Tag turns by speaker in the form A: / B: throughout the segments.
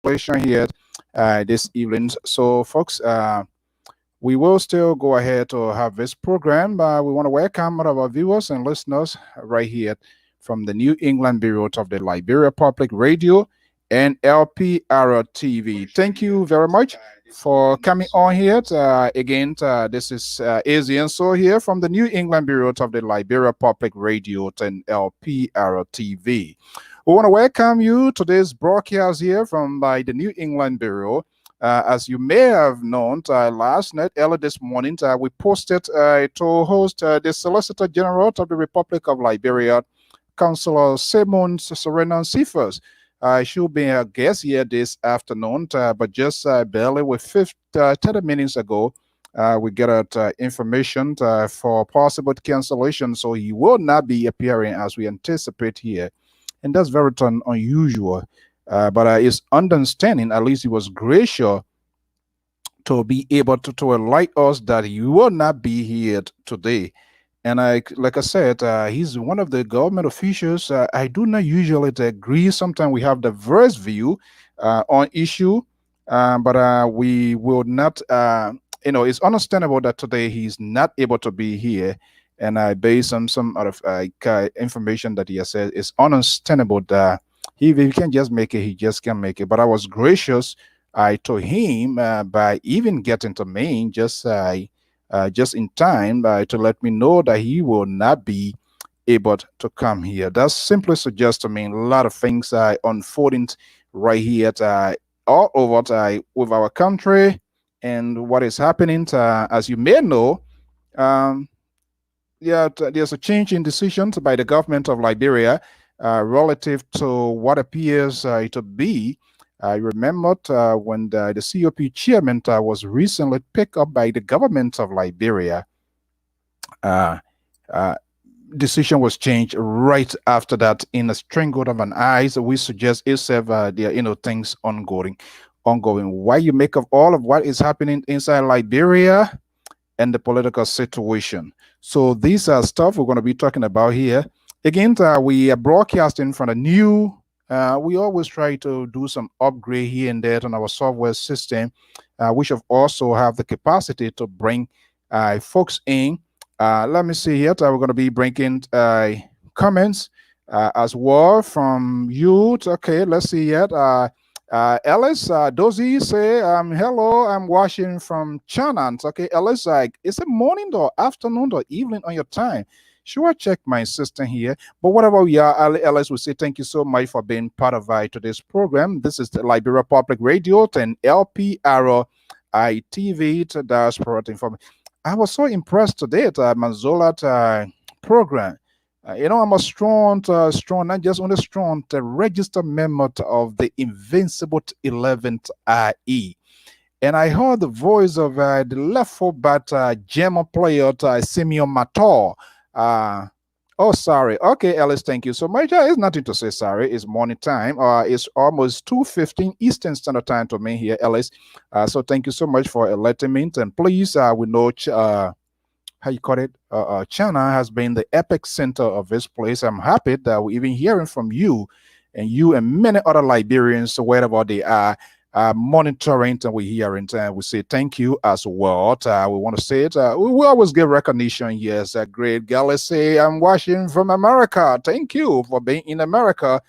A: cancellation here this evening. So, folks, we will still go ahead to have this program. We want to welcome all of our viewers and listeners right here from the New England Bureau of the Liberia Public Radio and LPR TV. Thank you very much for coming on here. Again, this is Asian So here from the New England Bureau of the Liberia Public Radio and LPR TV. We want to welcome you to this broadcast here from by the New England Bureau. As you may have known, last night, early this morning, we posted to host the Solicitor General of the Republic of Liberia, Councillor Simon Serena Cephas. She'll be a guest here this afternoon, but just barely with 30 minutes ago, we got information for possible cancellation, so he will not be appearing as we anticipate here. And that's very unusual. But his understanding, at least he was gracious to be able to enlighten us that he will not be here today. And like I said, he's one of the government officials. I do not usually agree. Sometimes we have diverse view on issue, but we will not. It's understandable that today he's not able to be here. And based on some of information that he has said, it's understandable that if he can't just make it, he just can't make it. But I was gracious to him by even getting to me just in time to let me know that he will not be able to come here. That simply suggests to me a lot of things unfolding right here all over with our country and what is happening. As you may know, there's a change in decisions by the government of Liberia relative to what appears to be. I remember when the COP chairman was recently picked up by the government of Liberia. Decision was changed right after that in a strangle of an eye. So we suggest itself there things ongoing. Why you make of all of what is happening inside Liberia and the political situation. So these are stuff we're going to be talking about here. Again, we are broadcasting from a new. We always try to do some upgrade here and there on our software system, which have also have the capacity to bring folks in. Let me see here. We're going to be bringing comments as well from you. Okay, let's see here. Ellis Dozy say, hello, I'm watching from China. Okay, Ellis, is it morning or afternoon or evening on your time? Sure, check my system here. But whatever we are, Ellis will say thank you so much for being part of today's program. This is the Liberia Public Radio and LPR ITV to Diaspora Information. I was so impressed today at Manzola program. I'm a strong, not just only strong, registered member of the Invincible 11th IE. And I heard the voice of the left fullback German player, Simeon Mator. Sorry. Okay, Ellis, thank you so much. It's nothing to say sorry. It's morning time. It's almost 2:15 Eastern Standard Time to me here, Ellis. So thank you so much for letting me in. And please, we know how you call it. China has been the epic center of this place. I'm happy that we're even hearing from you and many other Liberians, wherever they are, monitoring and we're hearing. And we say thank you as well. We want to say it. We always give recognition. Yes, great Galaxy. I'm watching from America. Thank you for being in America.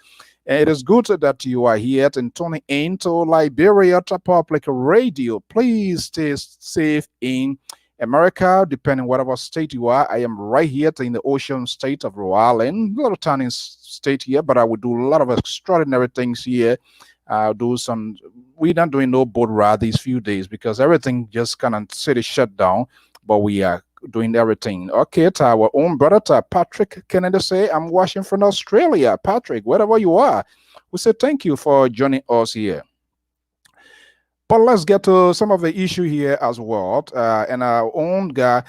A: And it is good that you are here and tuning in to Liberia Public Radio. Please stay safe in America, depending whatever state you are. I am right here in the ocean state of Rhode Island, a little tiny state here, but I will do a lot of extraordinary things here. We're not doing no boat ride these few days because everything just kind of city shut down, but we are doing everything. Okay, to our own brother, Patrick Kennedy say, I'm watching from Australia. Patrick, wherever you are, we say thank you for joining us here. But let's get to some of the issue here as well. And our own guy,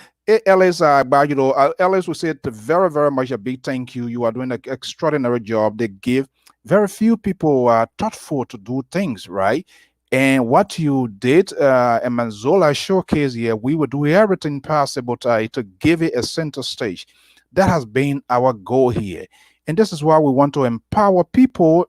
A: Ellis, Ellis will say very, very much a big thank you. You are doing an extraordinary job. They give very few people are thoughtful to do things, right? And what you did, and Manzola showcase here, we will do everything possible to give it a center stage. That has been our goal here. And this is why we want to empower people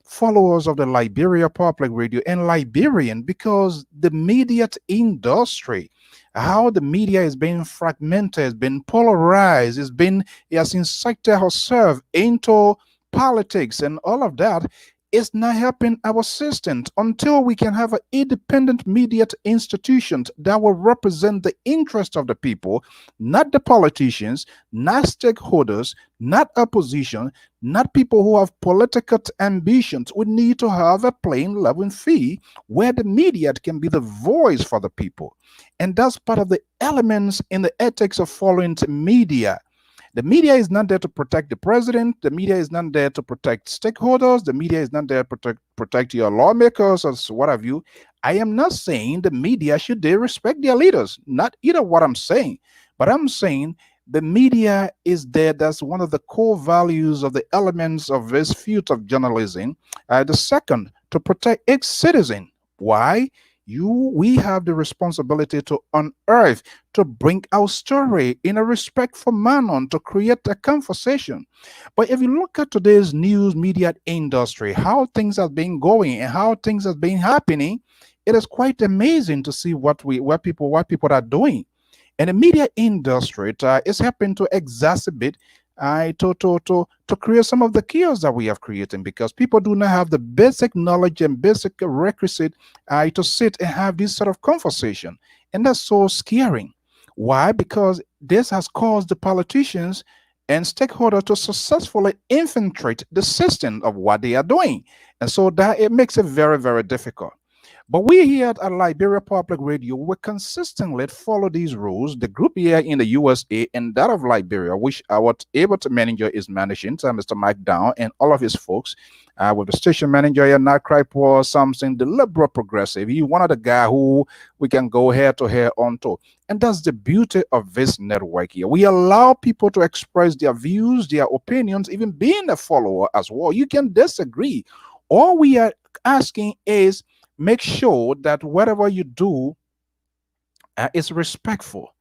A: followers of the Liberia Public Radio and Liberian, because the media industry, how the media is being fragmented, been polarized, it has incited herself into politics and all of that. Is not helping our systems until we can have an independent media institutions that will represent the interest of the people, not the politicians, not stakeholders, not opposition, not people who have political ambitions. We need to have a plain level fee where the media can be the voice for the people. And that's part of the elements in the ethics of following the media. The media is not there to protect the president. The media is not there to protect stakeholders. The media is not there to protect your lawmakers or what have you. I am not saying the media should they respect their leaders. Not either what I'm saying. But I'm saying the media is there. That's one of the core values of the elements of this field of journalism. The second, to protect its citizen. Why? We have the responsibility to unearth, to bring our story in a respectful manner, to create a conversation. But if you look at today's news media industry, how things have been going and how things have been happening, it is quite amazing to see what people are doing. And the media industry is helping to exacerbate, to create some of the chaos that we have created, because people do not have the basic knowledge and basic requisite to sit and have this sort of conversation. And that's so scary. Why? Because this has caused the politicians and stakeholders to successfully infiltrate the system of what they are doing. And so that it makes it very, very difficult. But we here at Liberia Public Radio, we consistently follow these rules. The group here in the USA and that of Liberia, which our able to manager is managing, so Mr. Mike Down and all of his folks, with the station manager here, not Cripe something, the liberal progressive. He one of the guy who we can go hair to hair onto. And that's the beauty of this network here. We allow people to express their views, their opinions, even being a follower as well. You can disagree. All we are asking is make sure that whatever you do is respectful,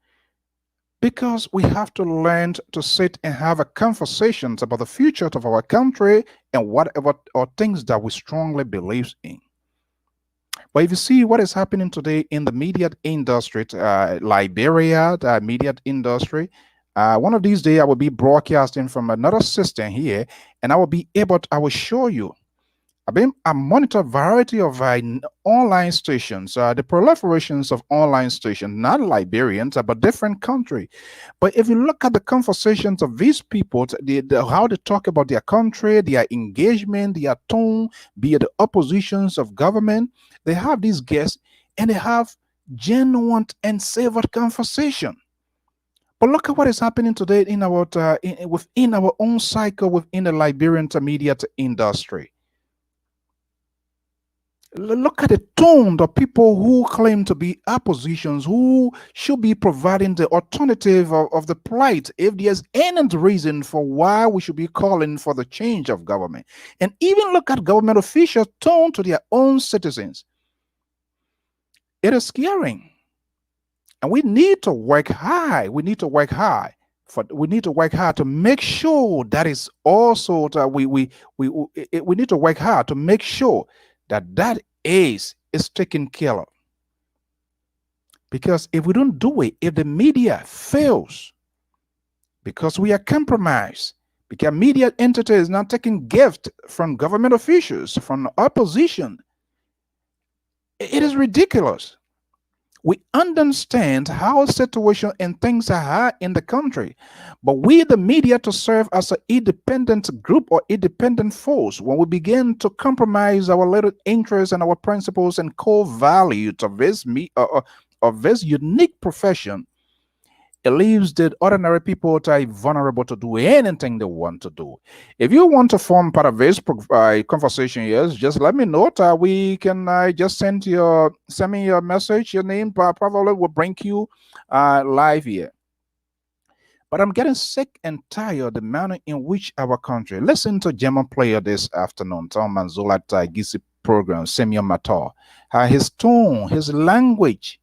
A: because we have to learn to sit and have a conversations about the future of our country and whatever or things that we strongly believe in. But if you see what is happening today in the media industry, Liberia, the media industry, one of these days I will be broadcasting from another system here, and I will show you. I monitor a variety of online stations, the proliferations of online stations, not Liberians, but different country. But if you look at the conversations of these people, how they talk about their country, their engagement, their tone, be it the oppositions of government, they have these guests and they have genuine and savored conversation. But look at what is happening today within our own cycle within the Liberian intermediate industry. Look at the tone of people who claim to be oppositions, who should be providing the alternative of the plight if there's any reason for why we should be calling for the change of government. And even look at government officials' tone to their own citizens. It is scaring. And we need to work hard. We need to work hard. We need to work hard to make sure that is also that we need to work hard to make sure that is taken care of. Because if we don't do it, if the media fails, because we are compromised, because media entity is not taking gift from government officials, from opposition, it is ridiculous. We understand how situation and things are in the country, but we, the media, to serve as an independent group or independent force, when we begin to compromise our little interests and our principles and core values of this unique profession, it leaves the ordinary people to be vulnerable to do anything they want to do. If you want to form part of this conversation, yes, just let me know. We can just send me your message, your name. Probably will bring you live here. But I'm getting sick and tired of the manner in which our country. Listen to German player this afternoon, Tom Manzola Gisi program, Semyon Matar. His tone, his language.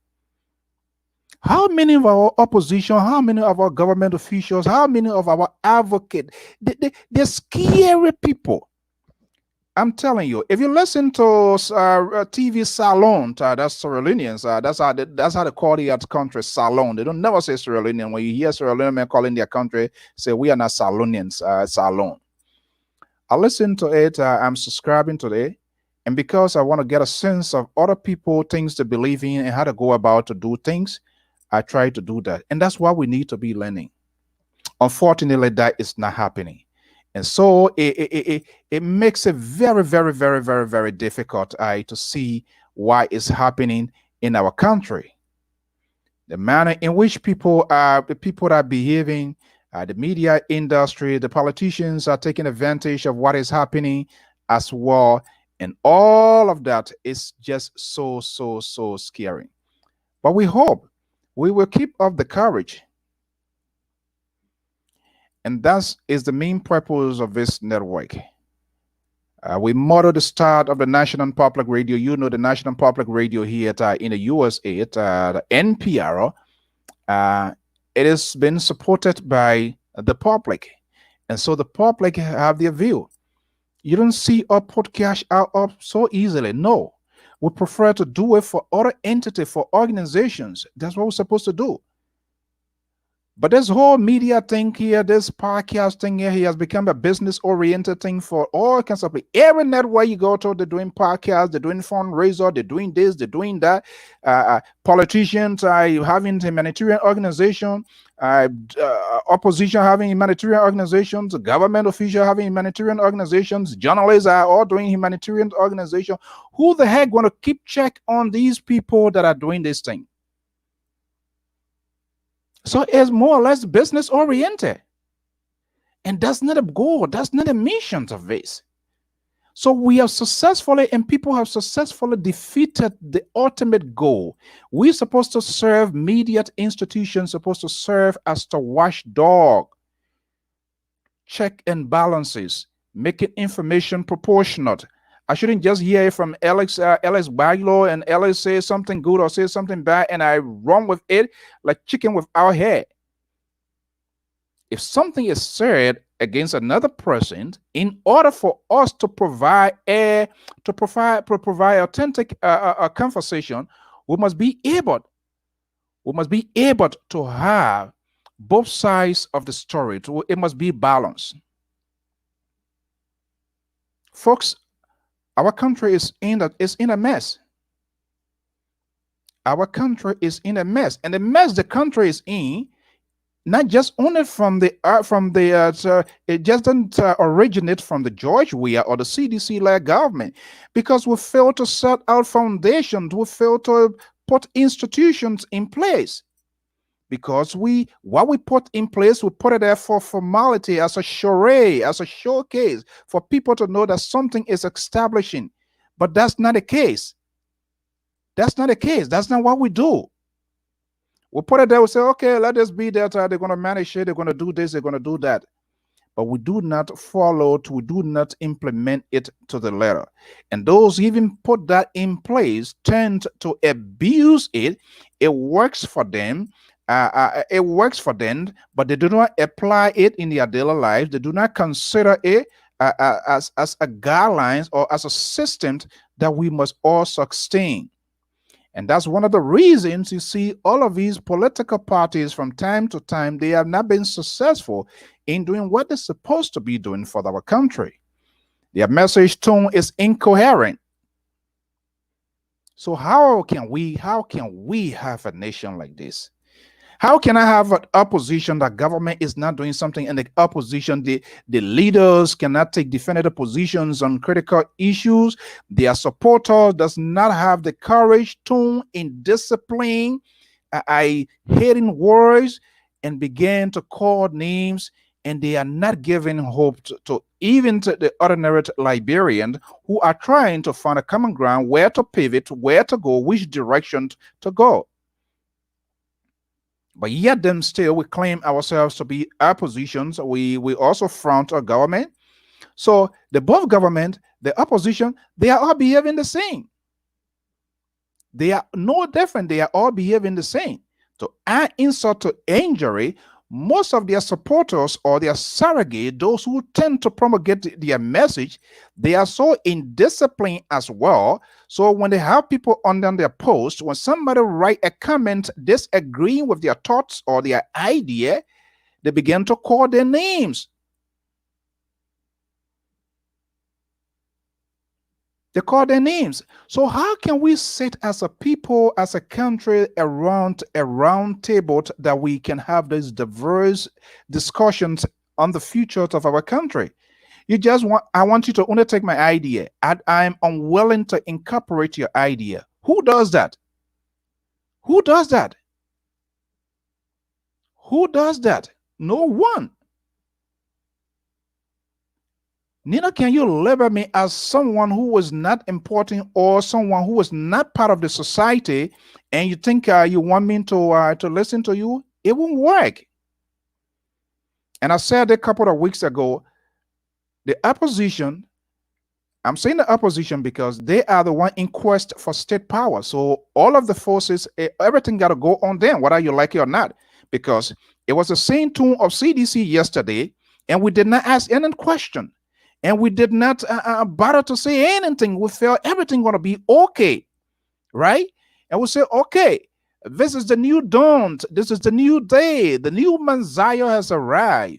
A: How many of our opposition, how many of our government officials, how many of our advocates, they're scary people. I'm telling you, if you listen to TV Salon, that's Sierra Leoneans, that's how they call the country Salon. They don't never say Sierra Leonean. When you hear Sierra Leonean men calling their country, say we are not Salonians, Salon. I listen to it. I'm subscribing today, and because I want to get a sense of other people, things to believe in, and how to go about to do things, I try to do that, and that's what we need to be learning. Unfortunately, that is not happening. And so it makes it very, very, very, very, very difficult to see why it's happening in our country. The manner in which the people are behaving, the media industry, the politicians are taking advantage of what is happening as well. And all of that is just so, so, so scary. But we hope we will keep up the courage. And that is the main purpose of this network. We model the start of the National Public Radio. You know the National Public Radio here in the USA, the NPR. It has been supported by the public, and so the public have their view. You don't see our podcast out up so easily. No, we prefer to do it for other entity, for organizations. That's what we're supposed to do. But this whole media thing here, this podcast thing here, he has become a business-oriented thing for all kinds of people. Every network you go to, they're doing podcasts, they're doing fundraiser, they're doing this, they're doing that. Politicians are having humanitarian organization, opposition having humanitarian organizations, government officials having humanitarian organizations, journalists are all doing humanitarian organization. Who the heck want to keep check on these people that are doing this thing? So it's more or less business oriented. And that's not a goal, that's not a mission of this. So we have successfully, and people have successfully defeated the ultimate goal. We're supposed to serve media institutions, supposed to serve as the watchdog, check and balances, making information proportionate. I shouldn't just hear it from Alex Baglo and Alex say something good or say something bad and I run with it like chicken with our head. If something is said against another person, in order for us to provide authentic conversation, we must be able to have both sides of the story. It must be balanced, folks. Our country is in a mess. Our country is in a mess, and the mess the country is in, not just only it just doesn't originate from the George Weah or the CDC-led government, because we failed to set out foundations, we failed to put institutions in place. Because what we put in place, we put it there for formality, as a charade, as a showcase, for people to know that something is establishing. But that's not the case. That's not the case. That's not what we do. We put it there, we say, okay, let this be that they're going to manage it, they're going to do this, they're going to do that. But we do not follow it, we do not implement it to the letter. And those even put that in place tend to abuse it. It works for them. It works for them, but they do not apply it in their daily lives. They do not consider it as a guidelines or as a system that we must all sustain. And that's one of the reasons you see all of these political parties from time to time, they have not been successful in doing what they're supposed to be doing for our country. Their message tone is incoherent. So how can we have a nation like this? How can I have an opposition that government is not doing something, and the opposition, the leaders cannot take definitive positions on critical issues? Their supporters does not have the courage, tone, and discipline. I hating words and began to call names, and they are not giving hope to even to the ordinary Liberians who are trying to find a common ground, where to pivot, where to go, which direction to go. But yet then still we claim ourselves to be oppositions. We also front our government. So the both government, the opposition, they are all behaving the same. They are no different. They are all behaving the same. To add insult to injury, most of their supporters or their surrogate, those who tend to promulgate their message, they are so indisciplined as well. So when they have people under their post, when somebody write a comment disagreeing with their thoughts or their idea, they begin to call their names. They call their names. So how can we sit as a people, as a country, around a round table that we can have these diverse discussions on the future of our country? You just want, I want you to undertake my idea, and I'm unwilling to incorporate your idea. Who does that? Who does that? Who does that? No one. Neither can you label me as someone who was not important or someone who was not part of the society, and you think you want me to listen to you. It won't work. And I said a couple of weeks ago, the opposition. I'm saying the opposition because they are the one in quest for state power. So all of the forces, everything got to go on them, whether you like it or not, because it was the same tune of CDC yesterday, and we did not ask any question. And we did not bother to say anything. We felt everything going to be okay, right? And we say, okay, this is the new dawn. This is the new day. The new Messiah has arrived.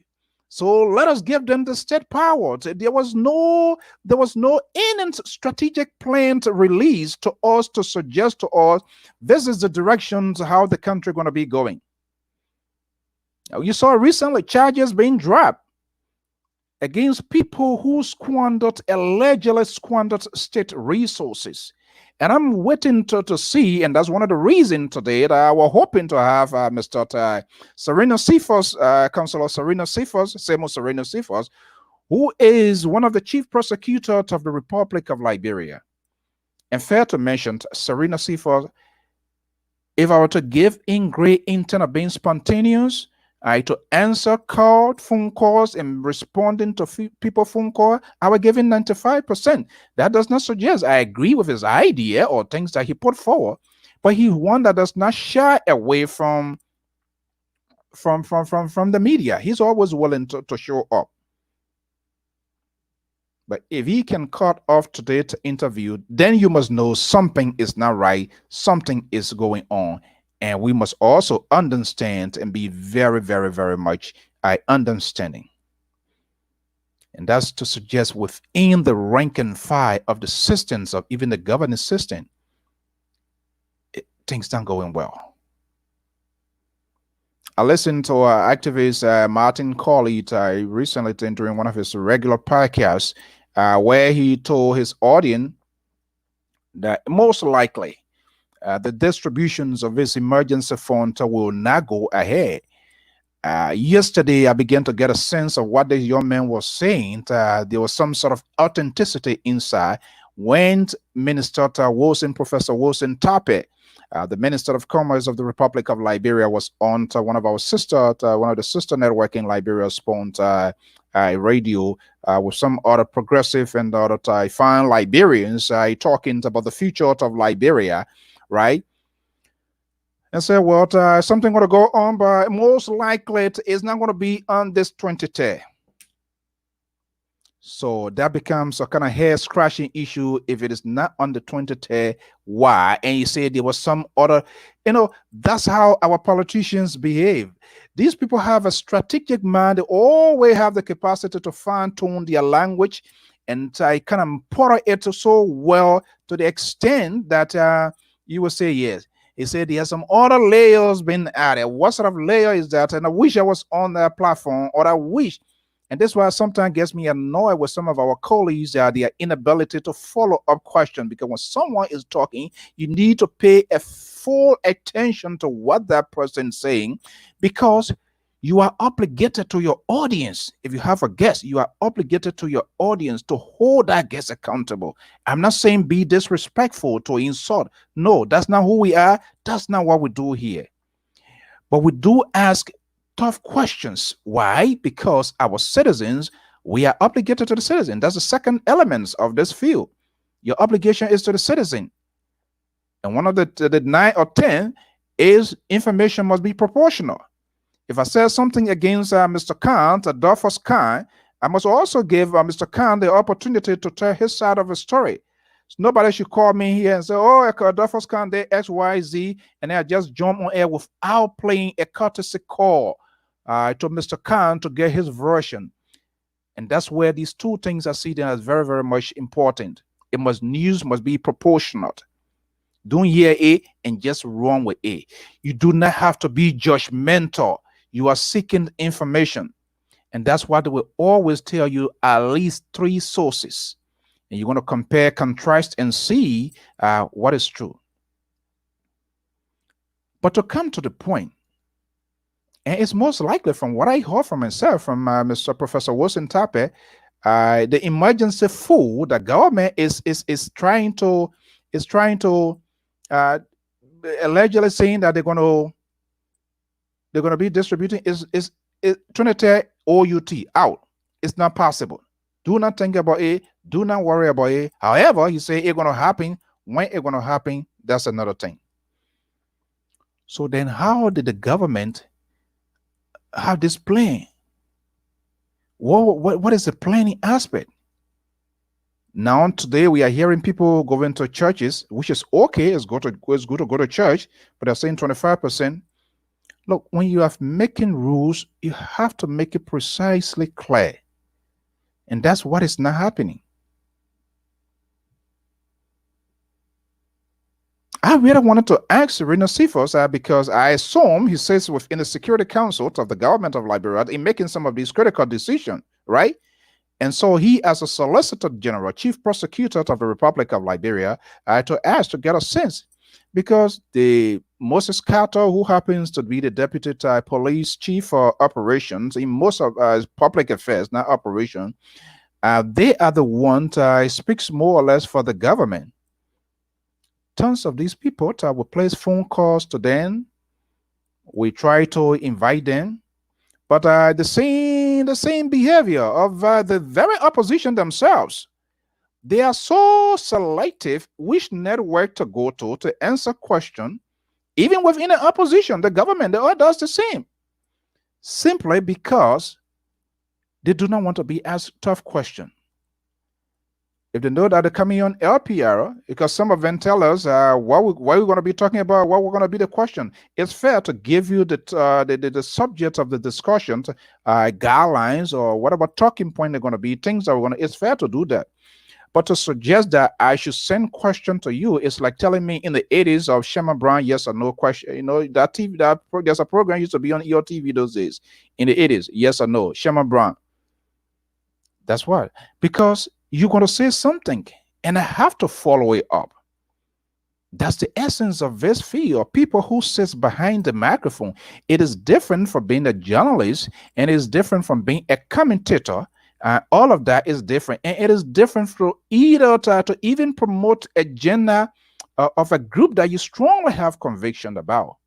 A: So let us give them the state power. There was no any strategic plan to release to us to suggest to us this is the direction to how the country going to be going. Now, you saw recently charges being dropped against people who allegedly squandered state resources. And I'm waiting to see, and that's one of the reasons today that I was hoping to have Mr. Serena Cephas, Councilor Serena Cephas, Semo Serena Cephas, who is one of the chief prosecutors of the Republic of Liberia. And fair to mention, Serena Cephas, if I were to give in great intent of being spontaneous, to answer phone calls and responding to people phone call, I would give him 95%. That does not suggest I agree with his idea or things that he put forward, but he's one that does not shy away from the media. He's always willing to show up. But if he can cut off today to interview, then you must know something is not right, something is going on. And we must also understand and be very, very, very much understanding. And that's to suggest within the rank and file of the systems of even the governance system, things not going well. I listened to activist Martin Colley recently during one of his regular podcasts where he told his audience that most likely the distributions of this emergency fund will not go ahead. Yesterday, I began to get a sense of what the young man was saying. There was some sort of authenticity inside when Minister Wilson, Professor Wilson Tape, the Minister of Commerce of the Republic of Liberia, was on to one of the sister network in Liberia, sponsored radio with some other progressive and other fine Liberians talking about the future of Liberia, right? And say, well, something going to go on, but most likely it's not going to be on this 2010. So that becomes a kind of hair scratching issue if it is not on the 2010. Why? And you say there was some other, that's how our politicians behave. These people have a strategic mind. They always have the capacity to fine tune their language and kind of pour it so well to the extent that you will say yes. He said there's some other layers being added. What sort of layer is that? And I wish I was on that platform, or I wish. And that's why sometimes gets me annoyed with some of our colleagues, their inability to follow up question. Because when someone is talking, you need to pay a full attention to what that person is saying, because you are obligated to your audience. If you have a guest, you are obligated to your audience to hold that guest accountable. I'm not saying be disrespectful to insult. No, that's not who we are. That's not what we do here. But we do ask tough questions. Why? Because our citizens, we are obligated to the citizen. That's the second element of this field. Your obligation is to the citizen. And one of the 9 or 10 is information must be proportional. If I say something against Mr. Khan, Adolphus Khan, I must also give Mr. Khan the opportunity to tell his side of the story. So nobody should call me here and say, "Oh, Adolphus Khan, they X, Y, Z," and then I just jump on air without playing a courtesy call to Mr. Khan to get his version. And that's where these two things are seen as very, very much important. News must be proportionate. Don't hear A and just run with A. You do not have to be judgmental. You are seeking information. And that's why they will always tell you at least three sources. And you're going to compare, contrast, and see what is true. But to come to the point, and it's most likely from what I heard from myself, from Mr. Professor Wilson Tape, the emergency food the government is trying to uh, allegedly saying that they're going to be distributing is Trinity OUT out. It's not possible. Do not think about it. Do not worry about it. However, you say it's going to happen. When it's going to happen, that's another thing. So then how did the government have this plan? What is the planning aspect? Now today we are hearing people going to churches, which is okay. It's good to go to church, but they're saying 25%. Look, when you are making rules, you have to make it precisely clear. And that's what is not happening. I really wanted to ask Reno Cephas because I assume he says within the Security Council of the government of Liberia in making some of these critical decisions, right? And so he, as a Solicitor General, Chief Prosecutor of the Republic of Liberia, to ask to get a sense, because the Moses Carter, who happens to be the Deputy Police Chief for Operations in most of public affairs, not operation, they are the ones speaks more or less for the government. Tons of these people will place phone calls to them. We try to invite them, but the same behavior of the very opposition themselves. They are so selective which network to go to answer question. Even within the opposition, the government, they all does the same. Simply because they do not want to be asked tough question. If they know that they're coming on LPR, because some of them tell us what we're going to be talking about, what we're going to be the question. It's fair to give you the subject of the discussion, guidelines, or whatever talking point they're going to be, things that we're going to, it's fair to do that. But to suggest that I should send question to you, it's like telling me in the 80s of Shema Brown, yes or no question. You know, that TV, there's a program used to be on your TV those days. In the 80s, yes or no, Shema Brown. That's what. Because you're going to say something and I have to follow it up. That's the essence of this field. People who sits behind the microphone. It is different from being a journalist and it's different from being a commentator. All of that is different. And it is different for either to even promote agenda of a group that you strongly have conviction about.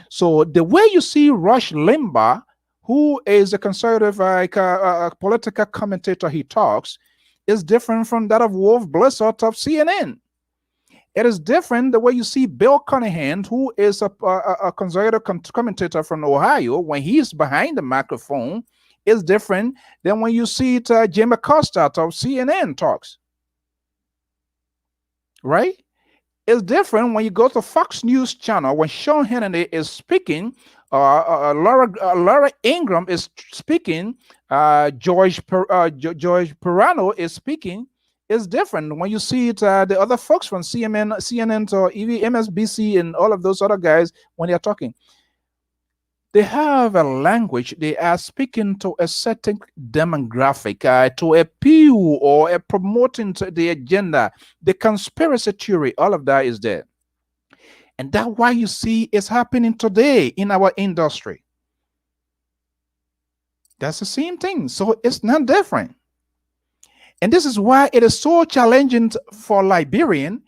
A: So the way you see Rush Limbaugh, who is a conservative political commentator, he talks, is different from that of Wolf Blissett of CNN. It is different the way you see Bill Cunningham, who is a conservative commentator from Ohio, when he's behind the microphone, is different than when you see Jim Acosta of CNN talks. Right? It's different when you go to Fox News channel, when Sean Hannity is speaking, Laura Ingram is speaking, George Perano is speaking. It's different when you see it, the other folks from CNN or even MSBC and all of those other guys when they're talking. They have a language. They are speaking to a certain demographic, to appeal or promoting the agenda, the conspiracy theory. All of that is there. And that's why you see it's happening today in our industry. That's the same thing. So it's not different. And this is why it is so challenging for Liberian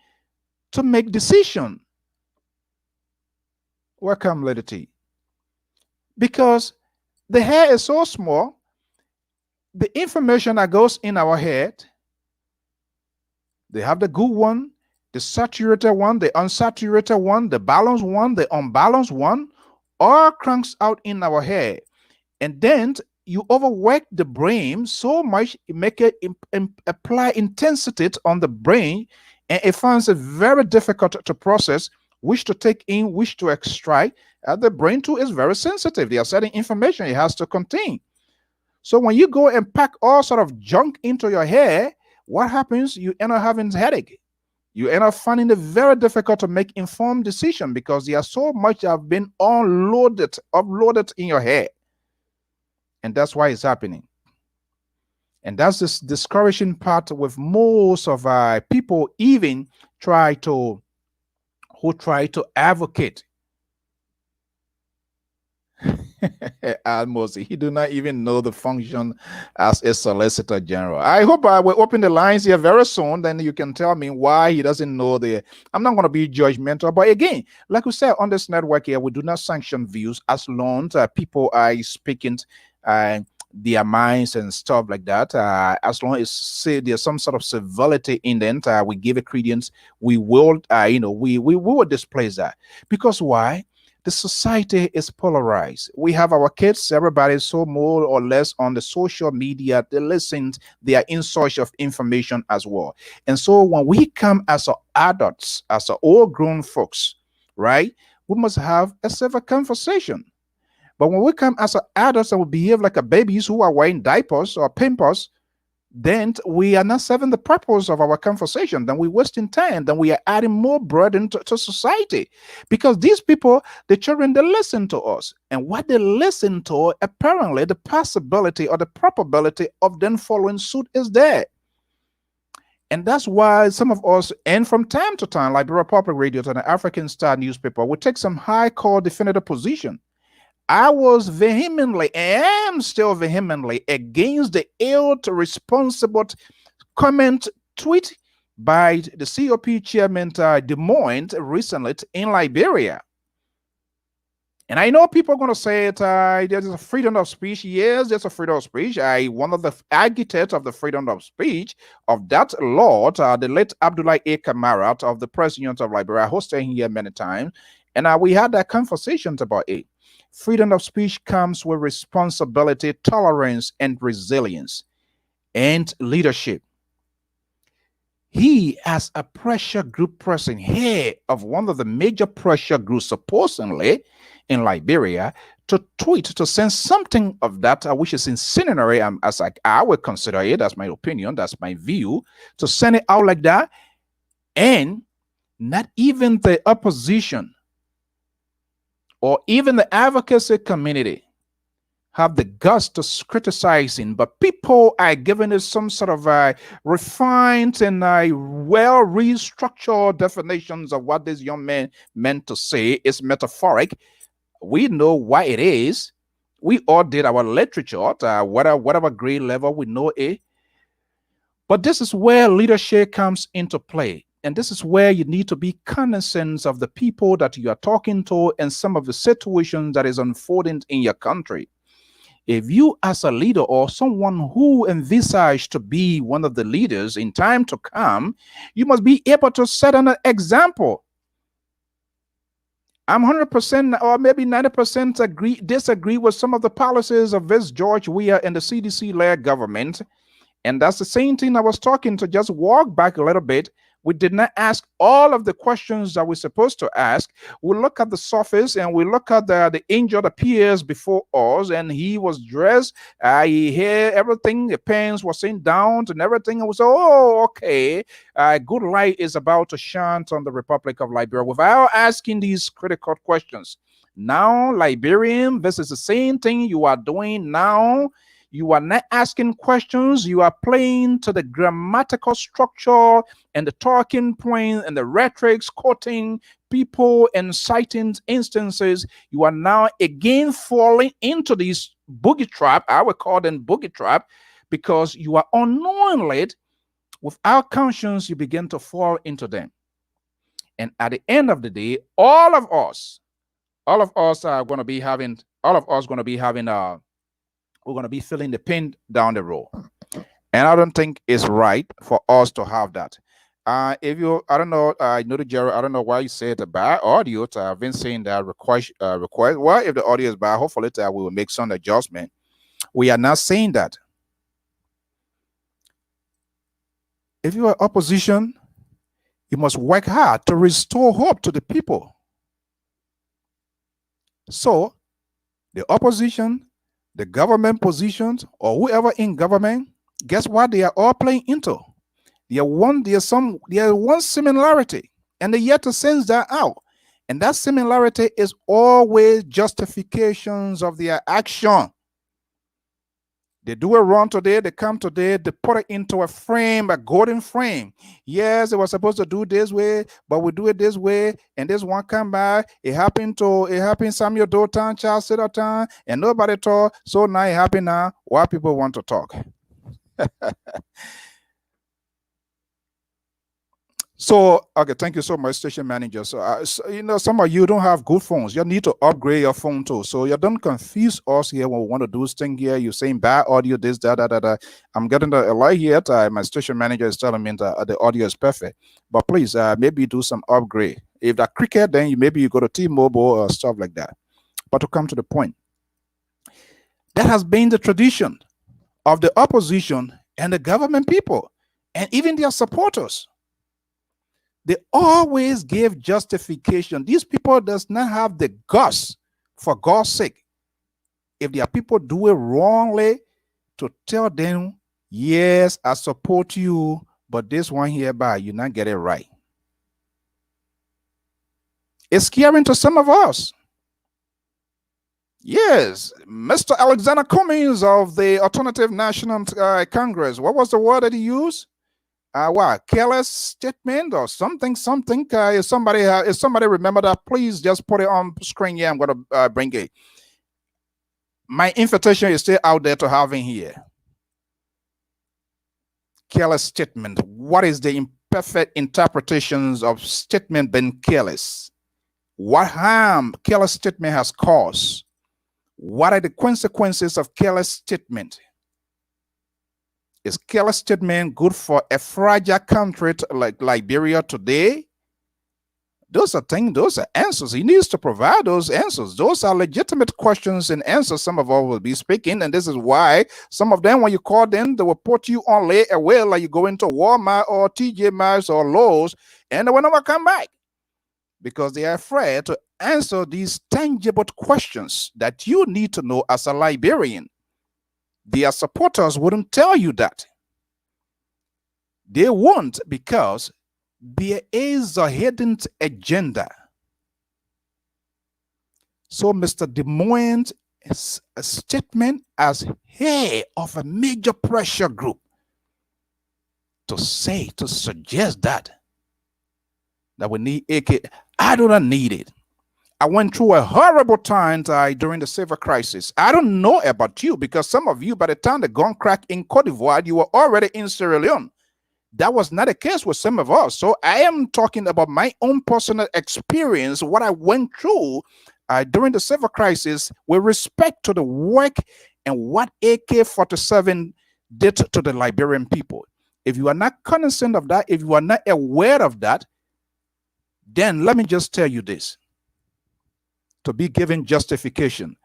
A: to make decision. Welcome, Lady T. Because the hair is so small, the information that goes in our head, they have the good one, the saturated one, the unsaturated one, the balanced one, the unbalanced one. all cranks out in our head, and then you overwork the brain so much, you make it apply intensity on the brain, and it finds it very difficult to process, which to take in, which to extract. The brain too is very sensitive. There are certain information it has to contain. So when you go and pack all sort of junk into your hair, what happens? You end up having headache. You end up finding it very difficult to make informed decision because there's so much that have been unloaded, uploaded in your hair. And that's why it's happening. And that's this discouraging part with most of people even try to try to advocate. Almost, he do not even know the function as a solicitor general. I hope I will open the lines here very soon. Then you can tell me why he doesn't know the. I'm not going to be judgmental, but again, like we said on this network here, we do not sanction views as long as people are speaking their minds and stuff like that. As long as say there's some sort of civility in it, we give it credence. We will, we will display that because why? The society is polarized. We have our kids, everybody is so more or less on the social media, they listen, they are in search of information as well. And so when we come as adults, as all grown folks, right, we must have a civil conversation. But when we come as adults and we behave like a babies who are wearing diapers or pampers, then we are not serving the purpose of our conversation. Then we're wasting time. Then we are adding more burden to society. Because these people, the children, they listen to us. And what they listen to, apparently, the possibility or the probability of them following suit is there. And that's why some of us, and from time to time, like Liberia Public Radio and the African Star newspaper, we take some high call definitive position. I was vehemently, and am still vehemently, against the irresponsible comment tweet by the COP chairman Des Moines recently in Liberia. And I know people are going to say it, there's a freedom of speech. Yes, there's a freedom of speech. One of the architects of the freedom of speech of that law, the late Abdullah A. Kamarat of the president of Liberia, hosted him here many times. And we had that conversations about it. Freedom of speech comes with responsibility, tolerance, and resilience, and leadership. He, as a pressure group person, head of one of the major pressure groups, supposedly in Liberia, to tweet, to send something of that, which is incendiary, as I would consider it, that's my opinion, that's my view, to send it out like that, and not even the opposition or even the advocacy community have the guts to criticize him, but people are giving it some sort of refined and well restructured definitions of what this young man meant to say. It's metaphoric. We know why it is. We all did our literature, whatever grade level, we know it. But this is where leadership comes into play. And this is where you need to be cognizant of the people that you are talking to and some of the situations that is unfolding in your country. If you as a leader or someone who envisage to be one of the leaders in time to come, you must be able to set an example. I'm 100% or maybe 90% disagree with some of the policies of this George Weah and the CDC-led government. And that's the same thing I was talking to. Just walk back a little bit. We did not ask all of the questions that we're supposed to ask. We look at the surface and we look at the angel that appears before us, and he was dressed. He had everything, the pants were sent down and everything. And we said, oh, okay, good light is about to shine on the Republic of Liberia without asking these critical questions. Now, Liberian, this is the same thing you are doing now. You are not asking questions. You are playing to the grammatical structure and the talking point and the rhetorics, quoting people and citing instances. You are now again falling into this boogie trap. I would call them boogie trap because you are unknowingly, without conscience, you begin to fall into them. And at the end of the day, all of us are going to be having, we're going to be feeling the pain down the road. And I don't think it's right for us to have that. If you, I don't know, I know the Jerry, I don't know why you said the bad audio. I've been saying that request. Well, if the audio is bad, hopefully we will make some adjustment. We are not saying that. If you are opposition, you must work hard to restore hope to the people. So, the opposition, the government positions, or whoever in government, guess what they are all playing into? There's one similarity, and they yet to sense that out. And that similarity is always justifications of their action. They do it wrong today, they come today, they put it into a frame, a golden frame. Yes, it was supposed to do this way, but we do it this way, and this one come by. It happened Samuel Dotan, Charles Siddharthan, and nobody talk. So now it happened now. Why people want to talk? So, okay, thank you so much, station manager. So, some of you don't have good phones. You need to upgrade your phone too. So you don't confuse us here when we want to do this thing here. You're saying bad audio, this, that. I'm getting a light here. My station manager is telling me that the audio is perfect. But please, maybe do some upgrade. If that cricket, then maybe you go to T-Mobile or stuff like that. But to come to the point, that has been the tradition of the opposition and the government people, and even their supporters. They always give justification. These people does not have the guts, for God's sake, if their people do it wrongly, to tell them, yes, I support you, but this one hereby, you not get it right. It's scary to some of us. Yes, Mr. Alexander Cummings of the Alternative National Congress, what was the word that he used? What, careless statement or something? If somebody remember that, please just put it on screen. Yeah, I'm gonna bring it. My invitation is still out there to have in here. Careless statement. What is the imperfect interpretations of statement being careless? What harm careless statement has caused? What are the consequences of careless statement? Is careless statement good for a fragile country like Liberia today? Those are things, those are answers. He needs to provide those answers. Those are legitimate questions and answers some of us will be speaking. And this is why some of them, when you call them, they will put you on layaway like you go into Walmart or TJ Maxx or Lowe's, and they will never come back because they are afraid to answer these tangible questions that you need to know as a Liberian. Their supporters wouldn't tell you that. They won't, because there is a hidden agenda. So Mr. Des Moines' statement as head of a major pressure group to suggest that we need AK. I do not need it. I went through a horrible time during the civil crisis. I don't know about you, because some of you, by the time the gun cracked in Cote d'Ivoire, you were already in Sierra Leone. That was not the case with some of us. So I am talking about my own personal experience, what I went through during the civil crisis with respect to the work and what AK-47 did to the Liberian people. If you are not cognizant of that, if you are not aware of that, then let me just tell you this. To be given justification,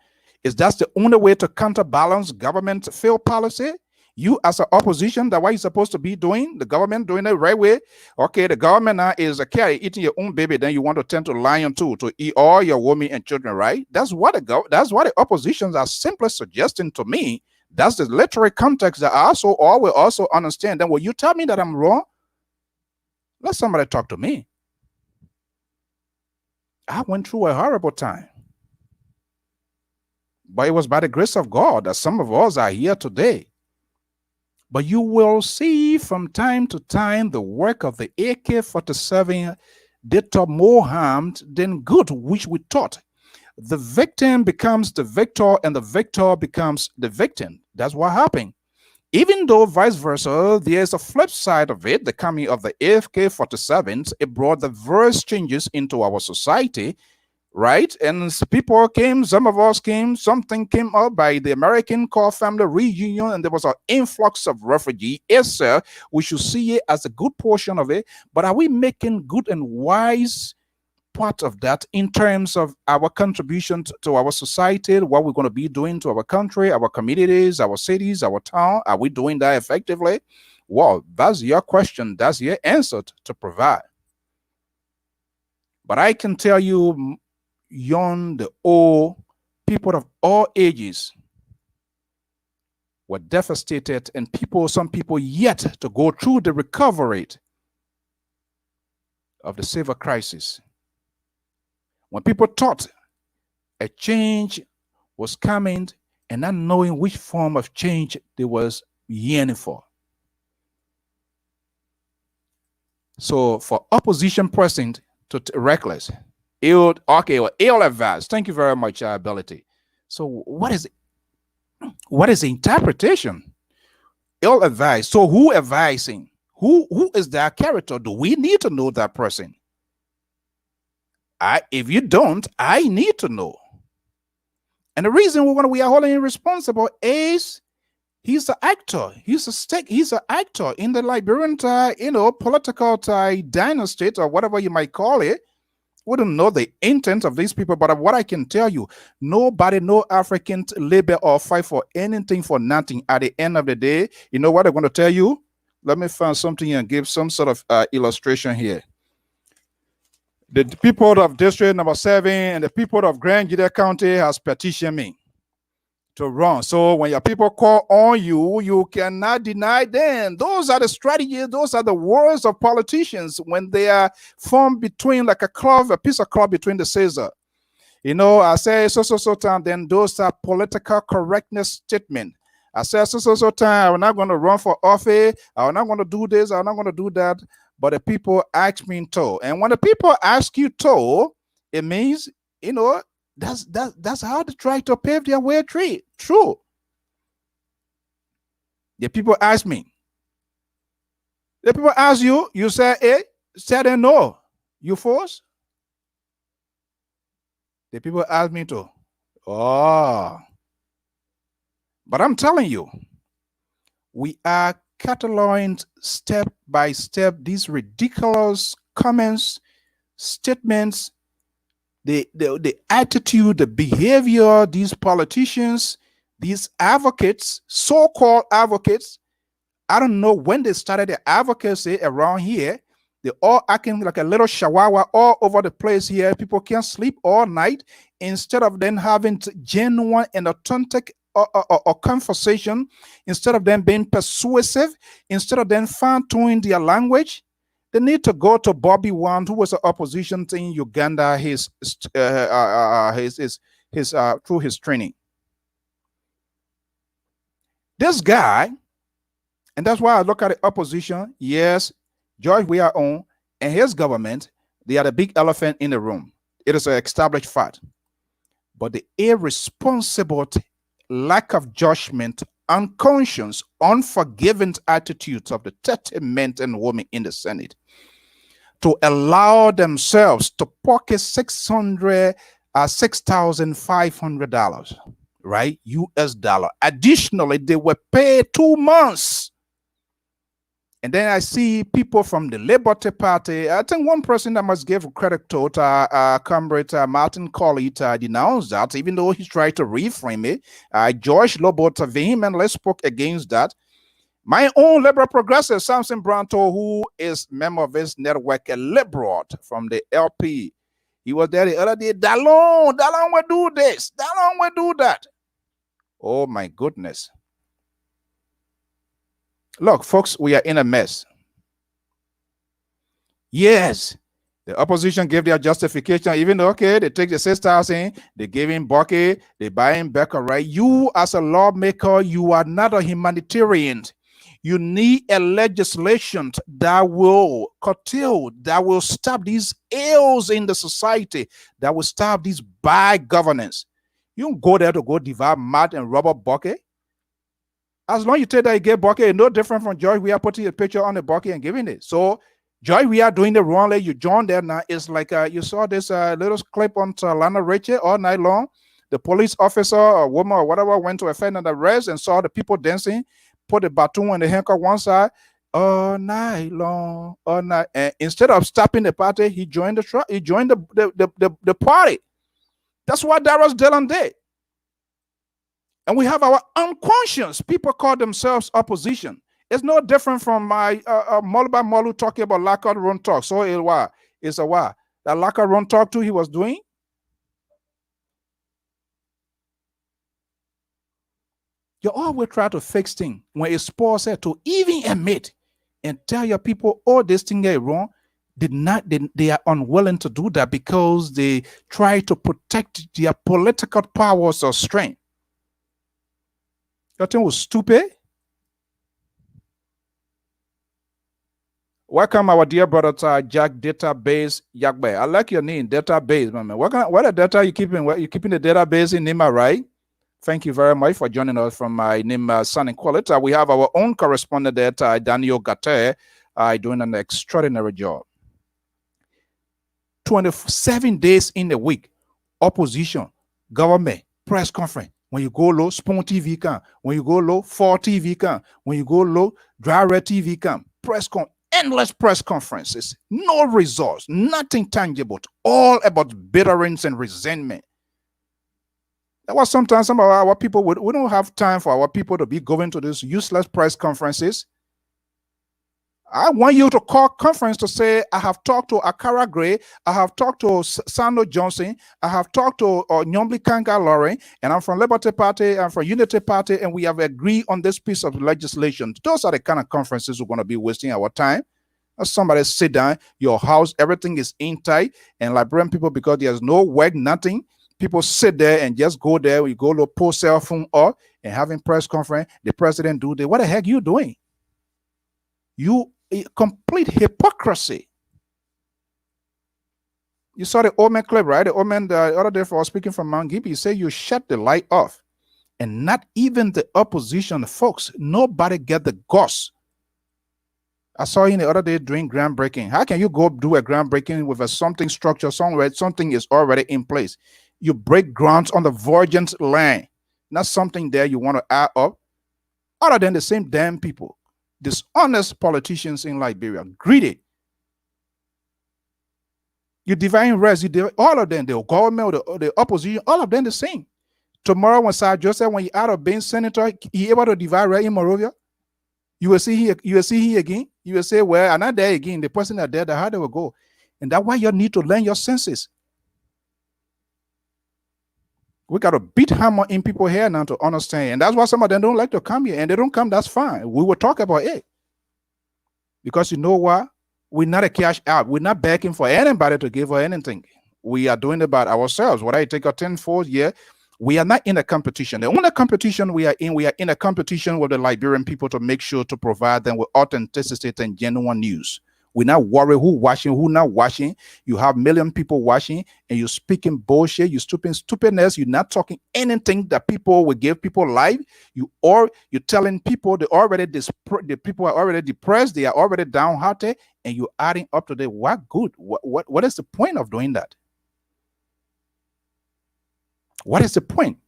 A: is that's the only way to counterbalance government failed policy? You as an opposition, that what you're supposed to be doing, the government doing it the right way. Okay, the government now is a carry eating your own baby, then you want to tend to lion too, to eat all your women and children, right? That's what the oppositions are simply suggesting to me. That's the literary context that I will also understand. Then will you tell me that I'm wrong? Let somebody talk to me. I went through a horrible time. But it was by the grace of God that some of us are here today. But you will see from time to time the work of the AK-47 did more harm than good, which we thought. The victim becomes the victor and the victor becomes the victim. That's what happened. Even though vice versa, there's a flip side of it. The coming of the AK-47s, it brought diverse changes into our society. right? And people came, some of us came, something came up by the American core family reunion, and there was an influx of refugee. Yes, sir, we should see it as a good portion of it. But are we making good and wise part of that in terms of our contribution to our society, what we're going to be doing to our country, our communities, our cities, our town? Are we doing that effectively? Well, that's your question. That's your answer to provide. But I can tell you, young, the old, people of all ages were devastated, and some people yet to go through the recovery of the civil crisis. When people thought a change was coming and not knowing which form of change they was yearning for. So for opposition person to reckless, ill, okay, or ill advised. Thank you very much, ability. So what is the interpretation? Ill advised. So who advising? Who is that character? Do we need to know that person? If you don't, I need to know. And the reason we are holding him responsible is he's an actor. He's an actor in the Liberian, political dynasty or whatever you might call it. We don't know the intent of these people, but what I can tell you, nobody, no African labor or fight for anything for nothing. At the end of the day, you know what I'm going to tell you? Let me find something and give some sort of illustration here. The people of District Number 7 and the people of Grand Juda County has petitioned me to run. So when your people call on you, you cannot deny them. Those are the strategies. Those are the words of politicians when they are formed between like a piece of cloth between the scissors. I say so time, then those are political correctness statement. I say so time, I'm not going to run for office. I'm not going to do this. I'm not going to do that. But the people ask me to. And when the people ask you to, it means, that's how they try to pave their way through. The people ask me. The people ask you, you say A, say they no. You force? The people ask me to. Oh. But I'm telling you, we are cataloging step by step these ridiculous comments, statements, the attitude, the behavior, these politicians, these advocates, so-called advocates. I don't know when they started the advocacy around here. They're all acting like a little chihuahua all over the place here. People can't sleep all night. Instead of them having genuine and authentic or conversation, instead of them being persuasive, instead of them fine-tuning their language, they need to go to Bobby Wine, who was an opposition in Uganda, through his training. This guy, and that's why I look at the opposition. Yes, George Weah and his government, they are the big elephant in the room. It is an established fact. But the irresponsible, lack of judgment, unconscious, unforgiving attitudes of the 30 men and women in the Senate to allow themselves to pocket $6,500, right? US dollar. Additionally, they were paid 2 months. And then I see people from the Liberty Party. I think one person that must give credit to comrade Martin Colley denounced that, even though he tried to reframe it. George Lobot vehemently spoke against that. My own liberal progressive, Samson Branto, who is member of his network, a liberal from the LP. He was there the other day. Dalon will do this. Dalon will do that. Oh, my goodness. Look, folks, we are in a mess. Yes, the opposition gave their justification, even though, okay, they take the 6,000, they give him bucket, they buy him back, all right? You, as a lawmaker, you are not a humanitarian. You need a legislation that will curtail, that will stop these ills in the society, that will stop these bad governance. You don't go there to go divide mud and rubber bucket. As long as you take that you get bucket, it's no different from George. We are putting a picture on the bucket and giving it. So Joy, we are doing the wrong. Like you join there now. It's like you saw this little clip on Lana Rachel all night long. The police officer or woman or whatever went to offend an arrest and saw the people dancing, put the baton and the handcuff one side all night long, all night. And instead of stopping the party, he joined he joined the party. That's what Darius Dillon did. And we have our unconscious. People call themselves opposition. It's no different from my Moluba Molu talking about Laka Run Talk. So it's a why. That Laka Run Talk too he was doing. You always try to fix things when it's possible to even admit and tell your people, oh, this thing is wrong. They are unwilling to do that because they try to protect their political powers or strength. Your thing was stupid. Welcome, our dear brother Jack Database Yagbe. I like your name, Database, man. What a data you keeping? What you keeping the database in Nima, right? Thank you very much for joining us from my name, Sun and Quality. We have our own correspondent there, Daniel Gatte, doing an extraordinary job. 27 days in a week, opposition, government, press conference. When you go low, Spoon TV can. When you go low, 4 TV can. When you go low, Dry Red TV can. Endless press conferences, no results, nothing tangible, all about bitterings and resentment. That was sometimes some of our people, we don't have time for our people to be going to these useless press conferences. I want you to call conference to say, I have talked to Akara Gray, I have talked to Sando Johnson, I have talked to Nyombli Kanga Lauren, and I'm from Liberty Party, I'm from Unity Party, and we have agreed on this piece of legislation. Those are the kind of conferences we're going to be wasting our time. Somebody sit down, your house, everything is in tight, and Liberian people, because there's no work, nothing, people sit there and just go there, we go to pull cell phone up and having press conference, the president do that. What the heck are you doing? You complete hypocrisy. You saw the old man clip, right? The old man the other day for speaking from Mount Gibby, he said you shut the light off. And not even the opposition folks, nobody get the guts. I saw him the other day doing groundbreaking. How can you go do a groundbreaking with a something structure somewhere, something is already in place? You break grounds on the virgin land, not something there you want to add up. Other than the same damn people. Dishonest politicians in Liberia, greedy. You divine rest, all of them, the government, the opposition, all of them the same. Tomorrow, when Sir Joseph, when he out of being senator, he able to divide right in Morovia. You will see here again. You will say, well, I'm not there again. The person that there, how they will go. And that's why you need to learn your senses. We got to beat hammer in people here now to understand. And that's why some of them don't like to come here. And they don't come, that's fine. We will talk about it. Because you know what? We're not a cash out. We're not begging for anybody to give us anything. We are doing it by ourselves. Whether I take a 10-4 year, we are not in a competition. The only competition we are in a competition with the Liberian people to make sure to provide them with authenticity and genuine news. We're not worried who watching, who not watching. You have million people watching and you're speaking bullshit, you're stupidness, you're not talking anything that people will give people life. You're telling people the people are already depressed, they are already downhearted, and you're adding up to the what good? What is the point of doing that? What is the point?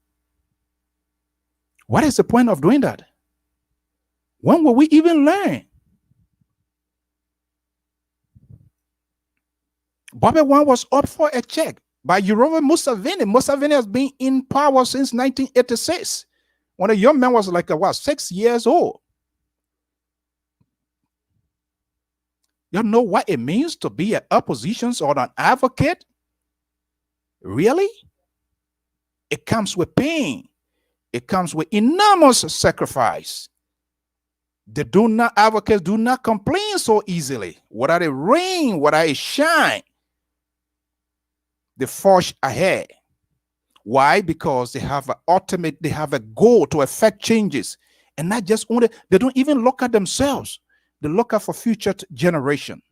A: What is the point of doing that? When will we even learn? Bobby Wine was up for a check by Yoweri Museveni. Museveni has been in power since 1986, when a young man was like, 6 years old. You know what it means to be an opposition or an advocate? Really? It comes with pain. It comes with enormous sacrifice. The advocates do not complain so easily. Whether it rain, whether it shine, they forge ahead. Why? Because they have they have a goal to affect changes. And not just only, they don't even look at themselves. They look at for future generation.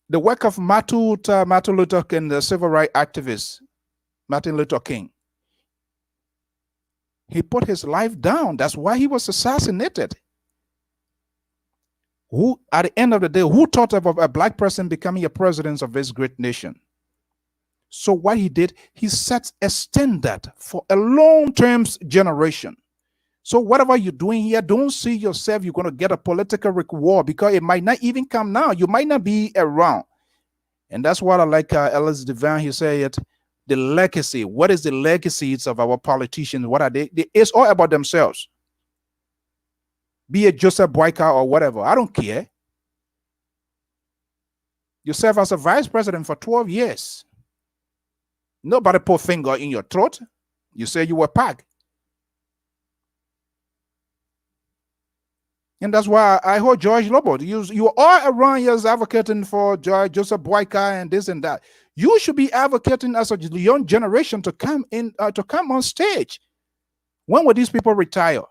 A: The work of Martin Luther King, the civil rights activist, Martin Luther King, he put his life down. That's why he was assassinated. Who, at the end of the day, who thought of a black person becoming a president of this great nation? So what he did, he set a standard for a long-term generation. So whatever you're doing here, don't see yourself you're going to get a political reward, because it might not even come now. You might not be around. And that's what I like Ellis Devine, he said it, the legacy. What is the legacies of our politicians? What are they? It's all about themselves. Be it Joseph Boyka or whatever. I don't care. You serve as a vice president for 12 years. Nobody put finger in your throat. You say you were packed. And that's why I heard George Lobo. You are around here advocating for Joseph Boyka and this and that. You should be advocating as a young generation to come in, to come on stage. When will these people retire?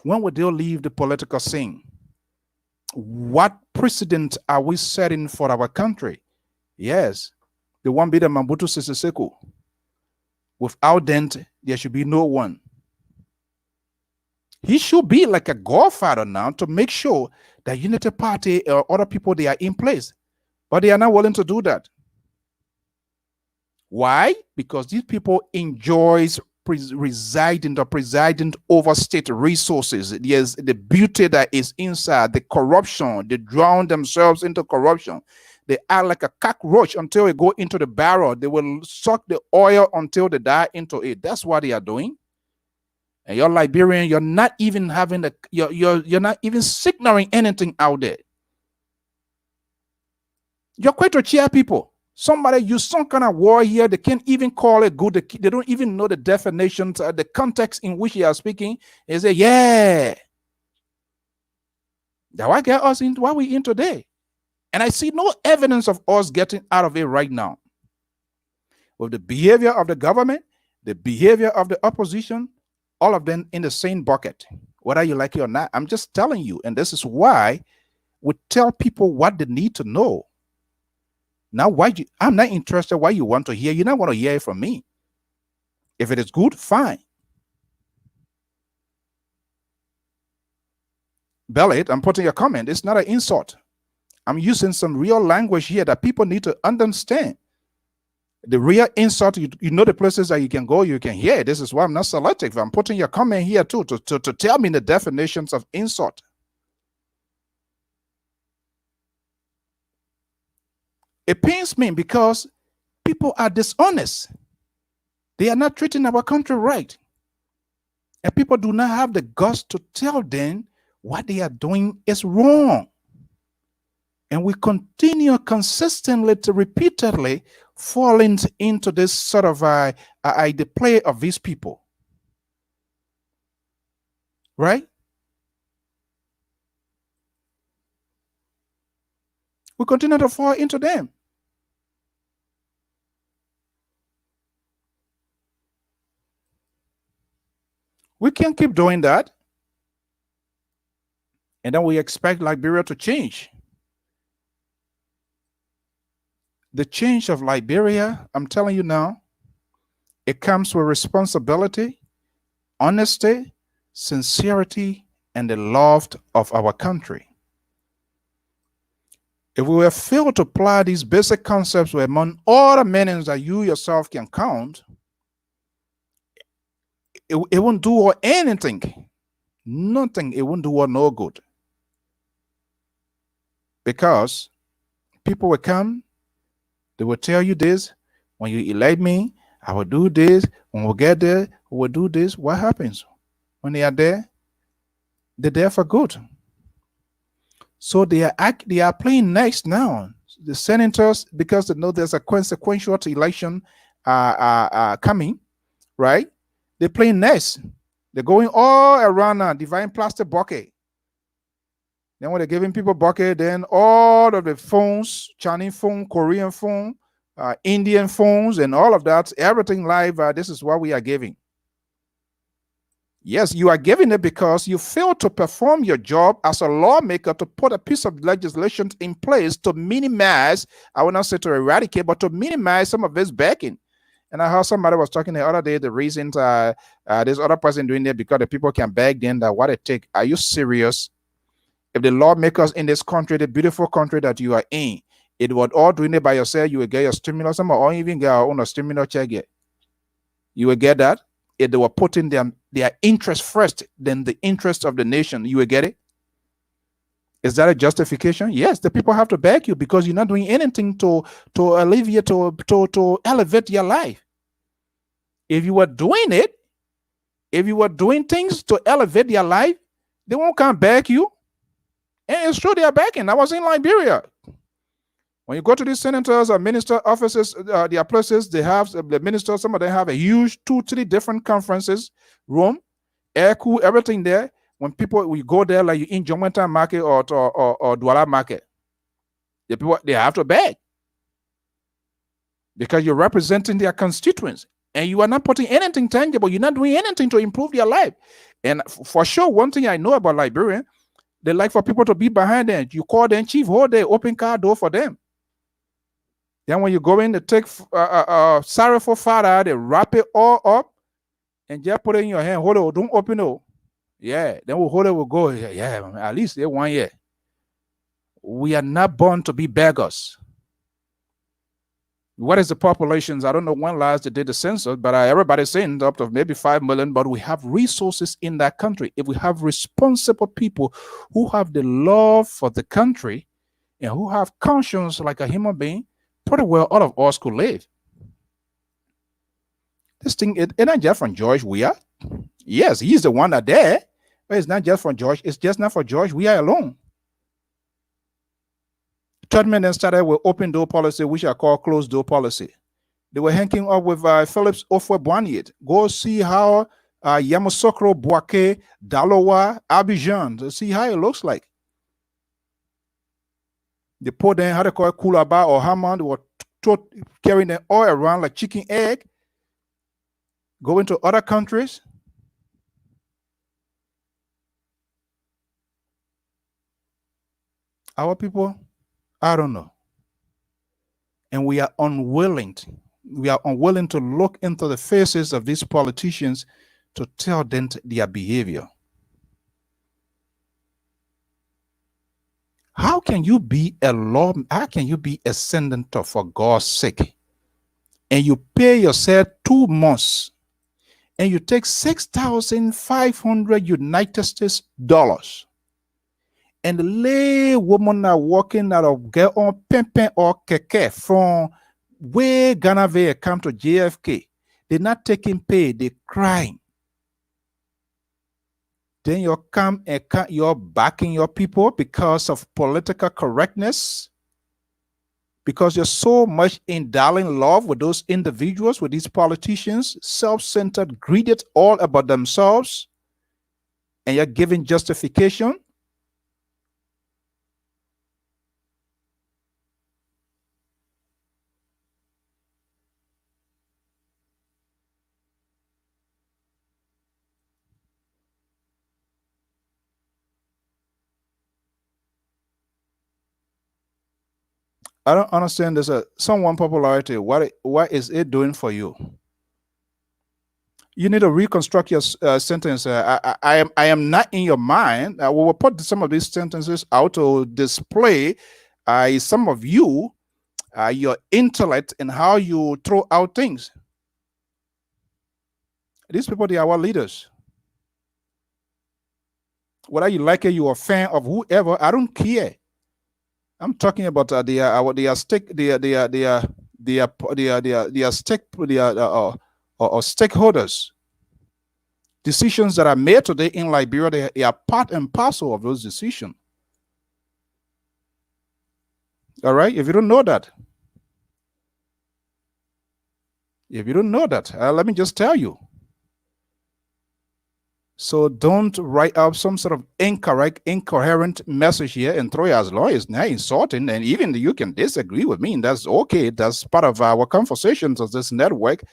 A: When will they leave the political scene? What precedent are we setting for our country? Yes, the one be the Mobutu Sese Seko. Without them, there should be no one. He should be like a godfather now to make sure that Unity Party or other people, they are in place. But they are not willing to do that. Why? Because these people enjoys presiding over state resources. Yes, the beauty that is inside, the corruption, they drown themselves into corruption. They act like a cockroach until they go into the barrel. They will suck the oil until they die into it. That's what they are doing. And you're Liberian, you're not even having you're not even signaling anything out there. You're quite to cheer people. Somebody use some kind of word here, they can't even call it good. They don't even know the definitions, the context in which they are speaking. They say, yeah. That what get us into what we in today. And I see no evidence of us getting out of it right now. With the behavior of the government, the behavior of the opposition, all of them in the same bucket, whether you like it or not. I'm just telling you, and this is why we tell people what they need to know. Now, I'm not interested why you want to hear. You don't want to hear it from me. If it is good, fine. Bellet, I'm putting a comment. It's not an insult. I'm using some real language here that people need to understand. The real insult, you know the places that you can go, you can hear it. This is why I'm not selective. I'm putting your comment here too to tell me the definitions of insult. It pains me because people are dishonest. They are not treating our country right. And people do not have the guts to tell them what they are doing is wrong. And we continue consistently to repeatedly falling into this sort of the play of these people. Right? We continue to fall into them. We can't keep doing that. And then we expect Liberia to change. The change of Liberia, I'm telling you now, it comes with responsibility, honesty, sincerity, and the love of our country. If we have failed to apply these basic concepts among all the meanings that you yourself can count, it won't do anything. Nothing. It won't do no good. Because people will come, they will tell you this. When you elect me, I will do this. When we get there, we will do this. What happens? When they are there, they're there for good. So they are playing nice now. The senators, because they know there's a consequential election coming, right? They're playing nice. They're going all around a divine plastic bucket. Then when they're giving people bucket, then all of the phones, Chinese phone, Korean phone, Indian phones, and all of that, everything live, this is what we are giving. Yes, you are giving it because you failed to perform your job as a lawmaker to put a piece of legislation in place to minimize, I will not say to eradicate, but to minimize some of this backing. And I heard somebody was talking the other day, the reasons this other person doing it because the people can beg them that what it take. Are you serious? If the lawmakers in this country, the beautiful country that you are in, it was all doing it by yourself, you will get your stimulus, or even get our own stimulus check yet. You will get that. If they were putting their interest first than the interest of the nation, you will get it. Is that a justification? Yes, the people have to beg you because you're not doing anything to alleviate, to elevate your life. If you were doing it, if you were doing things to elevate your life, they won't come back you. And it's true, they are backing. I was in Liberia. When you go to these senators or minister offices, their places, they have the ministers, some of them have a huge 2-3 different conferences room, air cool, everything there. When people, we go there, like you in Jomontan market or Douala market, the people, they have to beg because you're representing their constituents and you are not putting anything tangible. You're not doing anything to improve their life. And for sure, one thing I know about Liberia, they like for people to be behind them. You call them chief, hold their open car door for them. Then when you go in, they take sorry for father, they wrap it all up and just put it in your hand. Hold it, don't open it. Yeah, then we'll hold it, we'll go. Yeah, at least they 1 year. We are not born to be beggars. What is the populations? I don't know when last they did the census, but everybody's saying up to maybe 5 million, but we have resources in that country. If we have responsible people who have the love for the country and who have conscience like a human being, pretty well all of us could live. This thing, it's not just from George Weah. Yes, he's the one that there, but it's not just for George. It's just not for George Weah alone. Tubman then started with open door policy, which I call closed door policy. They were hanging up with Phillips Ofwe Boignet. Go see how Yamoussoukro, Boaké, Daloa, Abidjan, to see how it looks like. They put them, how they call it, Kulaba or Hammond, they were carrying them all around like chicken egg, going to other countries. Our people, I don't know. And we are unwilling to look into the faces of these politicians to tell them their behavior. How can you be a senator for God's sake and you pay yourself 2 months and you take 6,500 United States dollars and the lay woman are walking out of get on pimpin or keke from where Ghana Vaya come to JFK. They're not taking pay, they're crying. Then you come and you're backing your people because of political correctness, because you're so much in darling love with those individuals, with these politicians, self-centered, greedy, all about themselves, and you're giving justification. I don't understand this. Someone popularity. What is it doing for you? You need to reconstruct your sentence. I am not in your mind. We will put some of these sentences out to display some of you, your intellect and how you throw out things. These people, they are our leaders. Whether you like it, you're a fan of whoever, I don't care. I'm talking about stakeholders. Decisions that are made today in Liberia, they are part and parcel of those decisions. All right, if you don't know that, let me just tell you. So don't write up some sort of incoherent message here and throw it as lawyers. Now insulting, and even you can disagree with me, and that's okay. That's part of our conversations of this network.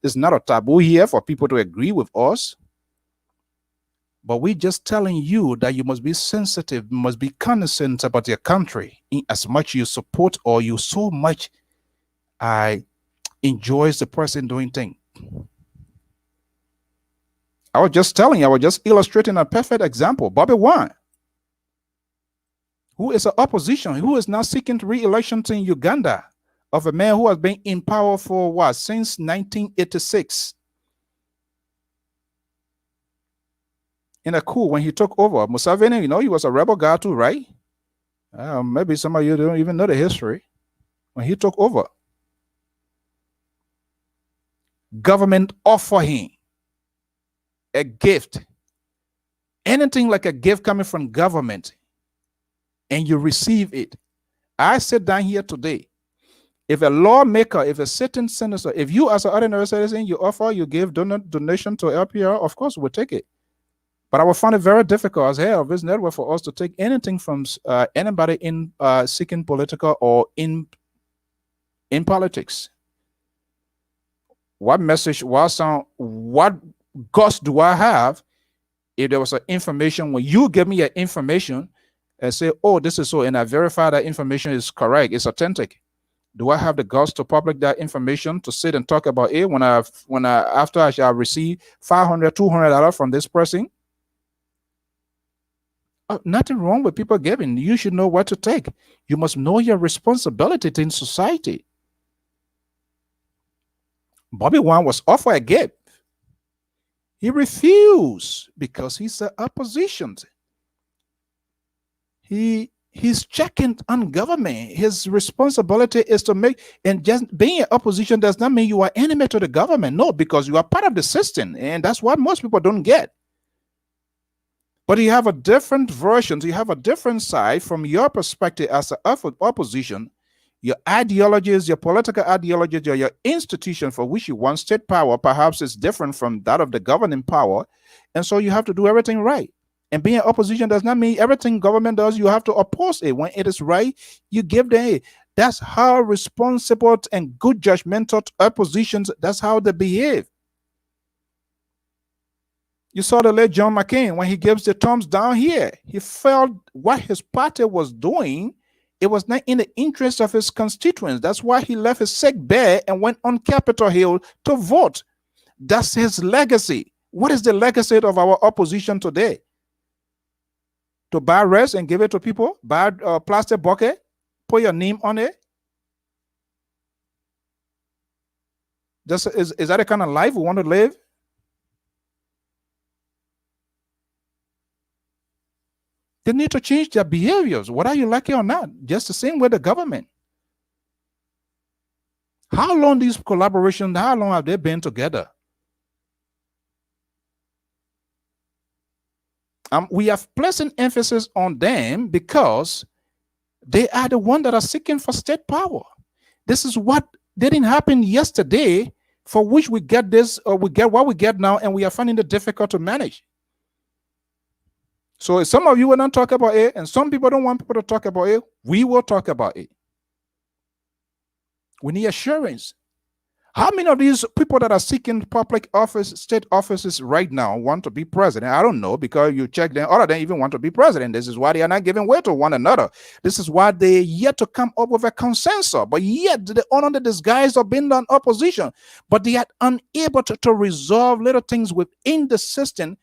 A: It's not a taboo here for people to agree with us. But we're just telling you that you must be sensitive, must be cognizant about your country in as much you support or you so much enjoys the person doing things. I was just telling you, I was just illustrating a perfect example. Bobby Wine, who is an opposition, who is now seeking re-election in Uganda, of a man who has been in power for what, since 1986. In a coup when he took over. Museveni, he was a rebel guy too, right? Maybe some of you don't even know the history. When he took over, government offered him a gift, anything like a gift coming from government, and you receive it. I sit down here today. If a lawmaker, if a sitting senator, if you as an ordinary citizen, you give donation to LPR, of course we'll take it. But I will find it very difficult as head of this network for us to take anything from anybody in seeking political or in politics. What message, what guts do I have if there was an information, when you give me an information and say, oh, this is so, and I verify that information is correct, it's authentic? Do I have the guts to public that information, to sit and talk about it after I shall receive $500, $200 from this person? Nothing wrong with people giving. You should know what to take. You must know your responsibility in society. Bobby Wine was offered a gift. He refused because he's the opposition. He's checking on government. His responsibility is to make, and just being an opposition does not mean you are enemy to the government. No, because you are part of the system, and that's what most people don't get. But you have a different version, you have a different side from your perspective as an opposition. Your ideologies, your political ideologies, your institution for which you want state power, perhaps is different from that of the governing power. And so you have to do everything right. And being opposition does not mean everything government does, you have to oppose it. When it is right, you give them aid. That's how responsible and good judgmental oppositions, that's how they behave. You saw the late John McCain, when he gives the thumbs down here, he felt what his party was doing, it was not in the interest of his constituents. That's why he left his sick bed and went on Capitol Hill to vote. That's his legacy. What is the legacy of our opposition today? To buy rice and give it to people, buy a plastic bucket, put your name on it. Is that the kind of life we want to live? They need to change their behaviors, whether you like it or not. Just the same with the government. How long these collaborations, how long have they been together? We have placing emphasis on them because they are the ones that are seeking for state power. This is what didn't happen yesterday, for which we get this, or we get what we get now, and we are finding it difficult to manage. So if some of you will not talk about it, and some people don't want people to talk about it, we will talk about it. We need assurance. How many of these people that are seeking public office, state offices right now want to be president? I don't know, because you check them, all of them even want to be president. This is why they are not giving way to one another. This is why they yet to come up with a consensus, but yet they under the disguise of being an opposition, but they are unable to resolve little things within the system.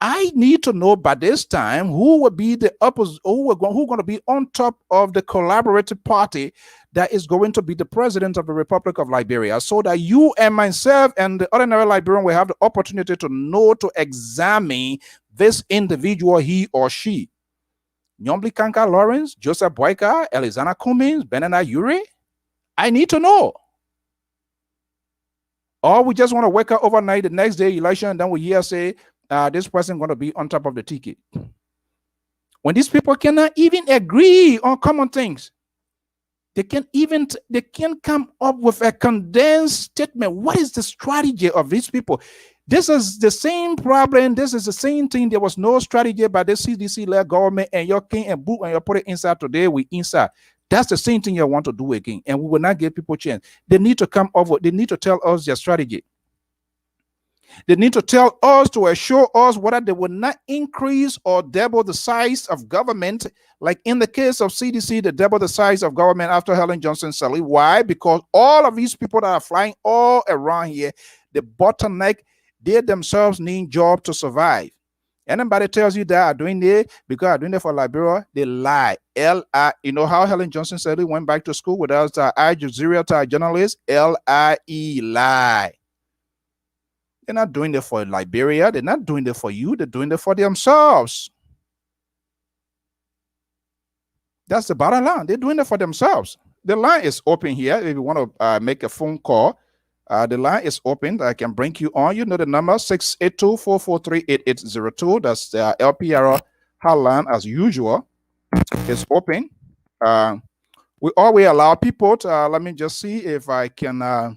A: I need to know by this time who will be the opposite, who going to be on top of the collaborative party that is going to be the president of the Republic of Liberia, so that you and myself and the ordinary Liberian will have the opportunity to know, to examine this individual, he or she. Nyombli Kanka Lawrence, Joseph Boyka, Elizana Cummings, Benana Yuri. I need to know. Or we just want to wake up overnight, the next day election, and then we hear say, this person going to be on top of the ticket. When these people cannot even agree on common things, they can't come up with a condensed statement. What is the strategy of these people? This is the same problem. This is the same thing. There was no strategy by the CDC-led government, and you came and boot and you put it inside today. We inside. That's the same thing you want to do again, and we will not give people a chance. They need to come up with. They need to tell us their strategy. They need to tell us, to assure us whether they will not increase or double the size of government. Like in the case of CDC, they double the size of government after Helen Johnson Sirleaf. Why? Because all of these people that are flying all around here, the bottleneck, they themselves need job to survive. Anybody tells you that are doing it because are doing it for Liberia, they lie. You know how Helen Johnson said he went back to school without Al Jazeera journalist? LIE, lie. They're not doing it for Liberia. They're not doing it for you. They're doing it for themselves. That's the bottom line. They're doing it for themselves. The line is open here. If you want to make a phone call, the line is open. I can bring you on. You know the number 682-443-8802. That's the LPR hotline as usual. It's open. We always allow people to, let me just see if I can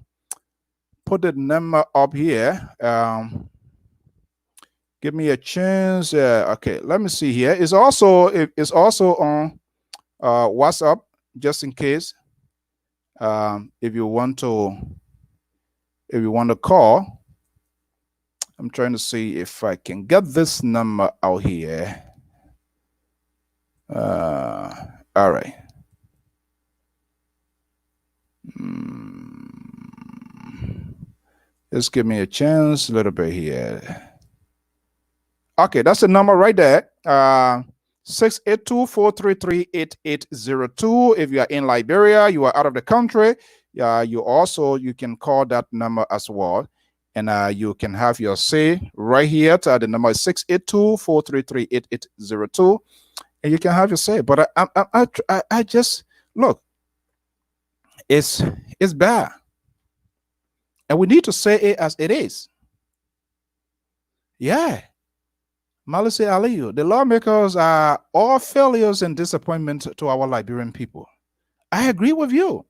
A: put the number up here. Give me a chance. Okay, let me see here. It's also on WhatsApp, just in case. If you want to call, I'm trying to see if I can get this number out here. All right. Just give me a chance a little bit here. Okay, that's the number right there. 682-433-8802. If you are in Liberia, you are out of the country, you can call that number as well. And you can have your say right here. The number is 682-433-8802. And you can have your say. But I just, look, it's bad. And we need to say it as it is. Yeah. Malisi Aliyu, the lawmakers are all failures and disappointment to our Liberian people. I agree with you.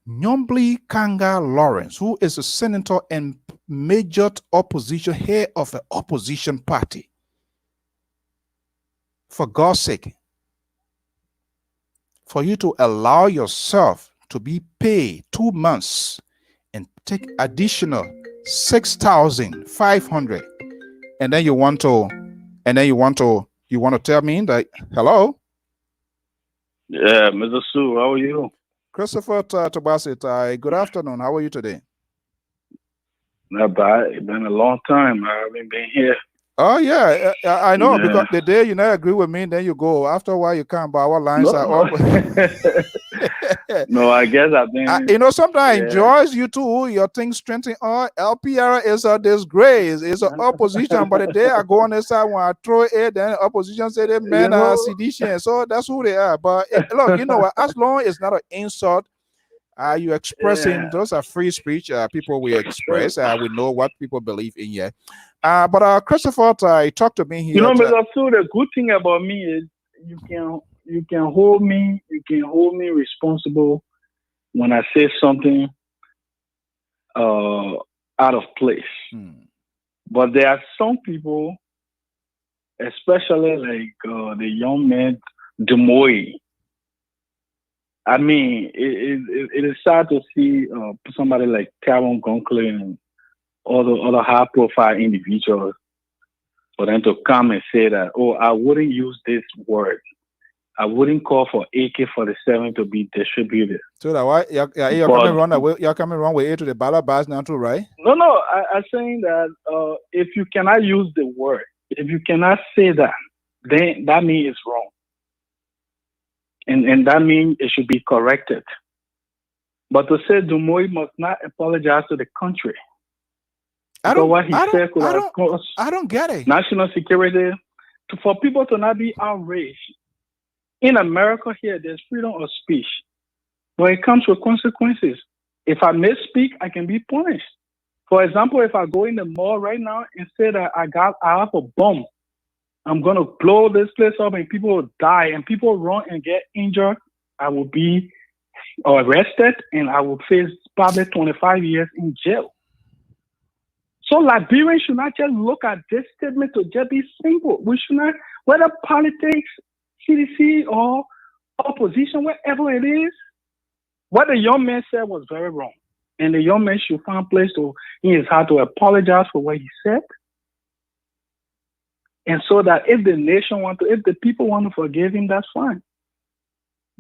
A: Nyombli Kanga Lawrence, who is a senator and major opposition, head of an opposition party, for God's sake, for you to allow yourself to be paid 2 months and take additional 6,500, and then you want to tell me that, hello?
B: Yeah, Mr. Sue, how are you?
A: Christopher Tobasit, good afternoon. How are you today?
B: Not bad. It's been a long time. I haven't been here.
A: Oh yeah, I know, yeah. Because the day you never agree with me, then you go. After a while, you come. But our lines are open.
B: No, I guess I've been.
A: Sometimes I enjoy you too. Your thing strengthening. LPR is a disgrace. It's an opposition. But the day I go on the side when I throw it, then opposition say they men are sedition. So that's who they are. But look, you know what? As long as it's not an insult. You expressing those are free speech. People will express. We know what people believe in here. But Christopher, talk to me here.
B: You know, Mr. Sue, the good thing about me is you can hold me responsible when I say something out of place. But there are some people, especially like the young man Demoy. I mean, it is sad to see somebody like Kevin Gunkley and all the other high-profile individuals for them to come and say that, oh, I wouldn't use this word. I wouldn't call for AK-47 to be distributed.
A: So that why you're coming wrong with it to the Balabas now too, right?
B: No. I'm saying that if you cannot use the word, if you cannot say that, then that means it's wrong. And that means it should be corrected. But to say Dumoy must not apologize to the country.
A: I don't get it.
B: National security. For people to not be outraged. In America here, there's freedom of speech. But it comes with consequences. If I misspeak, I can be punished. For example, if I go in the mall right now and say that I have a bomb, I'm going to blow this place up and people will die and people run and get injured, I will be arrested and I will face probably 25 years in jail. So Liberians should not just look at this statement to just be simple. We should not, whether politics, CDC or opposition, whatever it is, what the young man said was very wrong. And the young man should find a place to in his heart to apologize for what he said. And so that if the nation want to, if the people want to forgive him, that's fine.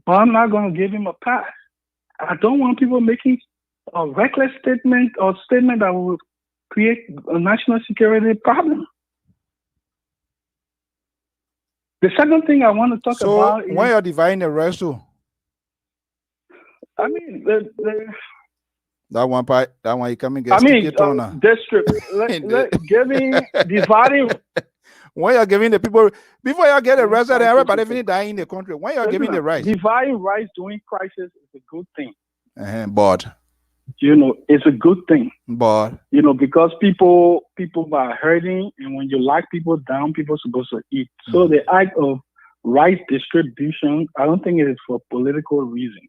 B: But I'm not going to give him a pass. I don't want people making a reckless statement or statement that will create a national security problem. The second thing I want to talk about is,
A: when you're dividing the rest too,
B: I mean,
A: that one part, that one you come and get
B: district, giving, dividing.
A: When you're giving the people, before you get the rest of everybody even dying in the country, when you're giving the rights.
B: Dividing rights during crisis is a good thing.
A: But
B: it's a good thing.
A: But
B: because people are hurting, and when you lock people down, people are supposed to eat. So the act of rights distribution, I don't think it is for political reason.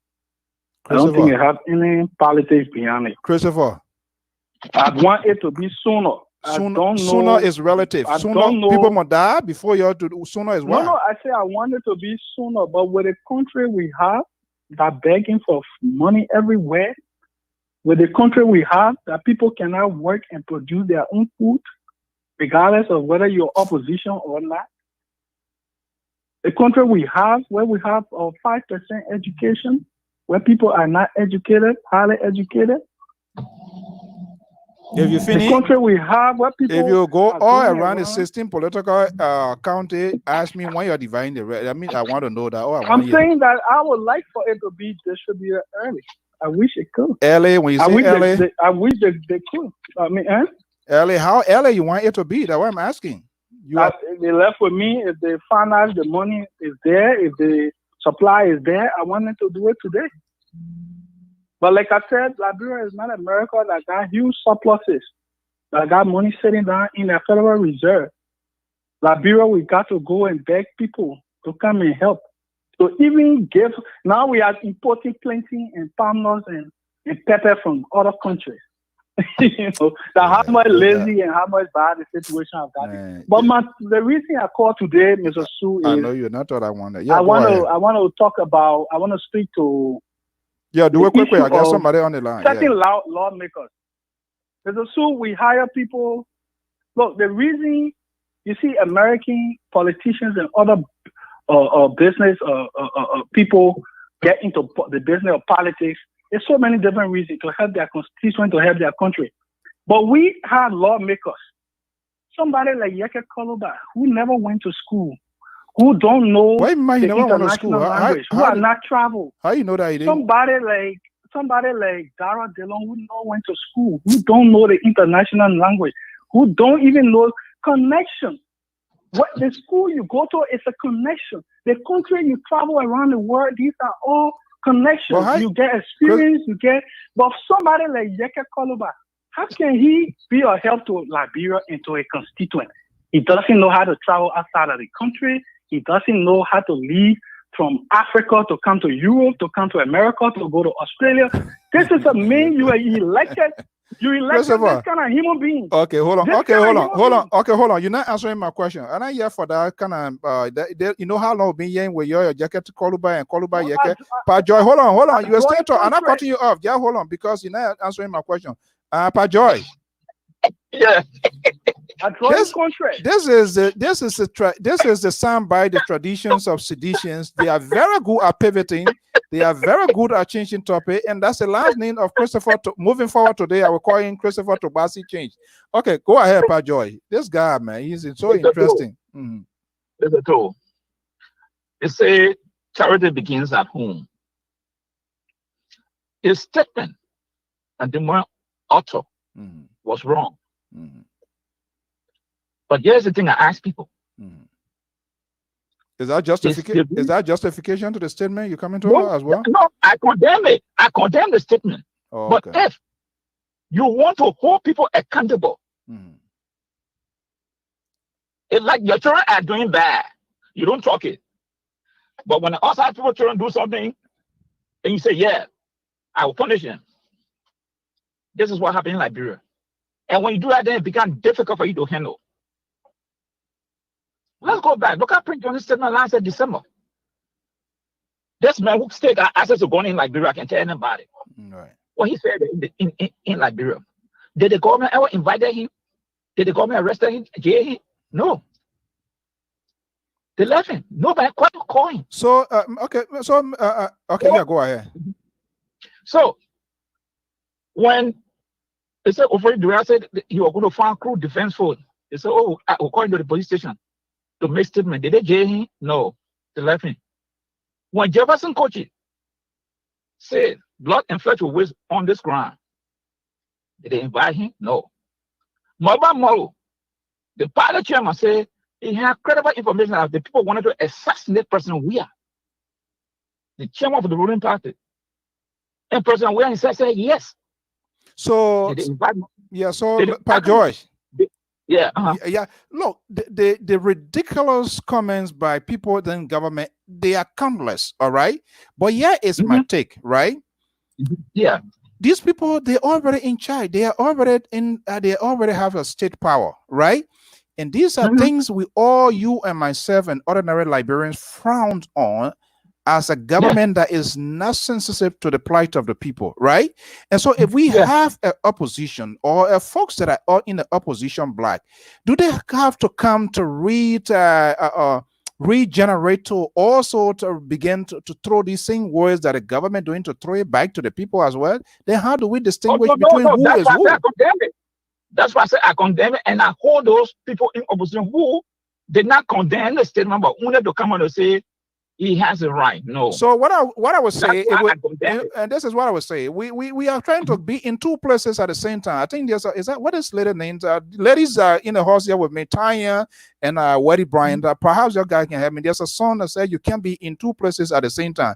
B: I don't think it has any politics behind it.
A: Christopher,
B: I want it to be sooner.
A: Sooner is relative. People must die before you have to do. Sooner is what?
B: No, I say I want it to be sooner. But with the country we have that begging for money everywhere, with the country we have that people cannot work and produce their own food, regardless of whether you're opposition or not. The country we have, where we have a 5% education, where people are not educated, highly educated.
A: If you finish,
B: the country we have, where people,
A: if you go all around the 16 political county, ask me when you're dividing the rest. I mean, I want to know that.
B: I'm saying that I would like for it to be distributed early. I wish it could.
A: Early, when you say early,
B: I wish they could. I mean,
A: early, how early you want it to be? That's what I'm asking.
B: If they left with me, if they find out the money is there, if the supply is there, I want them to do it today. But like I said, Liberia is not America that got huge surpluses, that got money sitting down in the Federal Reserve. Liberia, we got to go and beg people to come and help. So even give, now we are importing plenty and palm nuts and pepper from other countries. How much lazy and how much bad the situation I've got. But the reason I called today, Mr. Sue, is
A: I know you're not what I wanted. Yeah,
B: I want to talk about. I want to speak to.
A: Yeah, do it quickly. I got somebody on the line.
B: Certain lawmakers. Mr. Sue, we hire people. Look, the reason you see American politicians and other business people get into the business of politics. There's so many different reasons to help their constituents, to help their country. But we have lawmakers. Somebody like Yeke Koluba, who never went to school, who don't know
A: the international
B: language, who are not traveled.
A: How you know that he didn't?
B: Somebody like Dara Delon, who never went to school, who don't know the international language, who don't even know connection. What the school you go to is a connection. The country you travel around the world, these are all connections. You get experience, but somebody like Yeke Koluba, how can he be a help to Liberia and to a constituent? He doesn't know how to travel outside of the country. He doesn't know how to leave from Africa to come to Europe, to come to America, to go to Australia. This is a man you are elected. You elected this kind of human being.
A: Okay, hold on. Okay, hold on. You're not answering my question. I'm not here for that kind of. You know how long been here with your jacket to Koluba and Koluba Yeke? Pajoy, hold on. You are still talking. I'm not cutting you off. Yeah, hold on, because you're not answering my question. Pajoy.
C: Yeah.
A: This is the soundbite, the traditions of seditions. They are very good at pivoting. They are very good at changing topic, and that's the last name of Christopher. Moving forward today, I will call him Christopher Tobasi Change. Okay, go ahead, Pajoy. This guy, man, he's so interesting.
C: There's a tool. They say charity begins at home. His statement and the author was wrong. But here's the thing I ask people.
A: Is that justification to the statement you're coming to as well?
C: No, I condemn it. I condemn the statement.
A: Oh,
C: but if you want to hold people accountable, it's like your children are doing bad. You don't talk it. But when outside people children do something, and you say, yeah, I will punish them. This is what happened in Liberia. And when you do that, then it becomes difficult for you to handle. Let's go back. Look at Prince John's statement last December. This man who state access to going in Liberia, I can tell anybody.
A: Right.
C: what he said in Liberia. Did the government ever invited him? Did the government arrest him, jail him? No. They left him. Nobody quite call him.
A: So okay, so okay, yeah, go ahead.
C: So when they said over the said he was going to find crew defense phone, they said, "Oh, I will call him to the police station to make statement." Did they jail him? No, they left him. When Jefferson Kochi said blood and flesh will waste on this ground, did they invite him? No. Maba Moro, the party chairman, said he had credible information that the people wanted to assassinate President Weah, the chairman of the ruling party. And President Weah himself said yes.
A: So
C: did they invite him?
A: Yeah, so Pat George.
C: Yeah.
A: Yeah. Look, the ridiculous comments by people in government, they are countless, all right? But here is my take, right?
C: Yeah.
A: These people, they're already in charge. They are already they already have a state power, right? And these are things we all, you and myself and ordinary Liberians frowned on as a government that is not sensitive to the plight of the people, right? And so if we have an opposition or folks that are in the opposition black, do they have to come to regenerate to also to begin to throw these same words that the government doing to throw it back to the people as well? Then how do we distinguish between who
C: that's
A: is
C: why
A: who?
C: I condemn it. That's why I said I condemn it, and I hold those people in opposition who did not condemn the statement, but only to come out and say he has a right. No.
A: So what I would say, and this is what I would say, we are trying to be in two places at the same time. I think there's is that what is lady named? Ladies in the house here with me, Tanya and Weddy Bryant. Perhaps your guy can help me. There's a song that said you can't be in two places at the same time.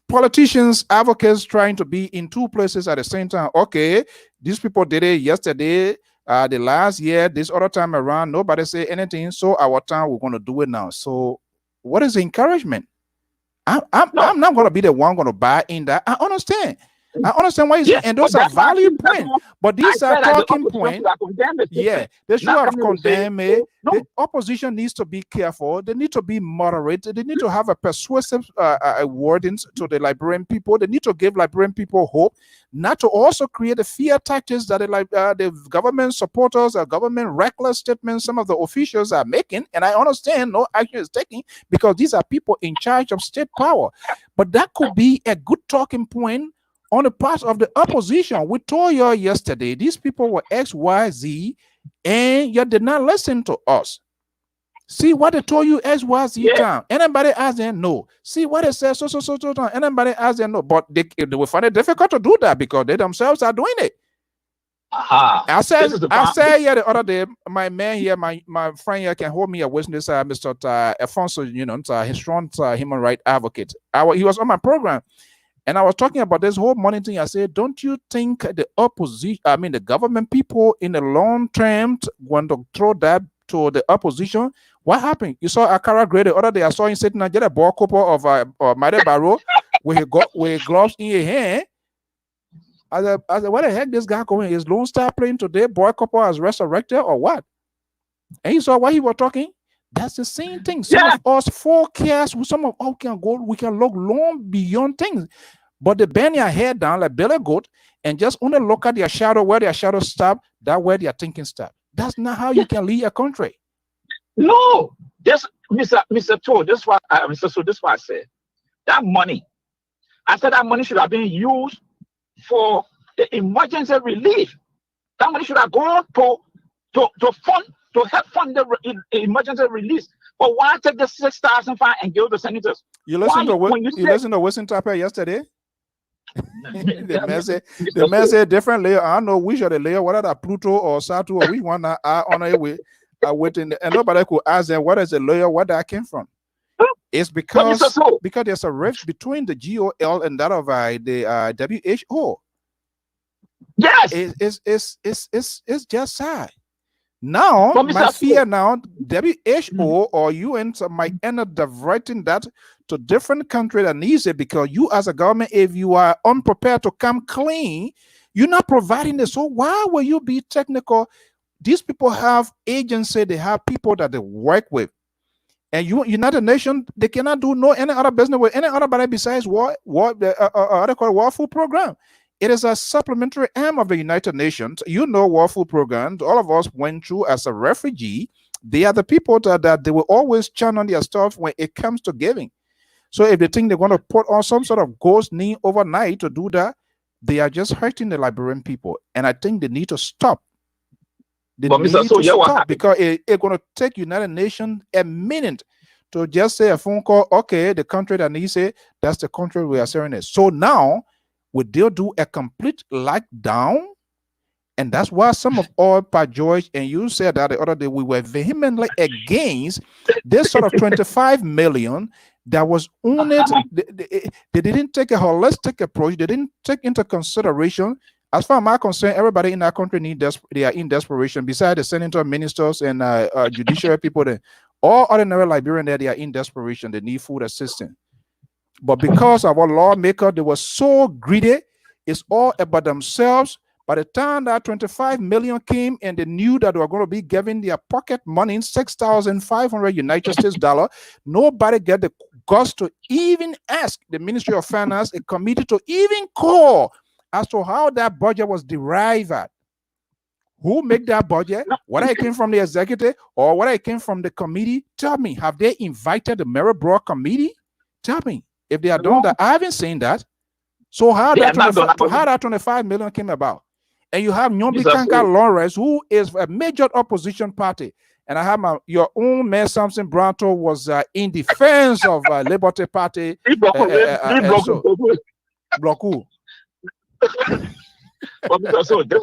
A: Politicians, advocates trying to be in two places at the same time. Okay, these people did it yesterday, the last year, this other time around, nobody say anything. So our time, we're going to do it now. So what is the encouragement? I'm not going to be the one going to buy in that. I understand why you're saying, and those are valid points. But these are talking points. Yeah, they should have condemned it. The opposition needs to be careful. They need to be moderate. They need to have a persuasive wordings to the Liberian people. They need to give Liberian people hope, not to also create the fear tactics that the government supporters or government reckless statements some of the officials are making. And I understand no action is taken because these are people in charge of state power. But that could be a good talking point on the part of the opposition. We told you yesterday, these people were X, Y, Z, and you did not listen to us. See what they told you X, Y, Z time. Anybody ask them? No. See what they said so time. Anybody ask them? No. But they will find it difficult to do that because they themselves are doing it. I said yeah the other day, my man here, my friend here can hold me a witness, Mr. Alfonso, he's strong human rights advocate. He was on my program. And I was talking about this whole money thing. I said, don't you think the opposition, the government people in the long term want to throw that to the opposition? What happened? You saw Akara Gray the other day. I saw him sitting and get a ball couple of Made Barrow with gloves in his hand. I said, what the heck this guy going? Is Lone Star playing today? Boy couple has resurrected or what? And you saw what he was talking? That's the same thing. Some of us forecast, some of us can go, we can look long beyond things. But they bend your head down like Billy Goat and just only look at their shadow, where their shadow stop, that where their thinking stop. That's not how you can lead a country.
C: No, this Mr. Cho, this is what Mr. So this is what I said. That money, I said that money should have been used for the emergency relief. That money should have gone to help fund the emergency release. But why take the 6,005 and give the senators?
A: You listened to Wilson Tapper yesterday? the man said different layer. I don't know which of the layer, whether that Pluto or Saturn or which one I honor it with. And nobody could ask them what is the layer, where that came from. It's because there's a rift between the GOL and that of the WHO.
C: Yes,
A: it's just sad. Now, my fear now, WHO or UN might end up diverting that to different country that needs it, because you as a government, if you are unprepared to come clean, you're not providing it. So why will you be technical? These people have agency, they have people that they work with. And United Nations, they cannot do any other business with any other body besides World Food Program. It is a supplementary arm of the United Nations. You know, World Food Programs, all of us went through as a refugee. They are the people that they will always churn on their stuff when it comes to giving. So if they think they're going to put on some sort of ghost knee overnight to do that, they are just hurting the Liberian people. And I think they need to stop. They
C: But Mr.
A: need
C: So
A: to
C: yeah, what
A: stop
C: happened?
A: because it's going to take United Nations a minute to just say a phone call. Okay, the country that needs it, that's the country we are saying it. So now, would they do a complete lockdown? And that's why some of all Pat George and you said that the other day we were vehemently against this sort of 25 million that was on it. They didn't take a holistic approach. They didn't take into consideration. As far as I'm concerned, everybody in our country they are in desperation. Besides the senator, ministers, and judiciary people, all ordinary Liberians there, they are in desperation. They need food assistance. But because our lawmaker, they were so greedy, it's all about themselves. By the time that 25 million came and they knew that they were going to be giving their pocket money, 6,500 United States dollar, nobody get the guts to even ask the Ministry of Finance, a committee to even call as to how that budget was derived at. Who make that budget? Whether it came from the executive or whether it came from the committee? Tell me, have they invited the Merit Broad Committee? Tell me. If they are doing that, I haven't seen that. So how that 25 million came about? And you have Nyombi Kanka Lawrence, who is a major opposition party. And I have your own man, Samson Branto, was in defense of Liberty Party. Bloku.
C: So this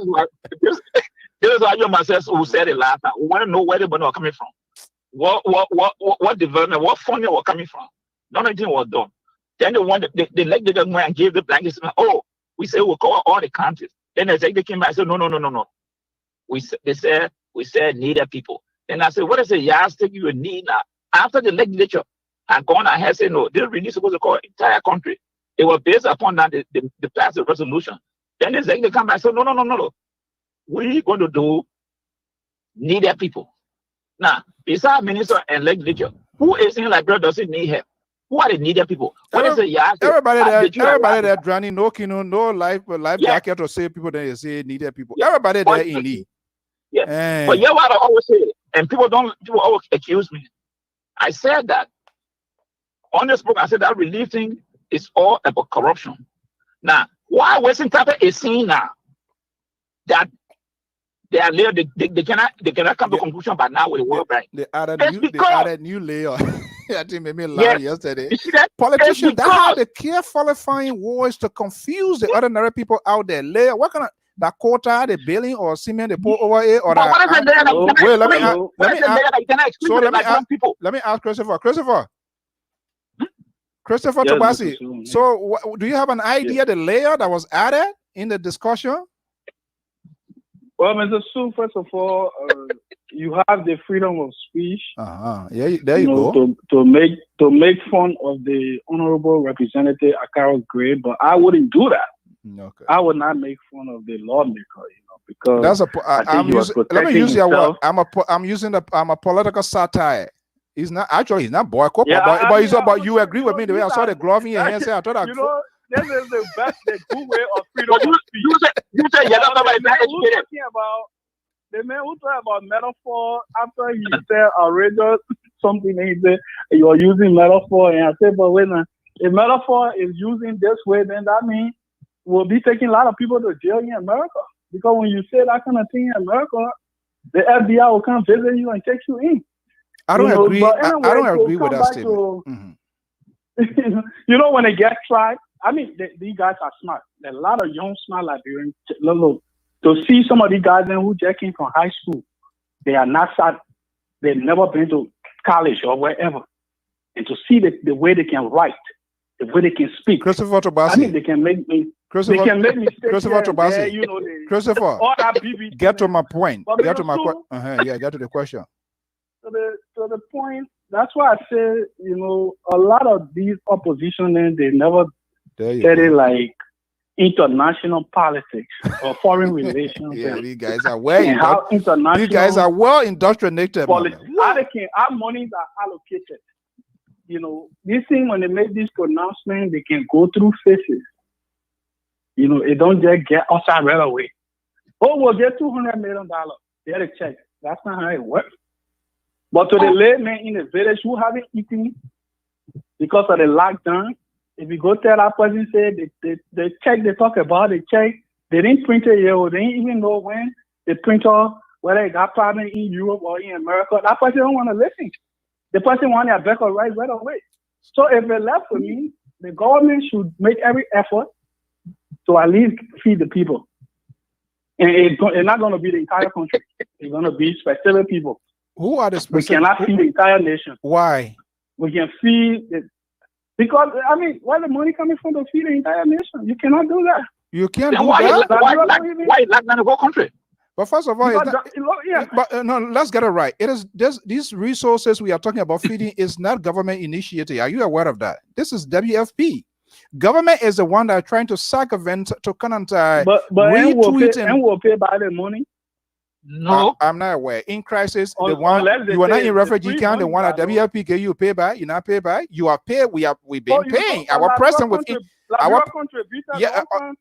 C: is why you myself who said it last time. We want to know where the money was coming from. What development, what funding was coming from. None of it was done. Then they let the government and gave the blankets. Oh, we say we'll cover all the counties. Then they came back and said, no. We said needed people. Then I said, what is the yardstick you need now? After the legislature had gone ahead and said, no, they're really supposed to cover the entire country. It was based upon that they passed the resolution. Then they come back and said, no. We're going to do needed people. Now, besides minister and legislature, who is in Liberia doesn't need help? Who are the needed people? What is the yardstick?
A: Everybody there drowning, no kino, no life jacket or save people. Then they say needed people. Yeah. Everybody there in need.
C: Yeah. But yeah, what I always say, and people always accuse me. I said that on this book. I said that relief thing is all about corruption. Now, why Western Capital is seeing now that they are layer, they cannot come to conclusion by now with the World Bank.
A: They added new layer. I think made me laugh yesterday. Politicians that have the care qualifying words to confuse the ordinary people out there. Layer, what kind of that quota, the billing or cement they put over it or that? Let me ask Christopher. Christopher Tobasi. So, do you have an idea the layer that was added in the discussion?
B: Well, Mr. Sue, first of all, you have the freedom of speech.
A: Yeah, there you go.
B: To make fun of the Honorable Representative Akaro Gray, but I wouldn't do that.
A: Okay.
B: I would not make fun of the lawmaker, because
A: let me use your word. I'm a political satire. He's not boycott, but he's about. You agree with me the way I saw the glove in your hand. I thought
B: this is the best, the good way of freedom of speech.
C: You said you're not educated.
B: The man who talked about metaphor after he said outrageous something, and he said you're using metaphor, and I said, but wait a minute, if metaphor is using this way, then that means we'll be taking a lot of people to jail in America. Because when you say that kind of thing in America, the FBI will come visit you and take you in.
A: I don't agree. I don't agree with that statement.
B: When they get tried, I mean, these guys are smart. There are a lot of young, smart Liberians. To see some of these guys who just came from high school, they are not sad. They've never been to college or wherever. And to see the way they can write, the way they can speak.
A: Christopher Tobasi.
B: I mean, they can make me. Christopher
A: Tobasi. Christopher, get to my point. Get to my question. Get to the question.
B: To the point. That's why I say, a lot of these opposition, they never study like international politics or foreign relations.
A: These guys are these guys are well indoctrinated.
B: Our monies are allocated. This thing, when they make these pronouncements, they can go through faces. It don't just get outside right away. Oh, we'll get $200 million. Get a check. That's not how it works. But to the layman in the village who haven't eaten because of the lockdown, if you go tell that person, say the check they talk about, the check, they didn't print it yet, or they didn't even know when the printer, whether it got problem in Europe or in America, that person don't want to listen. The person want their back right away. So if it left for me, the government should make every effort to at least feed the people. And it's not going to be the entire country. It's going to be specific people.
A: Who are the specific?
B: We cannot feed the entire nation.
A: Why?
B: We can feed it. Because, where the money coming from to feed the entire nation? You cannot do that.
A: You can't do
C: why
A: that?
C: Why is that the whole country?
A: But first of all, no, let's get it right. It is these resources we are talking about feeding is not government initiative. Are you aware of that? This is WFP. Government is the one that are trying to circumvent to kind of
B: retweet and will pay by the money.
C: No,
A: I'm not aware. In crisis, the one you are not in refugee camp, the one at WFP gave you pay by, you not pay by. You are paid. We've been paying our president with our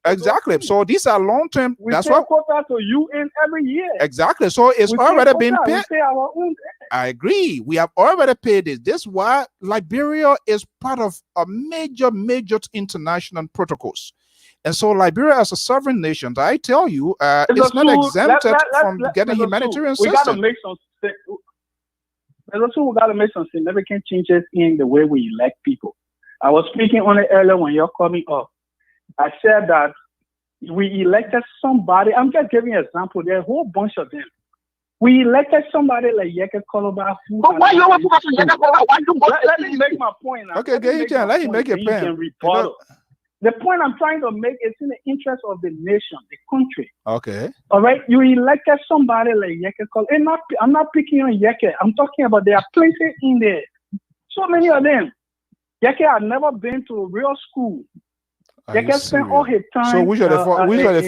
A: exactly. So these are long term. That's what
B: quota to UN every year.
A: Exactly. So it's already been paid.
B: We pay our own.
A: I agree. We have already paid this. This is why Liberia is part of a major international protocols. And so Liberia as a sovereign nation, I tell you, it's not exempted from getting humanitarian assistance. We got to make
B: some significant changes in the way we elect people. I was speaking on it earlier when you're coming up. I said that we elected somebody. I'm just giving an example. There are a whole bunch of them. We elected somebody like Yeke Koloba.
C: But why you always focus on Yeke Koloba?
B: Let me make my point now.
A: Okay, let him make a point.
B: The point I'm trying to make is in the interest of the nation, the country.
A: Okay.
B: All right. You elected somebody like Yeke Koloba. I'm not picking on Yeke. I'm talking about there are plenty in there. So many of them. Yeke had never been to a real school. Yeke spent all his time.
A: So which are the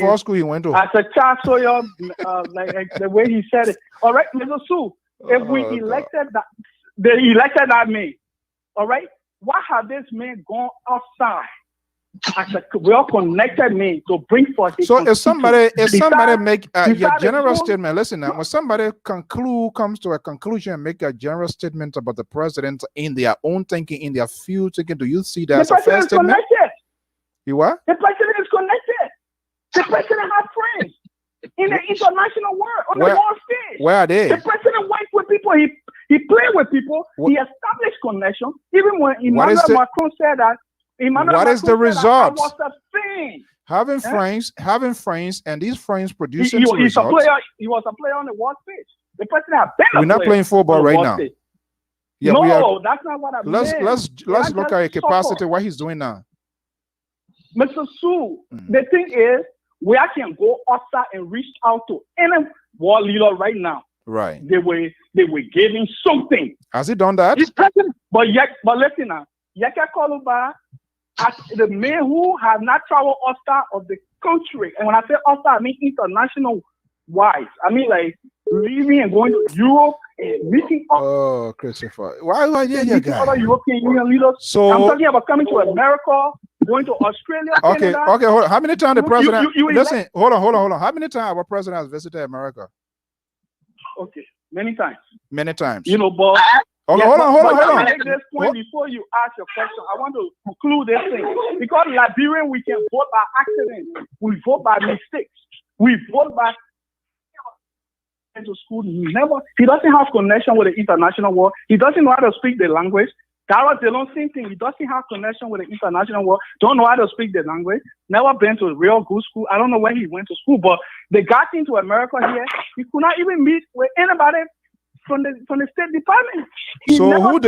A: four school he went to?
B: As a child, so like the way he said it. All right, Mr. Sue. If we elected that, they elected that man. All right. Why have this man gone outside as a well-connected man to bring forth?
A: So if somebody make your general statement, listen now, when somebody comes to a conclusion and make a general statement about the president in their own thinking, in their field thinking, do you see that as a fair statement? You what?
B: The president is connected. The president has friends in the international world, on the world stage.
A: Where are they?
B: The president works with people. He played with people. He established connection. Even when Emmanuel Macron said that,
A: what is the result?
B: Was a thing.
A: Having friends, and these friends producing results.
B: He was a player on the world stage. The president has been.
A: We're not playing football right now.
B: Yeah, no, that's not what I meant.
A: Let's look at your capacity. What he's doing now.
B: Mr. Sue, the thing is, we can go outside and reach out to any world leader right now.
A: Right.
B: They were giving something.
A: Has he done that?
B: But listen now, Yeke Koloba, as the man who has not traveled outside of the country, and when I say outside, I mean international wise. I mean like leaving and going to Europe and meeting up.
A: Oh, Christopher, why you guy?
B: Other European Union leaders. So I'm talking about coming to America, going to Australia.
A: Okay,
B: Canada.
A: okay. Hold on. How many times the president? Listen, hold on. How many times our president has visited America?
B: Okay, many times.
A: Many times.
B: But
A: hold on.
B: I make this point before you ask your question. I want to conclude this thing because Liberian we can vote by accident. We vote by mistakes. We vote by into school. He doesn't have connection with the international world. He doesn't know how to speak the language. That was the same thing. He doesn't have connection with the international world. Don't know how to speak the language. Never been to a real good school. I don't know where he went to school, but they got into America here. He could not even meet with anybody from the State Department.
A: Who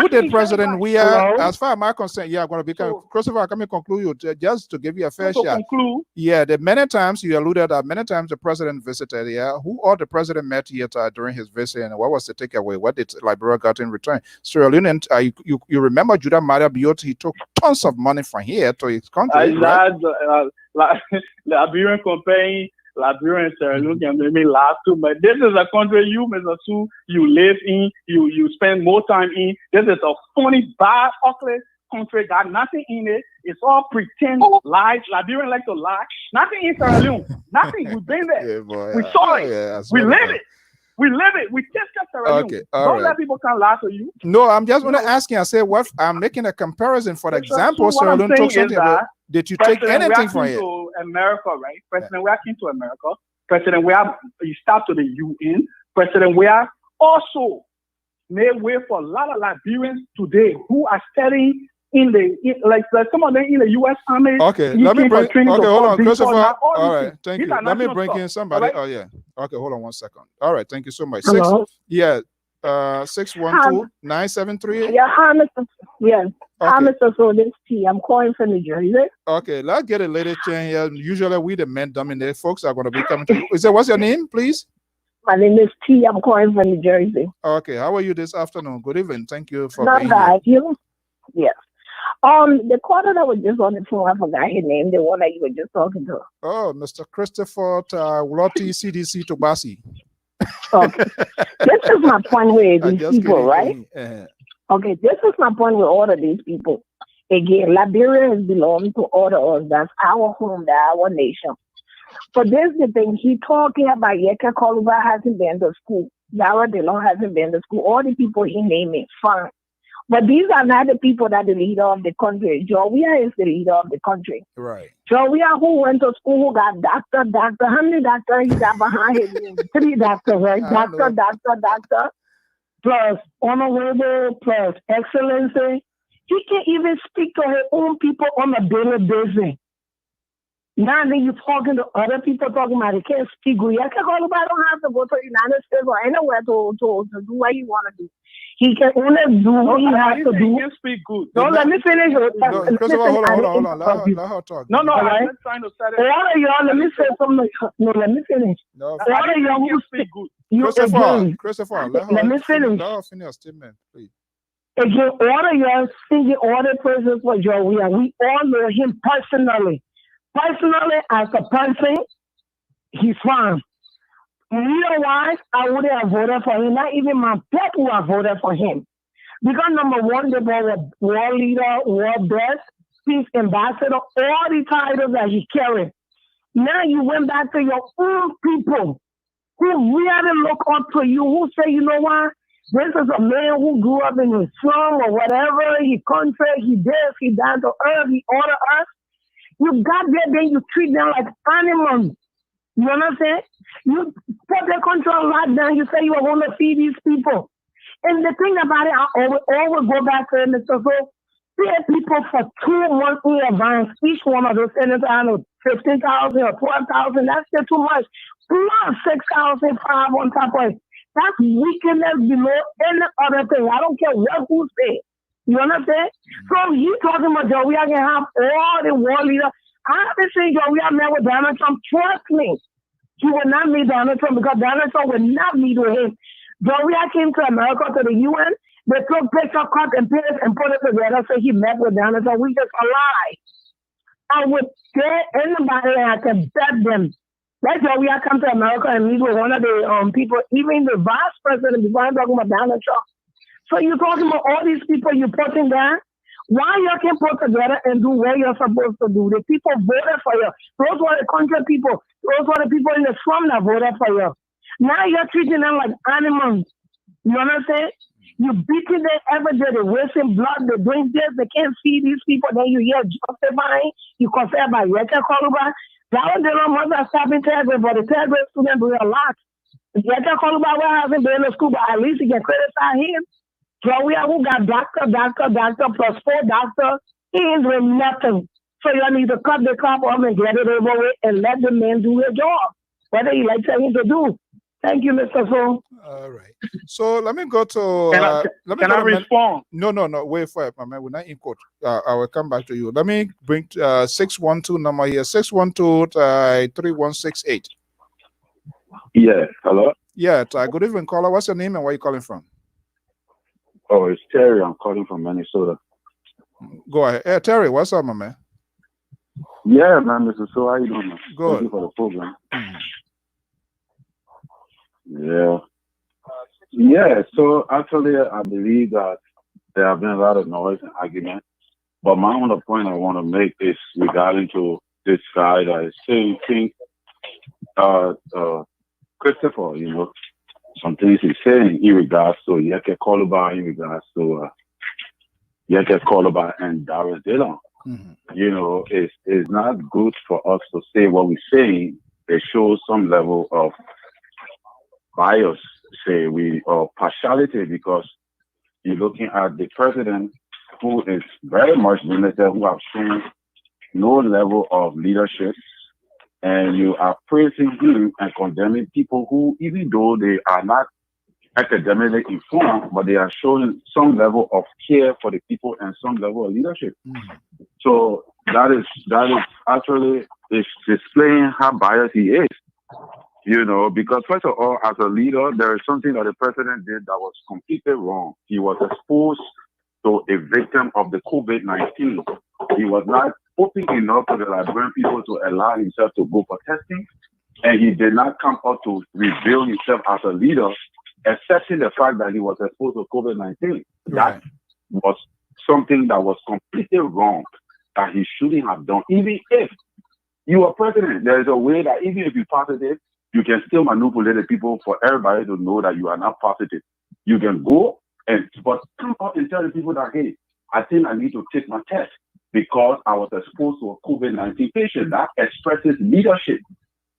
A: did President Weah? As far as I'm concerned, I'm going to be Christopher. Let me conclude you just to give you a fair shot. Yeah, the many times you alluded that many times the president visited. Yeah, who all the president met here during his visit, and what was the takeaway? What did Liberia got in return? Sierra Leone, you remember Judah Maria Biot? He took tons of money from here to his country.
B: Liberian campaign. Liberia and Sierra Leone can make me laugh too, but this is a country Mr. Sue, you live in, you spend more time in. This is a funny, bad, ugly country got nothing in it. It's all pretend lies. Liberians like to lie. Nothing in Sierra Leone. Nothing. We've been there.
A: Yeah, boy.
B: We saw
A: Oh,
B: it.
A: yeah, I
B: We
A: swear to
B: live
A: God.
B: it. We live it. We tested Sierra Leone.
A: Okay, all
B: Don't
A: right.
B: let people come lie to you.
A: No, I'm just gonna
B: No.
A: ask you. I say, what I'm making a comparison. For
B: So
A: example,
B: what
A: Sierra
B: I'm
A: Leone
B: saying
A: took
B: is
A: something away.
B: that
A: Did you take
B: President
A: anything from
B: Weah came
A: it?
B: to America, right? President Weah came to America. President Weah, he stopped to the UN. President Weah also made way for a lot of Liberians today who are studying like some of them in the U.S. Army.
A: Okay,
B: He
A: let me
B: came for
A: bring.
B: training
A: Okay,
B: to
A: hold
B: fall
A: on,
B: deeper.
A: Christopher.
B: Now, all
A: All
B: these
A: right,
B: things,
A: thank
B: these
A: you.
B: are
A: Let me
B: national
A: bring
B: stuff.
A: in
B: All
A: somebody.
B: right?
A: Oh yeah. Okay, hold on one second. All right, thank you so much.
D: Hello.
A: Yeah.
D: Hi,
A: 612-973.
D: yeah, hi, Mr. Yes. Hi,
A: Okay.
D: Mr. So this T. I'm calling from New Jersey.
A: Okay, let's get a lady chain here. Usually we the men dominate. Folks are gonna be coming to you. Is that what's your name, please?
D: My name is T. I'm calling from New Jersey.
A: Okay, how are you this afternoon? Good evening. Thank you for
D: Not
A: being here.
D: bad. You? Yes. The caller that was just on the phone, I forgot his name, the one that you were just talking to.
A: Oh, Mr. Christopher Wlotti CDC Tobasi.
D: Okay. This is my point with
A: I
D: these
A: just
D: people,
A: kidding.
D: right? Okay, this is my point with all of these people. Again, Liberia has belonged to all of us. That's our home, that's our nation. But there's the thing, he talking about Yeka Koluba hasn't been to school. Yara Delon hasn't been to school. All the people he naming, fine. But these are not the people that the leader of the country. Joia is the leader of the country.
A: Right.
D: Joia, who went to school, who got doctor. How many doctors he got behind his name? 3 doctors, right? Doctor, plus honorable, plus excellency. He can't even speak to his own people on a daily basis. Now then you're talking to other people talking about he can't speak good. I don't have to go to the United States or anywhere to do what you want to do. He can only do what he has to do.
B: He can speak good.
D: No, let me finish.
A: No, Christopher, hold on. Let her talk.
B: No,
D: All
B: I'm
D: right.
B: just trying to set it.
D: All of y'all, let me say something. No, let me finish.
A: No,
D: All of y'all who
B: speak good.
A: Christopher, let
D: me finish.
A: Let her finish her statement, please.
D: Again, all of y'all singing all the praises for Joey, and we all know him personally. Personally, as a person, he's fine. You know why? I wouldn't have voted for him. Not even my pet would have voted for him. Because number one, they were war leader, war best, peace ambassador, all the titles that he carried. Now you went back to your own people who really look up to you, who say, you know what? This is a man who grew up in his slum or whatever, he country, he this, he down to earth, he order us. You got there, then you treat them like animals. You understand? You put the country on lockdown, you say you are going to feed these people. And the thing about it, I always go back to it, Mr. So, pay people for 2 months in advance. Each one of those senators, I know, 15,000 or 12,000, that's still too much. Plus 6,005 on top of it. That's wickedness below any other thing. I don't care what who say. You understand? So he talking about Joe, we are going to have all the war leaders. I haven't seen Joe, we are met with Donald Trump. Trust me. He will not meet Donald Trump because Donald Trump will not meet with him. Joria came to America to the UN. They took picture, cut and paste and put it together. So he met with Donald Trump. We just a lie. I would say anybody I can bet them. Let Joria come to America and meet with one of the people, even the vice president, before I'm talking about Donald Trump. So you're talking about all these people you're putting down. Why you can put together and do what you're supposed to do? The people voted for you. Those were the country people. Those were the people in the slum that voted for you. Now you're treating them like animals. You understand? You beating them every day. They're wasting blood. They're doing this. They can't feed these people. Then you hear justifying. You confess by Yeka Koluba. That was the must have stopped in third grade, but the third grade student do a lot. Yeka Koluba hasn't been in school, but at least you can criticize him. So we have who got doctor, plus 4 doctors. He ain't doing nothing. So you need to cut the crop off and get it over with and let the man do his job. Whether he likes him to do. Thank you, Mr. Phone.
A: All right. So let me go to.
B: Can I respond?
A: No. Wait for it, my man. We're not in court. I will come back to you. Let me bring 612 number here. 612-3168.
E: Yeah. Hello.
A: Yeah. Good evening, caller. What's your name and where you calling from?
E: Oh, it's Terry. I'm calling from Minnesota.
A: Go ahead. Hey, Terry. What's up, my man?
E: Yeah, man. Mr. So, how you doing, man?
A: Good.
E: Thank you for the program.
A: Mm-hmm.
E: Yeah. So actually, I believe that there have been a lot of noise and argument But my other point I want to make is regarding to this guy that is saying things, uh, uh, Christopher, some things he's saying in regards to Yeke Koluba, in regards to Yeke Koluba and Darius Dillon.
A: Mhm.
E: It's not good for us to say what we're saying. It shows some level of bias, say we, or partiality, because you're looking at the president who is very much limited, who have shown no level of leadership, and you are praising him and condemning people who, even though they are not academically informed, but they are showing some level of care for the people and some level of leadership.
A: Mhm.
E: So that is actually is displaying how biased he is. Because first of all, as a leader, there is something that the president did that was completely wrong. He was exposed to a victim of the COVID-19. He was not open enough to the Liberian people to allow himself to go for testing, and he did not come out to reveal himself as a leader, accepting the fact that he was exposed to COVID-19.
A: Right.
E: That was something that was completely wrong, that he shouldn't have done. Even if you are president, there is a way that even if you're positive, you can still manipulate the people for everybody to know that you are not positive. You can go but come out and tell the people that, hey, I think I need to take my test because I was exposed to a COVID-19 patient. That expresses leadership.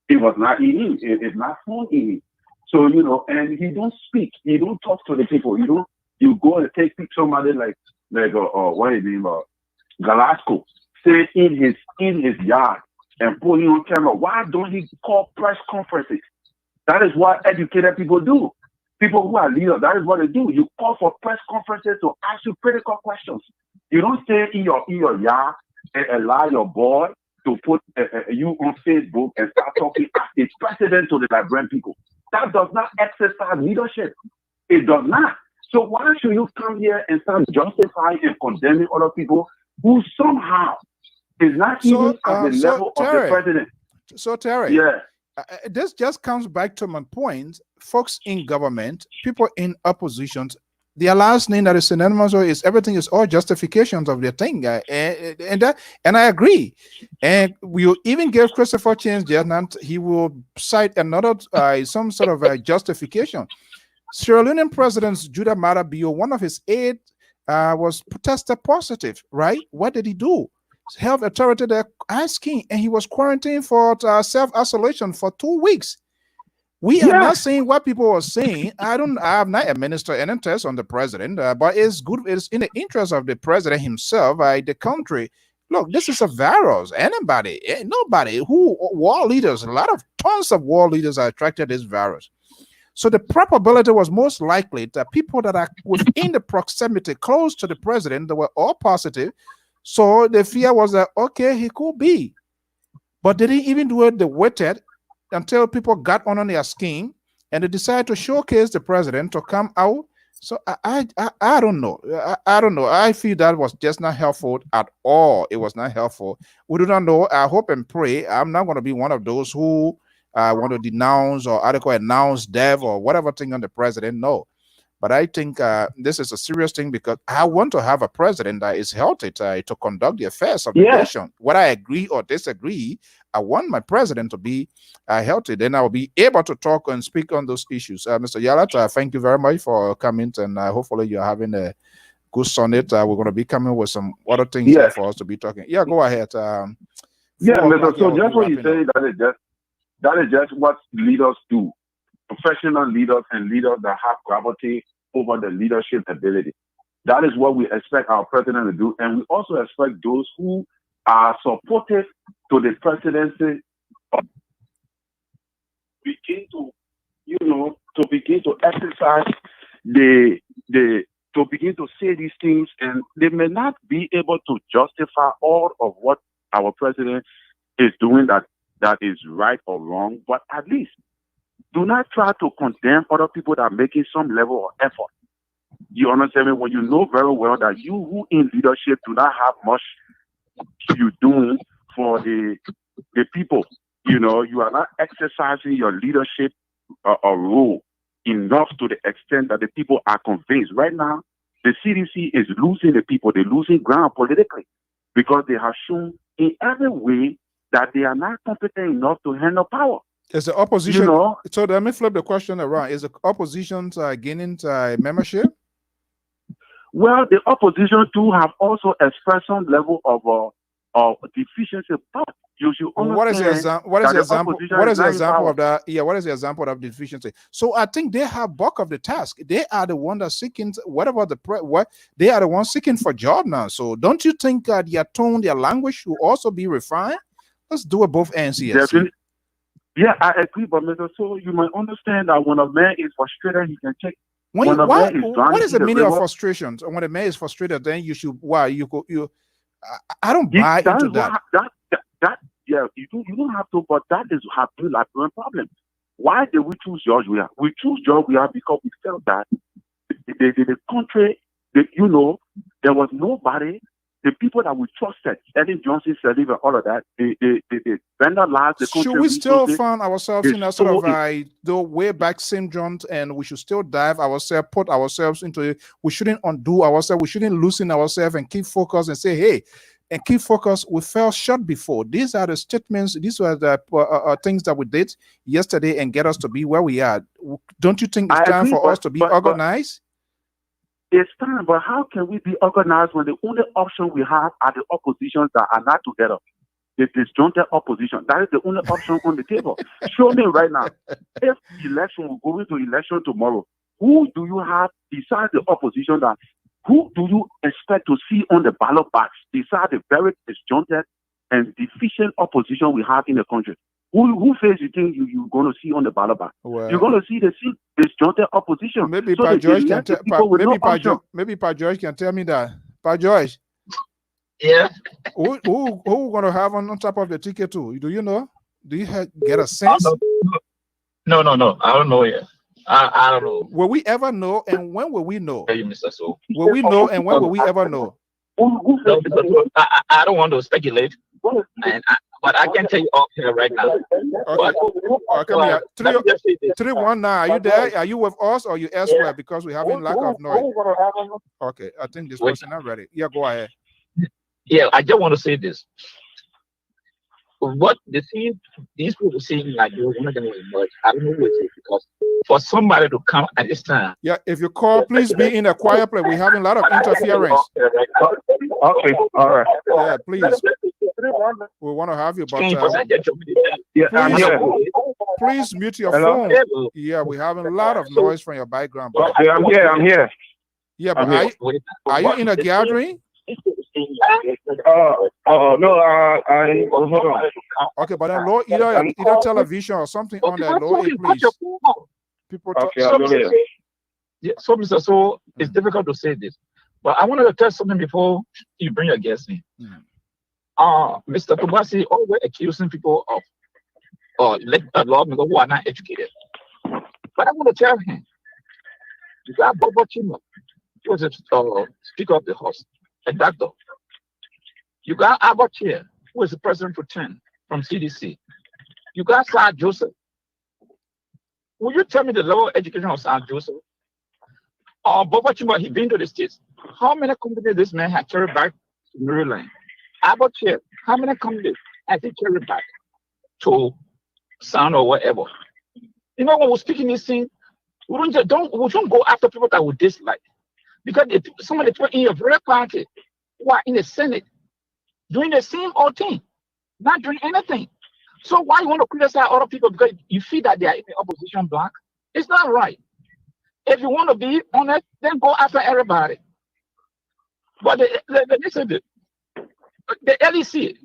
E: It was not in him. It's not found in him. So, and he don't speak. He don't talk to the people. You go and take somebody what is his name, Galasco, sit in his yard and put him on camera. Why don't he call press conferences? That is what educated people do. People who are leaders, that is what they do. You call for press conferences to ask you critical questions. You don't stay in your yard and allow your boy to put you on Facebook and start talking as a president to the Liberian people. That does not exercise leadership. It does not. So why should you come here and start justifying and condemning other people who somehow is not even at the level of the
A: Terry,
E: president?
A: so Terry,
E: Yeah.
A: this just comes back to my point. Folks in government, people in oppositions, their last name that is synonymous with is everything is all justifications of their thing, and I agree. And we'll even give Christopher Chance Judgment, he will cite another some sort of justification. Sierra Leonean President Judah Marabio, one of his aides, was tested positive, right? What did he do? Health authority there asking, and he was quarantined for self-isolation for 2 weeks. We are
E: Yes.
A: not saying what people are saying. I have not administered any test on the president, but it's good. It's in the interest of the president himself, the country. Look, this is a virus. Anybody, nobody who war leaders, a lot of tons of war leaders are attracted to this virus. So the probability was most likely that people that are within the proximity close to the president, they were all positive. So the fear was that, okay, he could be. But they didn't even do it. They waited until people got on their skin and they decided to showcase the president to come out. So I don't know. I don't know. I feel that was just not helpful at all. It was not helpful. We do not know. I hope and pray. I'm not going to be one of those who want to denounce or article announce death or whatever thing on the president. No. But I think this is a serious thing because I want to have a president that is healthy to conduct the affairs of the
E: Yes.
A: nation. Whether I agree or disagree, I want my president to be healthy. Then I will be able to talk and speak on those issues. Mr. Yalat, thank you very much for coming, and hopefully you're having a good summit. We're going to be coming with some other things
E: Yes.
A: for us to be talking. Yeah, go ahead.
E: Yeah,
A: 4
E: Mr.
A: o'clock, yeah,
E: So
A: we'll be
E: just what you
A: wrapping up.
E: say, that is just what leaders do. Professional leaders and leaders that have gravity over the leadership ability. That is what we expect our president to do. And we also expect those who are supportive to the presidency of begin to, to begin to exercise the to begin to say these things, and they may not be able to justify all of what our president is doing that is right or wrong, but at least do not try to condemn other people that are making some level of effort. You understand me? When you know very well that you who in leadership do not have much you doing for the people, you are not exercising your leadership role enough to the extent that the people are convinced. Right now, The CDC is losing the people. They're losing ground politically because they have shown in every way that they are not competent enough to handle power.
A: Is the
E: You
A: opposition?
E: know,
A: So let me flip the question around. Is the opposition gaining membership?
E: well, the opposition too have also expressed some level of deficiency, but you should
A: What is the
E: understand
A: example? What is
E: that
A: the
E: the
A: example?
E: opposition
A: What
E: is
A: is the
E: not in
A: example
E: power.
A: of that? Yeah, what is the example of deficiency? So I think they have bulk of the task. They are the one that seeking whatever what they are the ones seeking for job now. So don't you think their tone, their language should also be refined? Let's do it both ends here. See,
E: Definitely, yeah, I agree, but Mr. So you might understand that when a man is frustrated, he can take.
A: when you
E: When a
A: why
E: man is
A: what
E: drowning
A: is
E: in
A: the
E: the
A: meaning of
E: river,
A: frustration? So when a man is frustrated, then you should why you go you. I don't
E: he,
A: buy
E: that
A: into
E: is what
A: that.
E: yeah, you don't have to, but that is have been like one problem. Why did we choose George Weah? We choose George Weah because we felt that the country, there was nobody. The people that we trusted, Ellen Johnson, Saliva, and all of that, they vandalized the
A: Should
E: country
A: we still
E: resources.
A: find ourselves
E: They
A: in a sort
E: stole
A: of
E: it.
A: the way back syndrome, and we should still dive ourselves, put ourselves into it? We shouldn't undo ourselves. We shouldn't loosen ourselves and keep focus and say, hey, and keep focus. We fell short before. These are the statements. These were the things that we did yesterday and get us to be where we are. Don't you think it's
E: I
A: time
E: agree,
A: for us to be
E: but
A: organized?
E: it's time. But how can we be organized when the only option we have are the oppositions that are not together? The disjointed opposition. That is the only option on the table. Show me right now. If election will go into election tomorrow, who do you have besides the opposition that who do you expect to see on the ballot box besides the very disjointed and deficient opposition we have in the country? Who face you think you're going to see on the ballot box? You're
A: Well,
E: going to see the disjointed opposition.
A: maybe
E: So
A: Pa
E: they
A: George can
E: elect the
A: tell.
E: people with no option.
A: Maybe Pa George can tell me that. Pa George,
C: Yeah.
A: who going to have on top of the ticket too? Do you know? Do you get a
C: Oh,
A: sense?
C: no. I don't know yet. I don't know.
A: Will we ever know? And when will we know?
C: Tell you, Mr. So.
A: Will we know? And when will we ever know?
E: Who
C: No, Mr. So, I don't want to speculate, but I can tell you off here right now.
A: Okay. Come here.
C: Let me just say this.
A: 319. Are you there? Are you with us or you elsewhere? Because we having lack of noise. Okay. I think this
C: Wait,
A: person not ready. Yeah, go ahead.
C: yeah, I just want to say this. What these people saying like you're one of them emerge. I don't know what it is because for somebody to come at this time.
A: Yeah, if you call, please be in a quiet place. We're having a lot of interference.
E: Okay, all right.
A: Yeah, please. We want to have you, but
E: Yeah, I'm
A: please,
E: here.
A: please mute your
E: Hello?
A: phone. Yeah, we're having a lot of noise from your background, brother.
E: Okay, I'm here. I'm here.
A: Yeah, but
E: I'm here.
A: are you in a gathering?
E: No, hold on.
A: Okay, but then low either television or something on that low, please. People talk.
E: Okay, I'm here.
C: Yeah, so Mr. So it's difficult to say this, but I wanted to tell something before you bring your guests in. Mr. Tobasi always accusing people of lawmakers who are not educated. But I want to tell him, you got Bobo Chima, he was a Speaker of the House, a doctor. You got Albert here, who is the president for 10 from CDC. You got Sir Joseph. Will you tell me the level of education of Sir Joseph? Bobo Chima, he been to the States. How many companies this man had carried back to Maryland? Albert here, how many companies has he carried back to Sound or whatever? You know, when we're speaking this thing, we don't go after people that we dislike. Because some of the people in your very party who are in the Senate doing the same old thing, not doing anything. So why you want to criticize other people because you feel that they are in the opposition bloc? It's not right. If you want to be honest, then go after everybody. But the LEC,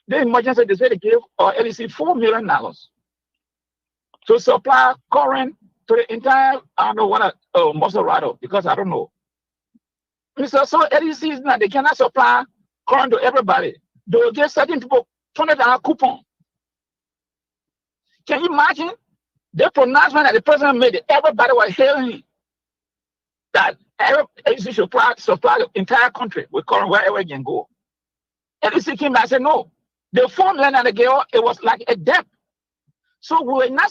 C: the emergency, they say they gave LEC $4 million to supply current to the entire, I don't know what, Maserati, because I don't know. Mr. So LEC is not, they cannot supply current to everybody. They will give certain people $20 coupon. Can you imagine the pronouncement that the president made? Everybody was hearing that LEC should supply the entire country with current wherever it can go. LEC came back and said, no. The $4 million that they gave, it was like a debt. So we cannot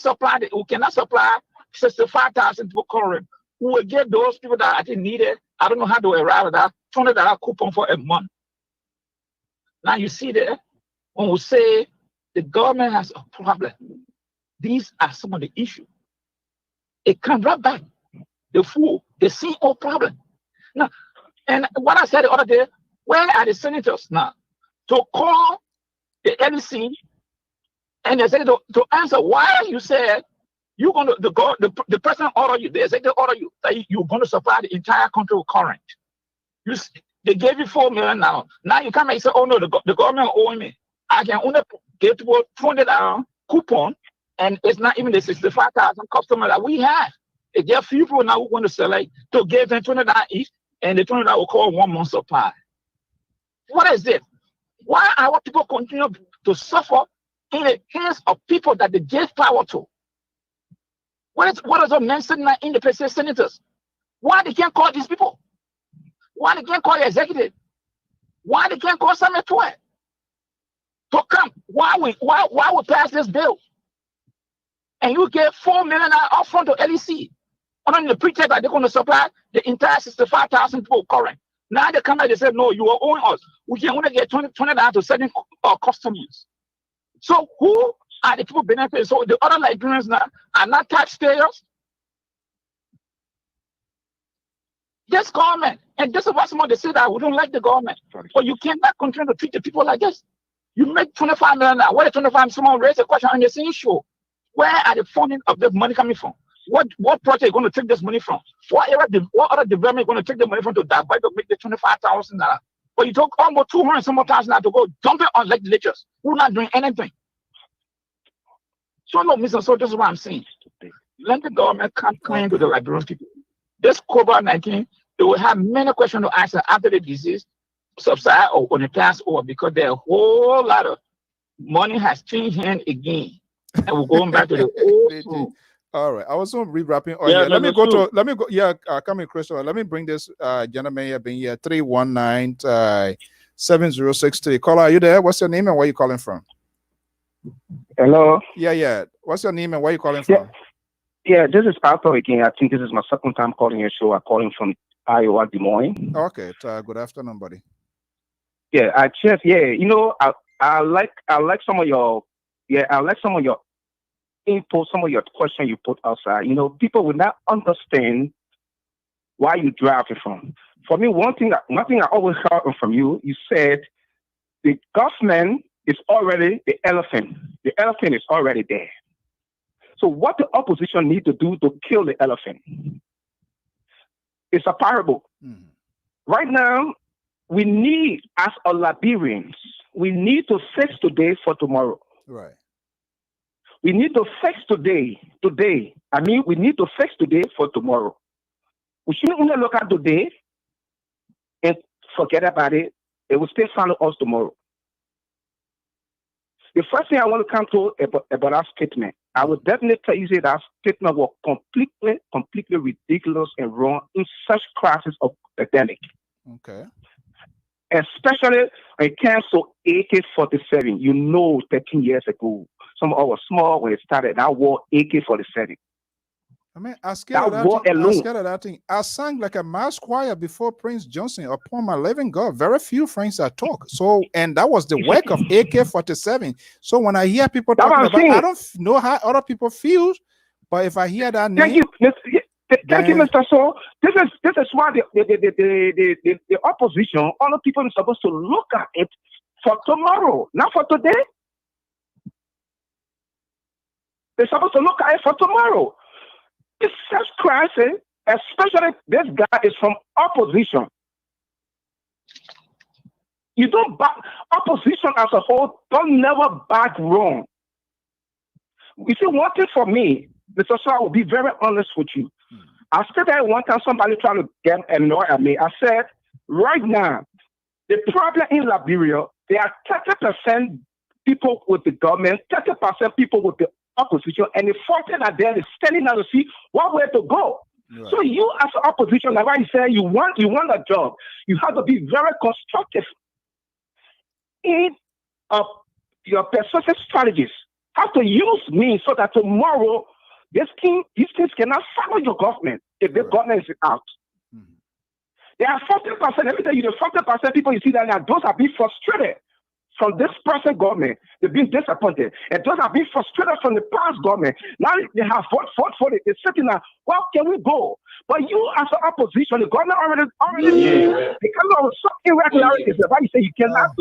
C: supply 65,000 people current we will give those people that I think need it. I don't know how to arrive at that $20 coupon for a month. Now you see there, when we say the government has a problem, these are some of the issues. It comes right back. The fool, the CEO problem. Now, and what I said the other day, where are the senators now to call the LEC and they say to answer why you said you're going to the president order you, the executive order you that you're going to supply the entire country with current. They gave you $4 million now. Now you come and say, oh no, the government owing me. I can only give people $200 coupon, and it's not even the 65,000 customers that we have. There are few people now who want to select to give them $20 each, and the $20 will cover 1 month supply. What is it? Why are our people continue to suffer in the hands of people that they gave power to? What is the men sitting in the president senators? Why they can't call these people? Why they can't call the executive? Why they can't call Summit to come? Why we pass this bill? And you get $4 million upfront to LEC under the pretext that they're going to supply the entire 65,000 people current. Now they come out and say, no, you are owing us. We can only get $20 to certain customers. So who are the people benefiting? So the other Liberians now are not taxpayers. This government, and this is what someone they say that we don't like the government. But you cannot continue to treat the people like this. You make $25 million now. Where the 25, someone raise a question on the same show. Where are the funding of the money coming from? What project are going to take this money from? What other development going to take the money from to make the $25,000? But you took almost 200 some more thousand to go dump it on legislatures who are not doing anything. So no, Mr. So this is what I'm saying. Let the government come clean to the Liberian people. This COVID-19, they will have many questions to answer after the disease subside or when it pass over, because there are a whole lot of money has changed hand again. And we're going back to the old school.
A: All right, I was on rewrapping. Oh,
B: Yeah,
A: yeah. Let me
B: true.
A: go. Yeah, coming, Christopher. Let me bring this gentleman here. Being here, 319-7063. Caller, are you there? What's your name and where you calling from?
F: Hello.
A: Yeah. What's your name and where you calling from?
F: Yeah, this is Arthur again. I think this is my second time calling your show. I'm calling from Iowa, Des Moines.
A: Okay, good afternoon, buddy.
F: Yeah, you know, I like some of your info, some of your questions you put outside. You know, people will not understand why you drive it from. For me, one thing I always heard from you said the government is already the elephant. The elephant is already there. So what the opposition need to do to kill the elephant? It's a parable.
A: Mm-hmm.
F: Right now, we need, as a Liberians, we need to fix today for tomorrow.
A: Right.
F: We need to fix today. We need to fix today for tomorrow. We shouldn't only look at today and forget about it. It will still follow us tomorrow. The first thing I want to come to about that statement, I would definitely tell you that statement was completely ridiculous and wrong in such crisis of pandemic.
A: Okay.
F: Especially when it comes to AK-47. You know, 13 years ago, some of us were small when it started. That war AK-47.
A: I mean, I scared of that thing. I sang like a mass choir before Prince Johnson. Upon my living God, very few friends I talk. So, and that was the work of AK-47. So when I hear people talking about, I don't know how other people feel, but if I hear that name,
F: thank you, Mr. So. This is why the opposition, all the people are supposed to look at it for tomorrow, not for today. They're supposed to look at it for tomorrow. It's such crisis, especially this guy is from opposition. You don't back opposition as a whole, don't never back wrong. You see, one thing for me, Mr. Shaw, I will be very honest with you. I said that one time somebody trying to get annoyed at me. I said, right now, the problem in Liberia, there are 30% people with the government, 30% people with the opposition, and the 40 are there is standing out to see what way to go. Right. So you as an opposition, like I said, you want a job, you have to be very constructive in your persuasive strategies. Have to use me so that tomorrow these things cannot follow your government. if the government is out. There are 40%. Let me tell you, the 40% people you see that now, those are being frustrated from this present government. They've been disappointed. And those have been frustrated from the past government. Now they have fought for it. They're sitting now, where can we go? But you as an opposition, the government already they come up with some irregularities. That's why you say you cannot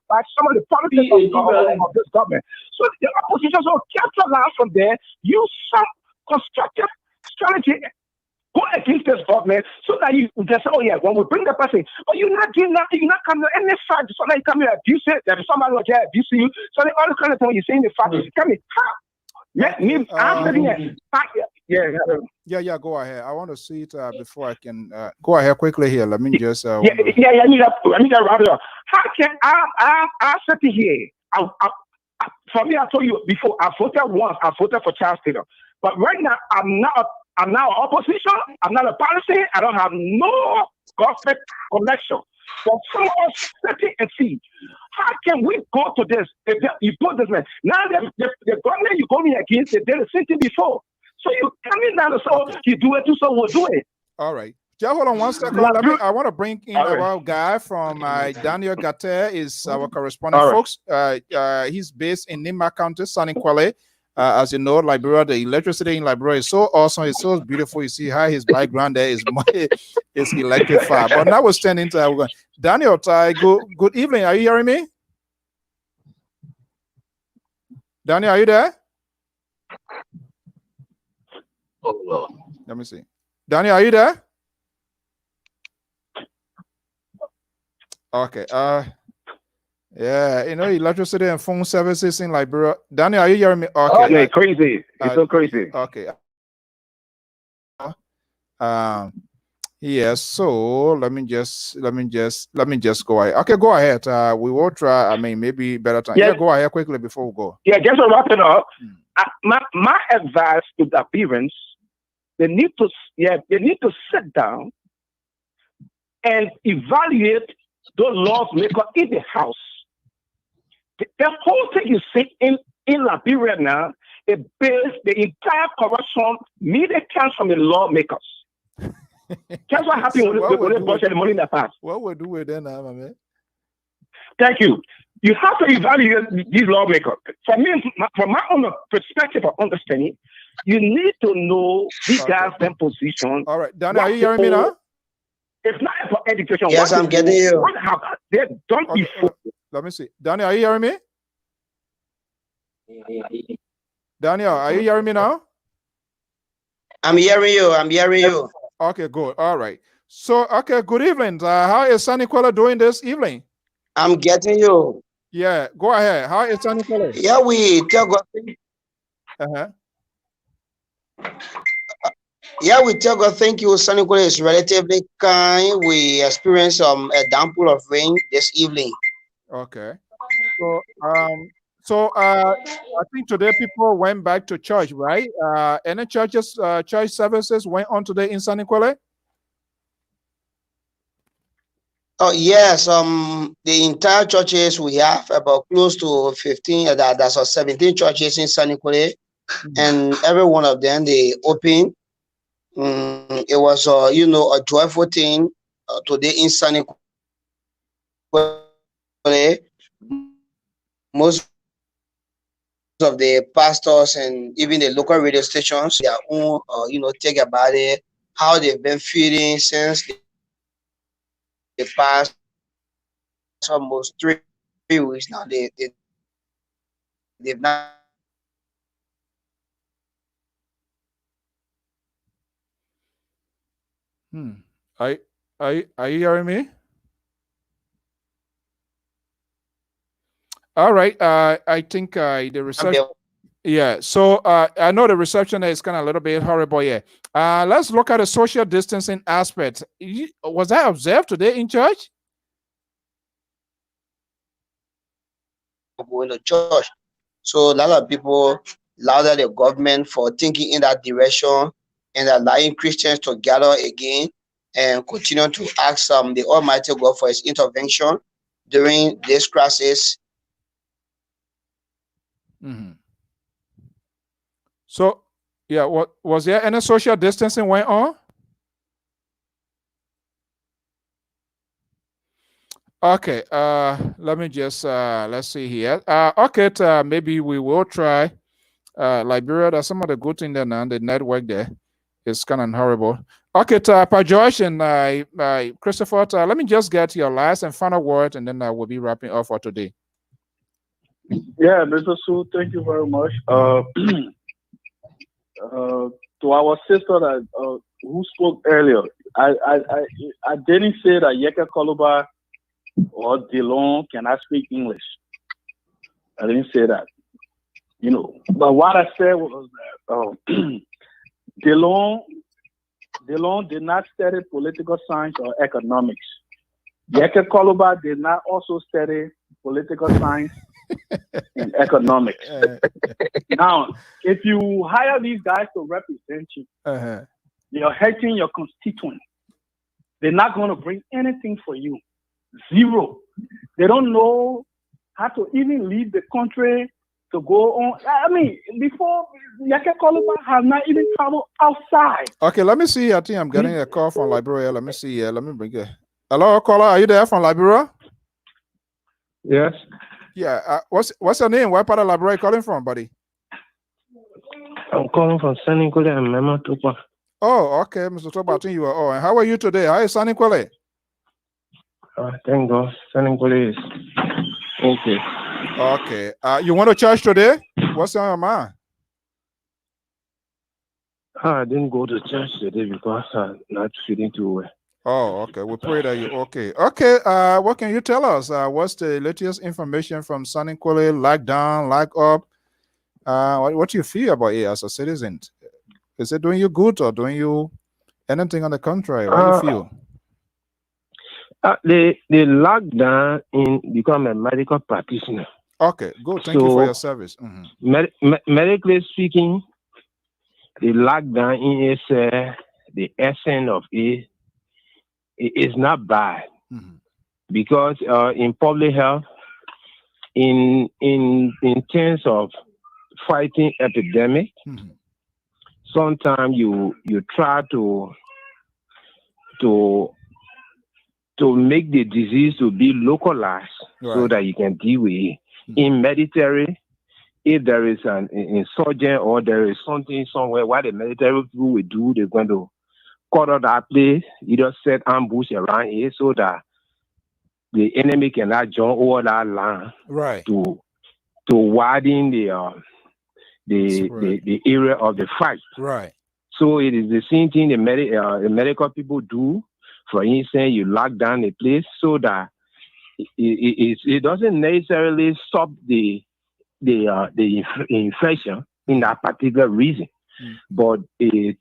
F: back some of the politics of this government. So the opposition will capitalize from there, use some constructive strategy, go against this government so that you just say, oh yeah, when we bring the person, but you're not doing nothing, you're not coming to any fact. So now you come here abuse it, there's somebody like that abuse you. So then all the kind of thing you're saying the fact is coming. I'm sitting here.
A: Yeah, go ahead. I want to see it before I can go ahead quickly here. Let me just
F: I need to wrap it up. How can I sit here? For me, I told you before, I voted once, I voted for Charles Taylor. But right now, I'm now opposition. I'm not a policy. I don't have no government connection. So some of us sitting and see, how can we go to this? You put this man. Now the government you're going against, they did the same thing before. So you coming down the so you do it too, so we'll do it.
A: All right. Just hold on one second. I want to bring in our guy from Daniel Gatter is our correspondent, folks. He's based in Nima County, Saniquale. As you know, Liberia, the electricity in Liberia is so awesome. It's so beautiful. You see how his background there is electrified. But now we're standing to Daniel, good evening. Are you hearing me? Daniel, are you there?
C: Oh, well.
A: Let me see. Daniel, are you there? Okay. Yeah, electricity and phone services in Liberia. Daniel, are you hearing me?
F: Okay. Crazy. It's so crazy.
A: Okay. Yes. So let me just go ahead. Okay, go ahead. We will try. I mean, maybe better time. Yeah, go ahead quickly before we go.
F: Yeah, just to wrap it up. My advice to the parents, they need to sit down and evaluate the laws maker in the house. The whole thing you see in Liberia now, it based the entire corruption media comes from the lawmakers. That's what happened with the budget money in the past.
A: What we'll do with them now, my man?
F: Thank you. You have to evaluate these lawmakers. For me, from my own perspective of understanding, you need to know these guys' their position.
A: All right, Daniel, are you hearing me now?
F: It's not for education.
G: Yes, I'm getting you.
F: Don't be fooled.
A: Let me see. Daniel, are you hearing me? Daniel, are you hearing me now?
G: I'm hearing you.
A: Okay, good. All right. So, okay, good evening. How is Saniquale doing this evening?
G: I'm getting you.
A: Yeah, go ahead. How is Saniquale?
G: Yeah, we tell God. Yeah, we tell God thank you. Saniquale is relatively kind. We experienced a downpour of rain this evening.
A: Okay. So, I think today people went back to church, right? Any church services went on today in Saniquale?
G: Oh yes, the entire churches we have about close to 15. That's 17 churches in Saniquale, and every one of them they open. It was a joyful thing today in Saniquale. Most of the pastors and even the local radio stations, their own, take about it, how they've been feeling since the past almost 3 weeks now. They've not.
A: Are you hearing me? All right. I think the reception. Yeah. So I know the reception is kind of a little bit horrible. Yeah. Let's look at the social distancing aspect. Was that observed today in church?
G: Going to church, so a lot of people louder the government for thinking in that direction and allowing Christians to gather again and continue to ask the Almighty God for His intervention during this crisis.
A: So, yeah, what was there any social distancing went on? Okay. Let me just let's see here. Okay. Maybe we will try. Liberia. That's some of the good thing there now. The network there is kind of horrible. Okay. Pa Josh and Christopher. Let me just get your last and final word, and then we'll be wrapping up for today.
B: Yeah, Mr. Sue, thank you very much. To our sister that who spoke earlier, I didn't say that Yeke Koluba or Delon cannot speak English. I didn't say that, But what I said was that Delon did not study political science or economics. Yeke Koluba did not also study political science and economics. Now, if you hire these guys to represent you, you're hurting your constituents. They're not going to bring anything for you. Zero. They don't know how to even leave the country to go on. I mean, before Yeke Koluba has not even traveled outside.
A: Okay, let me see. I think I'm getting a call from Liberia. Let me see. Let me bring it. Hello, caller. Are you there from Liberia?
H: Yes.
A: Yeah. What's your name? What part of Liberia are you calling from, buddy?
H: I'm calling from Saninkole and Mema Tupa.
A: Oh, okay, Mr. Toba, I think you are. Oh, and how are you today? How is Saninkole?
H: Thank God. Saninkole is okay.
A: Okay. You went to church today? What's on your mind?
H: I didn't go to church today because I'm not feeling too well.
A: Oh, okay. We pray that you're okay. Okay. What can you tell us? What's the latest information from Saninkole? Lockdown, lock up. What do you feel about it as a citizen? Is it doing you good or doing you anything on the contrary? What do you feel?
H: They lockdown in become a medical practitioner.
A: Okay, good. Thank you for your service.
H: Medically speaking, the lockdown is the essence of it. It is not bad because in public health, in terms of fighting epidemic, sometimes you try to make the disease to be localized so that you can deal with it. In military, if there is an insurgent or there is something somewhere, what the military people will do, they're going to cut out that place, either set ambush around it so that the enemy cannot jump over that line to widen the area of the fight.
A: Right.
H: So it is the same thing the medical people do. For instance, you lock down a place so that it doesn't necessarily stop the infection in that particular region, but it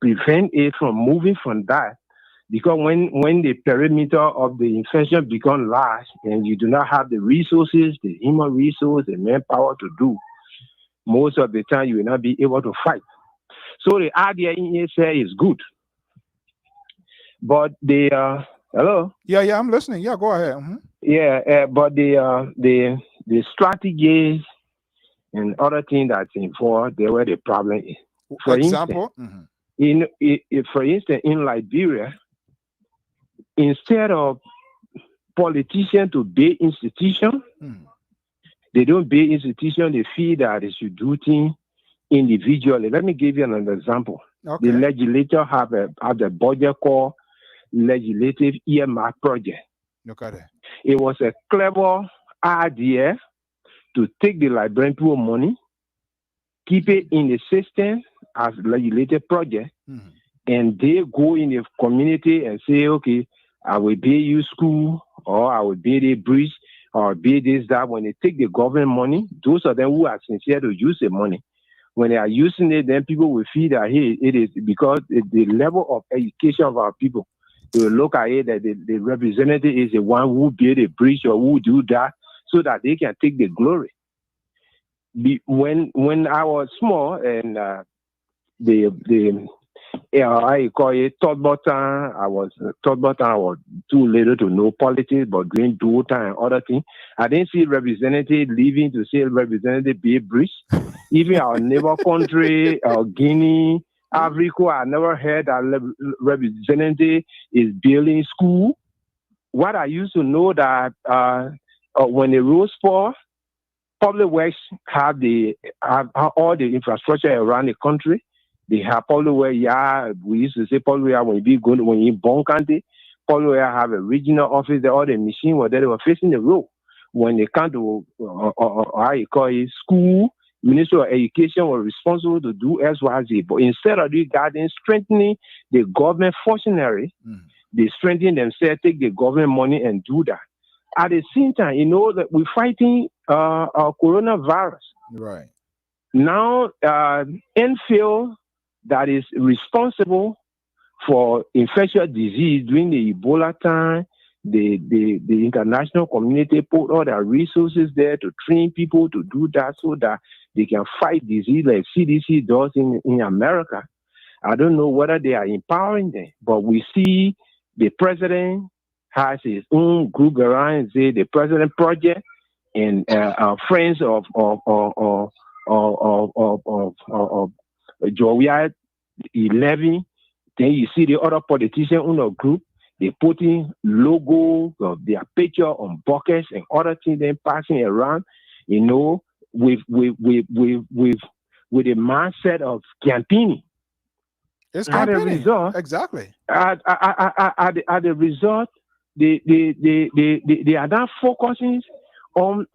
H: prevents it from moving from that. Because when the perimeter of the infection becomes large and you do not have the resources, the human resource, the manpower to do, most of the time you will not be able to fight. So the idea in itself is good. But the hello?
A: Yeah, I'm listening. Yeah, go ahead.
H: Yeah, but the strategies and other things that's involved, they were the problem is.
A: For example,
H: for instance, in Liberia, instead of politicians to build institutions, they don't build institutions. They feel that they should do things individually. Let me give you another example.
A: Okay.
H: The legislature have the budget called Legislative EMR Project.
A: Look at it.
H: It was a clever idea to take the Liberian people money, keep it in the system as legislative project, and they go in the community and say, okay, I will build you school, or I will build a bridge, or build this, that. When they take the government money, those of them who are sincere to use the money, when they are using it, then people will feel that, hey, it is because the level of education of our people, they will look at it that the representative is the one who build a bridge or who do that so that they can take the glory. When I was small and I call it thought button, I was too little to know politics, but doing dual time and other things. I didn't see representative leaving to say representative be a bridge. Even our neighbor country, Guinea, Africa, I never heard that representative is building school. what I used to know that when the roads fall, public works have all the infrastructure around the country. They have public works. Yeah, we used to say public works when you go when you Bon County, public works have a regional office there. All the machines were there. They were facing the road. When they come to how you call it, school, Ministry of Education was responsible to do XYZ. But instead of regarding strengthening the government functionary, they strengthen themselves, take the government money and do that. At the same time, you know that we're fighting coronavirus.
A: Right.
H: Now, NFIL that is responsible for infectious disease during the Ebola time, the international community put all their resources there to train people to do that so that they can fight disease like CDC does in America. I don't know whether they are empowering them, but we see the president has his own group around, say the President Project, and friends of Joia 11. Then you see the other politicians in the group. They putting logo of their picture on buckets and other things, then passing around. You know, with a mindset of campaigning.
A: It's
H: At the
A: campaigning.
H: result,
A: Exactly.
H: at the result, they are now focusing on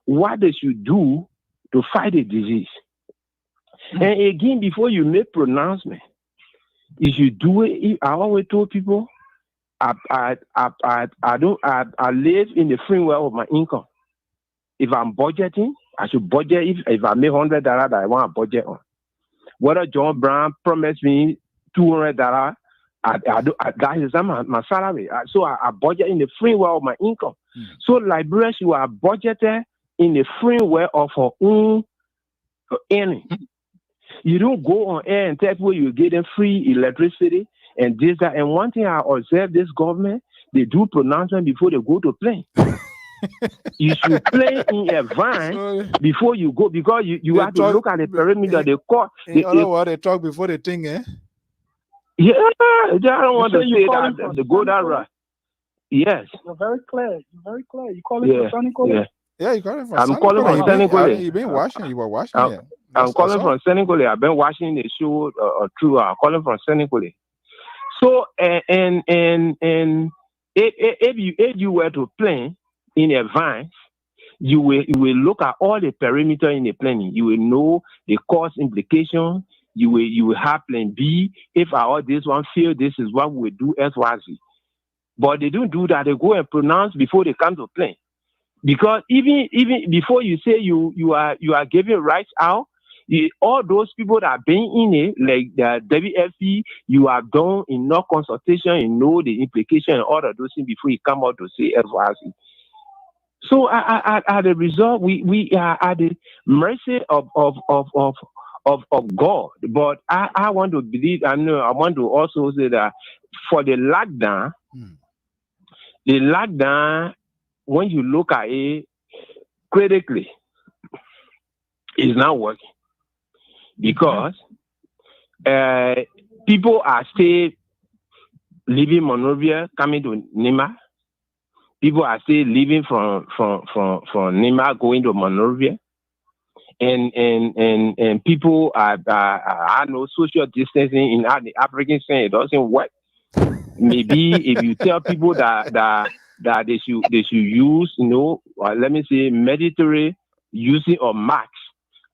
H: what they should do to fight the disease. And again, before you make pronouncement, you should do it. I always told people, I live in the framework of my income. If I'm budgeting, I should budget. If I make $100 that I want to budget on. Whether John Brown promised me $200, that is my salary. So I budget in the framework of my income. So Liberia, you are budgeted in the framework of her own earning. You don't go on air and tell people you're getting free electricity and this, that. And one thing I observe this government, they do pronouncement before they go to play. You should play in advance before you go, because you have to look at the perimeter. They call.
A: In other words, they talk before they think, eh?
H: Yeah, I don't want to say that they go that route. Yes.
B: You're very clear. You're very clear. You call it for Sunny Coley?
A: Yeah, you calling from
H: I'm calling from Senegal.
A: You've been watching. You were watching it.
H: I'm calling from Senegal. I've been watching the show through. I'm calling from Senegal. So and if you were to plan in advance, you will look at all the perimeter in the planning. You will know the cost implication. You will have plan B. If all this one fail, this is what we will do XYZ. But they don't do that. They go and pronounce before they come to plan. Because even before you say you are giving rights out, all those people that have been in it, like the WFP, you have done enough consultation, you know the implication and all of those things before you come out to say XYZ. So at the result, we are at the mercy of God. But I want to believe, I want to also say that for the lockdown, when you look at it critically, it's not working. Because people are still leaving Monrovia, coming to Nima. People are still leaving from Nima, going to Monrovia. And people are I know social distancing in the African sense, it doesn't work. Maybe if you tell people that they should use, let me say mandatory using of masks,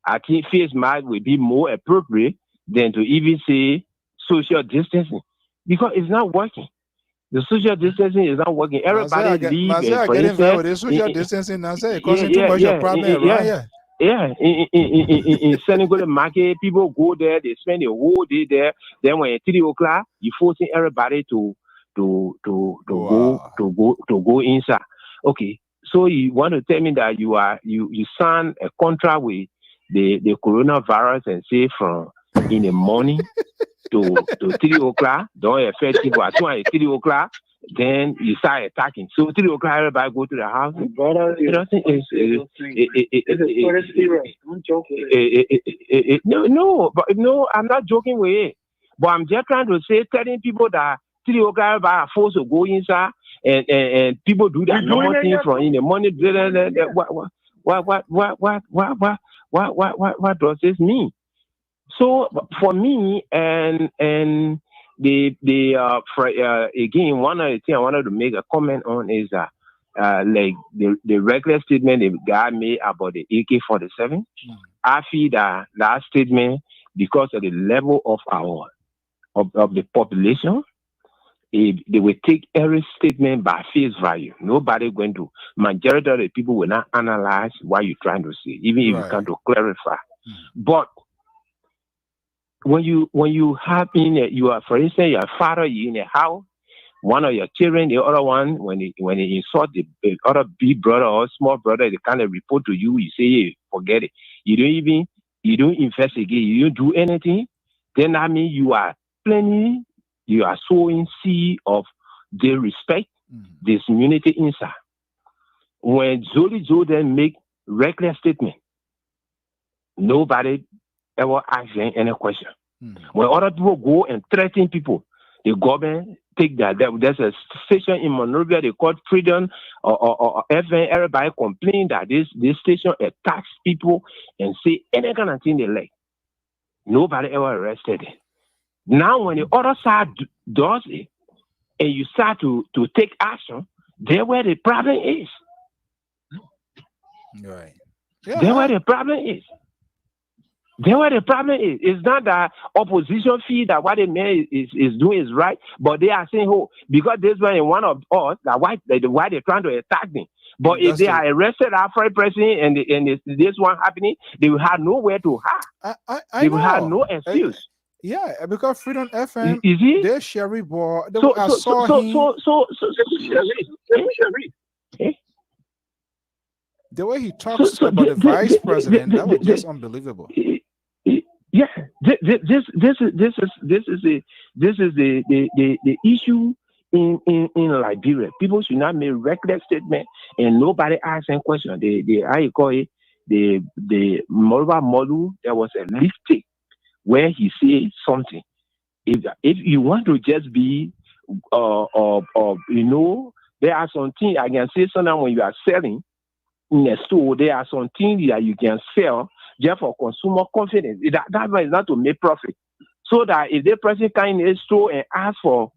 H: I think face mask will be more appropriate than to even say social distancing, because it's not working. The social distancing is not working. Everybody leave.
A: For instance, with the social distancing, now say causing too much of problem around here.
H: Yeah, in Senegal market, people go there, they spend the whole day there. Then when it's 3 o'clock, you're forcing everybody to go inside. Okay, so you want to tell me that you sign a contract with the coronavirus and say from in the morning to 3 o'clock, don't affect people at 3 o'clock. Then you start attacking. So 3 o'clock, everybody go to the house.
B: Brother, I'm joking.
H: No, I'm not joking with it. But I'm just trying to say, telling people that 3 o'clock, everybody forced to go inside, and people do that normal thing from in the morning. What does this mean? So for me, and again, one of the things I wanted to make a comment on is that like the regular statement the guy made about the AK-47. I feel that statement, because of the level of of the population, they will take every statement by face value. Nobody going to, majority of the people will not analyze what you're trying to say, even if you can't to clarify. But when you have you are, for instance, your father, you in a house, one of your children, the other one, when they insult the other big brother or small brother, they kind of report to you. You say, hey, forget it. You don't investigate. You don't do anything. Then I mean, you are sowing seed of disrespect, this unity inside. When Zoli Joe then make reckless statement, nobody ever asks any question. When other people go and threaten people, the government take that. There's a station in Monrovia they call Freedom or FN. Everybody complain that this station attacks people and say any kind of thing they like. Nobody ever arrested it. Now when the other side does it and you start to take action, there where the problem is.
A: Right.
H: There where the problem is. Then what the problem is, it's not that opposition feel that what the man is doing is right, but they are saying, oh, because this one is one of us, that why they're trying to attack me. But if they are arrested after president and this one happening, they will have nowhere to hide. They will have no excuse.
A: Yeah, because Freedom FM,
H: is it?
A: They're Sherry boy. I saw him. The way he talks about the vice president, that was just unbelievable.
H: Yeah, this is the issue in Liberia. People should not make reckless statement and nobody asking questions. How you call it, the Morva model, there was a lipstick where he said something. If you want to just be there are some things I can say sometimes when you are selling in a store, there are some things that you can sell just for consumer confidence. That one is not to make profit. So that if the person come in a store and ask for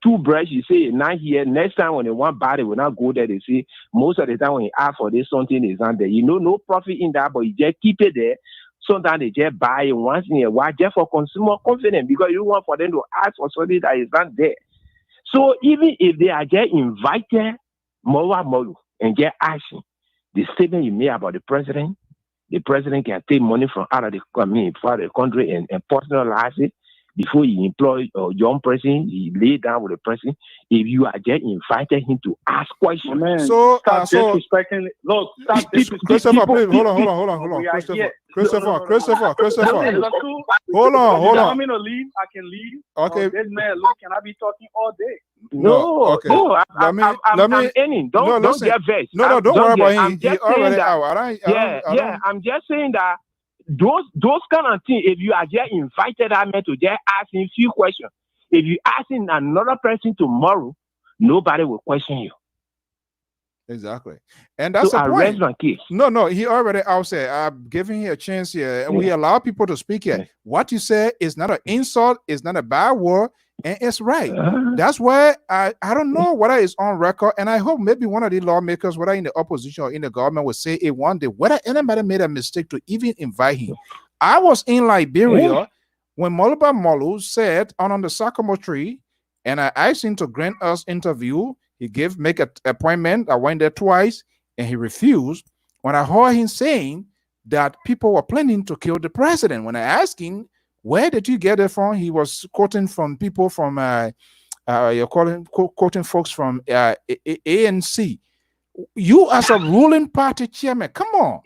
H: toothbrush, you say not here. Next time when they want buy, they will not go there. They say most of the time when you ask for this, something is not there. No profit in that, but you just keep it there. Sometimes they just buy it once in a while just for consumer confidence because you want for them to ask for something that is not there. So even if they are just invited more and get action, the statement you made about the president can take money from out of the country and personalize it before you employ a young person. He lay down with the person. If you are just invited him to ask questions,
B: stop disrespecting. Look, stop disrespecting.
A: Christopher, please hold on. Christopher. Hold on.
B: You want me to leave? I can leave.
A: Okay.
B: This man, look, can I be talking all day?
H: No. I'm ending. Don't get vexed.
A: No, don't worry about him.
H: He already out. I'm just saying that those kind of things, if you are just invited that man to just ask him few questions, if you ask him another person tomorrow, nobody will question you.
A: Exactly. And that's the point.
H: My case.
A: No, he already out there. I'm giving you a chance here. And we allow people to speak here. What you say is not an insult, it's not a bad word, and it's right. That's why I don't know whether it's on record, and I hope maybe one of the lawmakers, whether in the opposition or in the government, will say it one day, whether anybody made a mistake to even invite him. I was in Liberia when Moluba Molu said on the sycamore tree, and I asked him to grant us interview. He make an appointment. I went there twice, and he refused. When I heard him saying that people were planning to kill the president, when I asked him, where did you get it from? He was quoting from people from, you're quoting folks from ANC. You as a ruling party chairman, come on.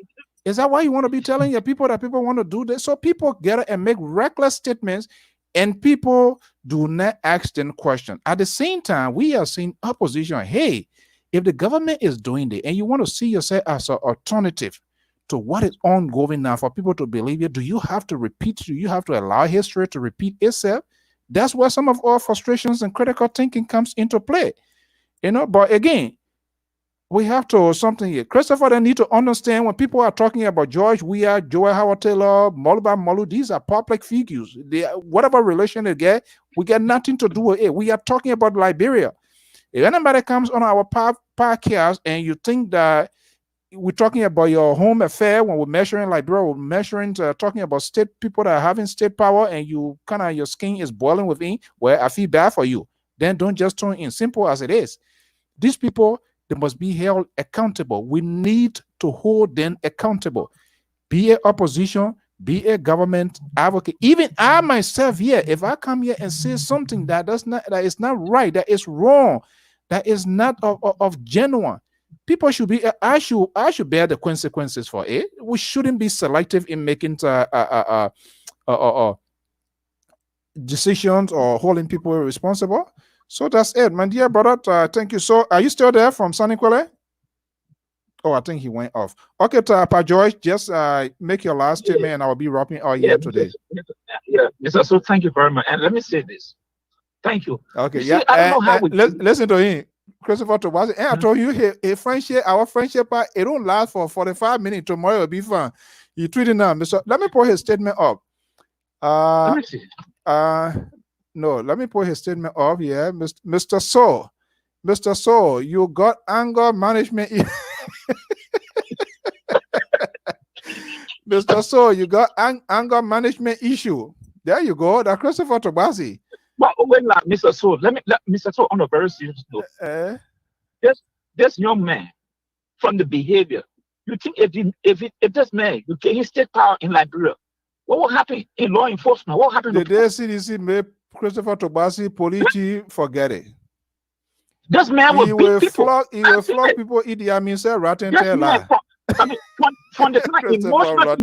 A: Is that why you want to be telling your people that people want to do this? So people get it and make reckless statements, and people do not ask them questions. At the same time, we are seeing opposition. Hey, if the government is doing it and you want to see yourself as an alternative to what is ongoing now for people to believe it, do you have to repeat? Do you have to allow history to repeat itself? That's where some of our frustrations and critical thinking comes into play. But again, we have to something here. Christopher, they need to understand when people are talking about George Weah, Joel Howard Taylor, Moluba Molu, these are public figures. Whatever relation they get, we get nothing to do with it. We are talking about Liberia. If anybody comes on our podcast and you think that we're talking about your home affair when we're measuring Liberia, we're measuring, talking about state people that are having state power, and you kind of your skin is boiling within, well, I feel bad for you. Then don't just tune in. Simple as it is. These people, they must be held accountable. We need to hold them accountable. Be a opposition, be a government advocate. Even I myself here, if I come here and say something that is not right, that is wrong, that is not of genuine, people should be. I should bear the consequences for it. We shouldn't be selective in making decisions or holding people responsible. So that's it, my dear brother. Thank you. So, are you still there from Saniquale? Oh, I think he went off. Okay, Pa George, just make your last statement, and I'll be wrapping all here today.
C: Mr. So thank you very much. And let me say this. Thank you.
A: Okay,
C: See, I don't know how we
A: listen to him, Christopher Tobasi. And I told you, our friendship, it don't last for 45 minutes. Tomorrow will be fun. You tweeting now, Mr. Let me put his statement up.
C: let me see.
A: No, let me put his statement up here, Mr. So. Mr. So, you got anger management. Mr. So, you got anger management issue. There you go. That's Christopher Tobasi.
C: But wait, Mr. So, Mr. So, on a very serious note, this young man, from the behavior, you think if this man you get his state power in Liberia, what will happen in law enforcement? What will happen?
A: The day CDC made Christopher Tobasi police chief, forget it.
C: This man will beat people.
A: He will flog people. Idi Amin said, "Rotten tailor."
C: From the time emotional.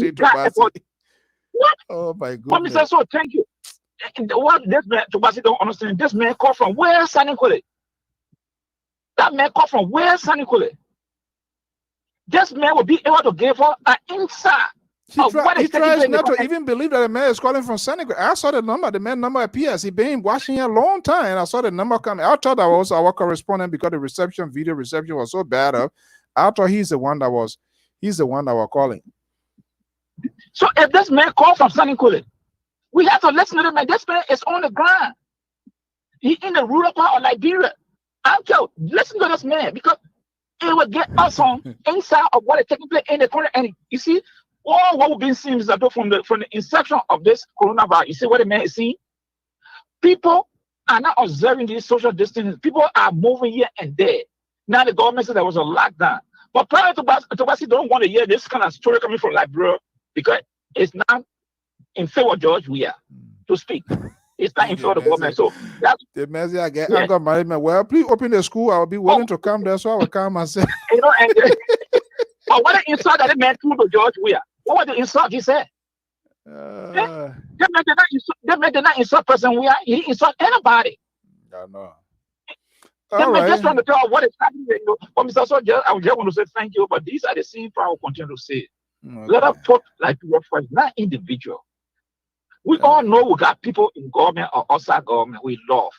C: What?
A: Oh my goodness!
C: But Mr. So, thank you. What this man Tobasi don't understand? This man called from where, Saniquale? That man called from where, Saniquale? This man will be able to give her an insight.
A: He tries not to even believe that the man is calling from Senegal. I saw the number. The man number appears. He been watching a long time, and I saw the number coming. I thought that was our correspondent because the video reception was so bad. I thought he's the one that was calling.
C: So if this man called from Senegal, we have to listen to the man. This man is on the ground. He in the rural part of Liberia. I'm telling you, listen to this man because it will get us on inside of what is taking place in the country. And you see, all what we've been seeing is that from the inception of this coronavirus, you see what the man is seeing? People are not observing these social distancing. People are moving here and there. Now the government said there was a lockdown. But prior to Tobasi don't want to hear this kind of story coming from Liberia because it's not in favor of George Weah to speak. It's not in favor of the government. So that's
A: the message I get. I got management. Well, please open the school. I will be willing to come there, so I will come myself.
C: But what the insult that the man threw to George Weah? What was the insult he said? That man did not insult President Weah. He insult anybody.
A: I know.
C: That man just trying to tell what is happening. But Mr. Soldier, I just want to say thank you. But these are the same power continue to say. Okay. Let us put like first, not individual. We all know we got people in government or outside government we love.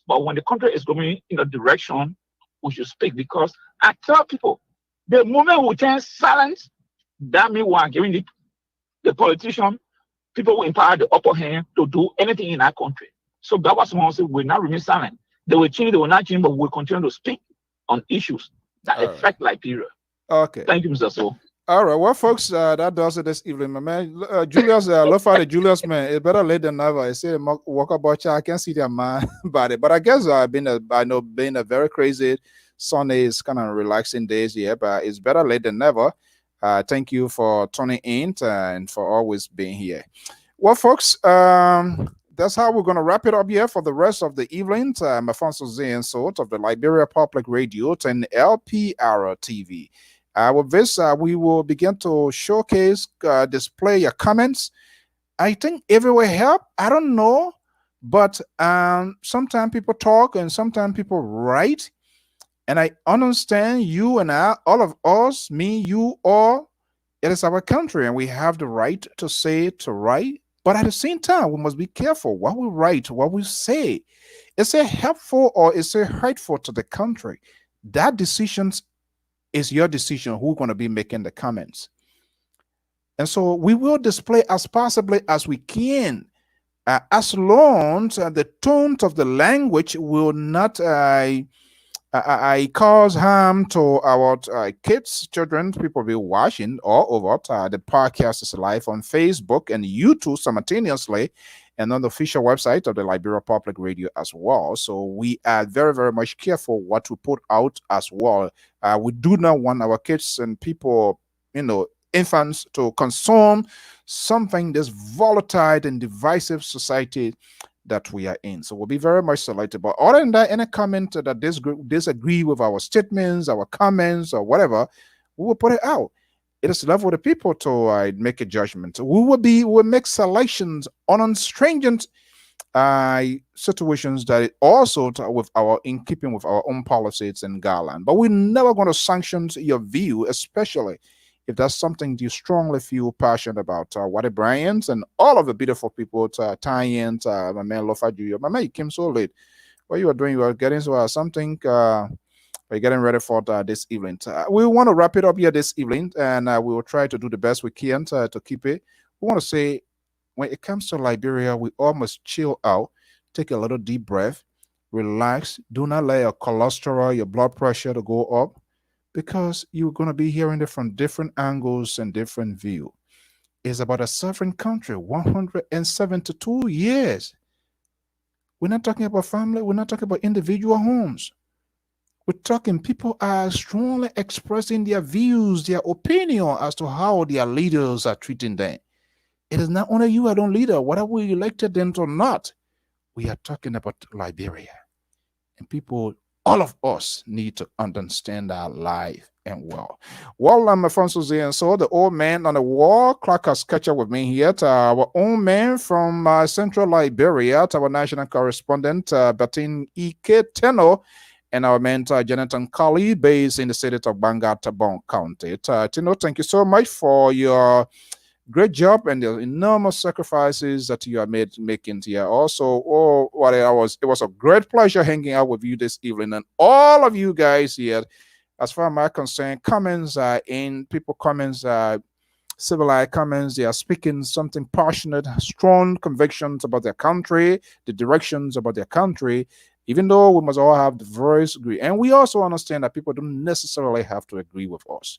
C: But when the country is going in a direction, we should speak because I tell people the moment we turn silent, that means we are giving the politician, people who empower the upper hand to do anything in our country. So that was someone said we will not remain silent. They will change, they will not change, but we will continue to speak on issues that affect Liberia.
A: Okay.
C: Thank you, Mr. So.
A: All right, well, folks, that does it this evening, my man. Julius, look for the Julius man. It's better late than never. I say, walk about you. I can see that man body, but I guess being a very crazy Sunday is kind of relaxing days, yeah. But it's better late than never. Thank you for tuning in and for always being here. Well, folks, that's how we're gonna wrap it up here for the rest of the evening. I'm Afonso Zain Sort of the Liberia Public Radio and LPR TV. With this, we will begin to showcase, display your comments. I think everywhere help. I don't know, but sometimes people talk and sometimes people write. And I understand you and I, all of us, me, you, all. It is our country, and we have the right to say, to write, But at the same time, we must be careful what we write, what we say. Is it helpful or is it hurtful to the country? That decision is your decision who's going to be making the comments. And so we will display as possibly as we can, as long as the tones of the language will not cause harm to our kids, children, people be watching all over. The podcast is live on Facebook and YouTube simultaneously, and on the official website of the Liberia Public Radio as well. So we are very, very much careful what we put out as well. We do not want our kids and people, infants, to consume something this volatile and divisive society that we are in. So we'll be very much selective. But other than that, any comment that disagree with our statements, our comments, or whatever, we will put it out. It is left with the people to make a judgment. We will make selections on stringent situations that it also in keeping with our own policies and guidelines. But we're never going to sanction your view, especially if that's something you strongly feel passionate about. Wadi Bryant and all of the beautiful people, Tyant, my man Lofa Jr. My man, you came so late. What you are doing? You are getting something. We're getting ready for this evening. We want to wrap it up here this evening, and we will try to do the best we can to keep it. We want to say, when it comes to Liberia, we all must chill out, take a little deep breath, relax. Do not let your cholesterol, your blood pressure to go up, because you're going to be hearing it from different angles and different view. It's about a sovereign country, 172 years. We're not talking about family. We're not talking about individual homes. We're talking people are strongly expressing their views, their opinion as to how their leaders are treating them. It is not only you, I don't leader, whether we elected them or not. We are talking about Liberia. And people, all of us need to understand our life and well. Well, I'm Alfonso Z, and so the old man on the wall clock has catch up with me here. To our own man from Central Liberia, to our national correspondent, Batin Ike Teno, and our mentor, Jonathan Colley, based in the city of Banga, Tabon County. Tino, thank you so much for your great job and the enormous sacrifices that you are making here. Also, it was a great pleasure hanging out with you this evening, and all of you guys here. As far as I'm concerned, comments are in, people comments are civilized comments. They are speaking something passionate, strong convictions about their country, the directions about their country. Even though we must all have the voice agree, and we also understand that people don't necessarily have to agree with us.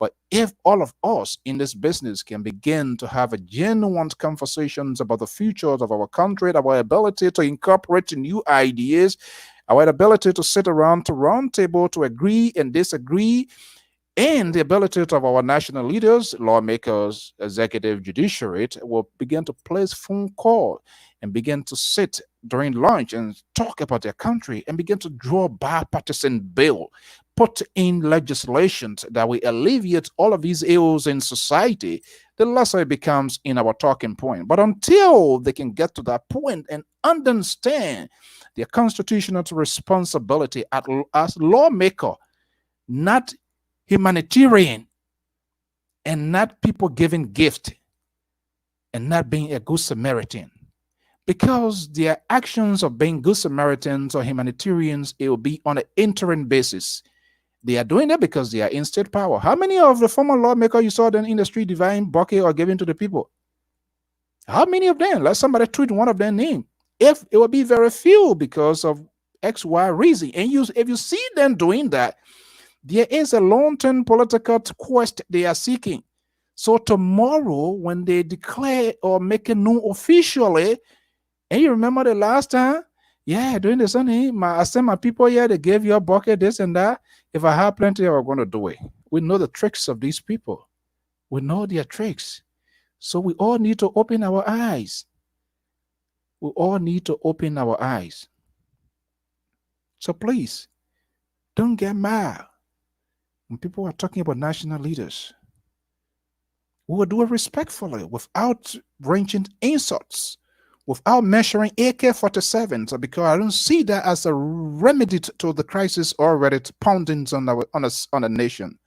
A: But if all of us in this business can begin to have a genuine conversations about the futures of our country, our ability to incorporate new ideas, our ability to sit around to round table to agree and disagree, and the ability of our national leaders, lawmakers, executive, judiciary will begin to place phone call and begin to sit during lunch and talk about their country and begin to draw bipartisan bill, put in legislations that will alleviate all of these ills in society, the lesser it becomes in our talking point. But until they can get to that point and understand their constitutional responsibility as lawmaker, not humanitarian, and not people giving gift, and not being a good Samaritan, because their actions of being good Samaritans or humanitarians, it will be on an interim basis. They are doing it because they are in state power. How many of the former lawmakers you saw then in the street divine bucket or giving to the people? How many of them? Let somebody tweet one of their name. If it will be very few because of X, Y reason. And if you see them doing that, there is a long-term political quest they are seeking. So tomorrow, when they declare or make it known officially, and you remember the last time, yeah, during the Sunday, I sent my people here, they gave you a bucket, this and that. If I have plenty, I'm going to do it. We know the tricks of these people. We know their tricks. So we all need to open our eyes. We all need to open our eyes. So please, don't get mad when people are talking about national leaders. We will do it respectfully, without ranging insults, without measuring AK-47s, because I don't see that as a remedy to the crisis already pounding on the nation.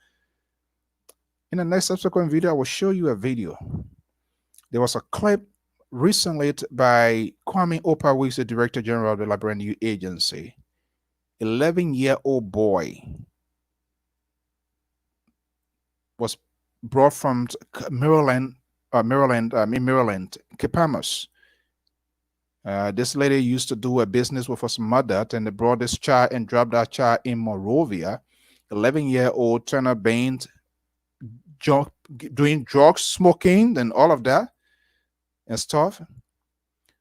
A: In the next subsequent video, I will show you a video. There was a clip recently by Kwame Opa, who is the Director General of the Liberian Youth Agency. 11-year-old boy was brought from Maryland, Maryland, Kipamus. This lady used to do a business with her mother, and they brought this child and dropped that child in Monrovia. 11-year-old Turner Baines, doing drugs, smoking, and all of that and stuff.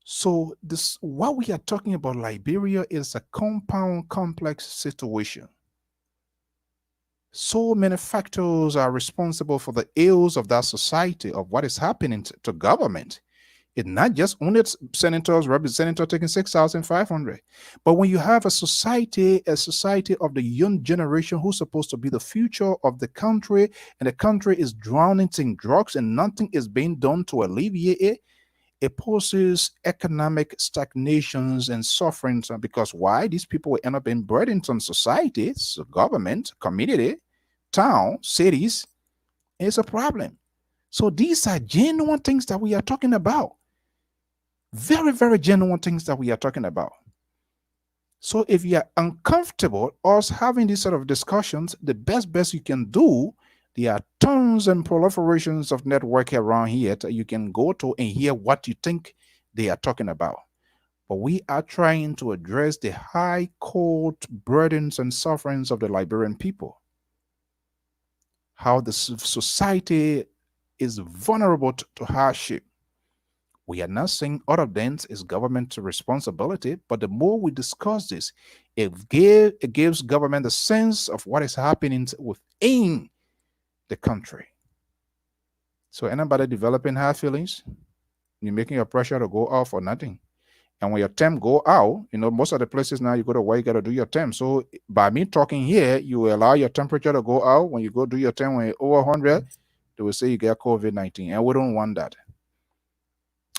A: So this, what we are talking about, Liberia, is a compound, complex situation. So many factors are responsible for the ills of that society, of what is happening to government. It's not just only senators, representatives taking 6,500. But when you have a society of the young generation who's supposed to be the future of the country, and the country is drowning in drugs and nothing is being done to alleviate it, it poses economic stagnations and sufferings. Because why? These people will end up being burdens on society, so government, community, town, cities. It's a problem. So these are genuine things that we are talking about. Very, very genuine things that we are talking about. So if you are uncomfortable us having these sort of discussions, the best you can do, there are tons and proliferations of network around here that you can go to and hear what you think they are talking about. But we are trying to address the high cold burdens and sufferings of the Liberian people. How the society is vulnerable to hardship. We are not saying all of them is government responsibility, but the more we discuss this, it gives government a sense of what is happening within the country. So anybody developing hard feelings, you're making your pressure to go out for nothing. And when your temp go out, most of the places now you go to work, you got to do your temp. So by me talking here, you allow your temperature to go out. When you go do your temp, when you're over 100, they will say you get COVID-19. And we don't want that.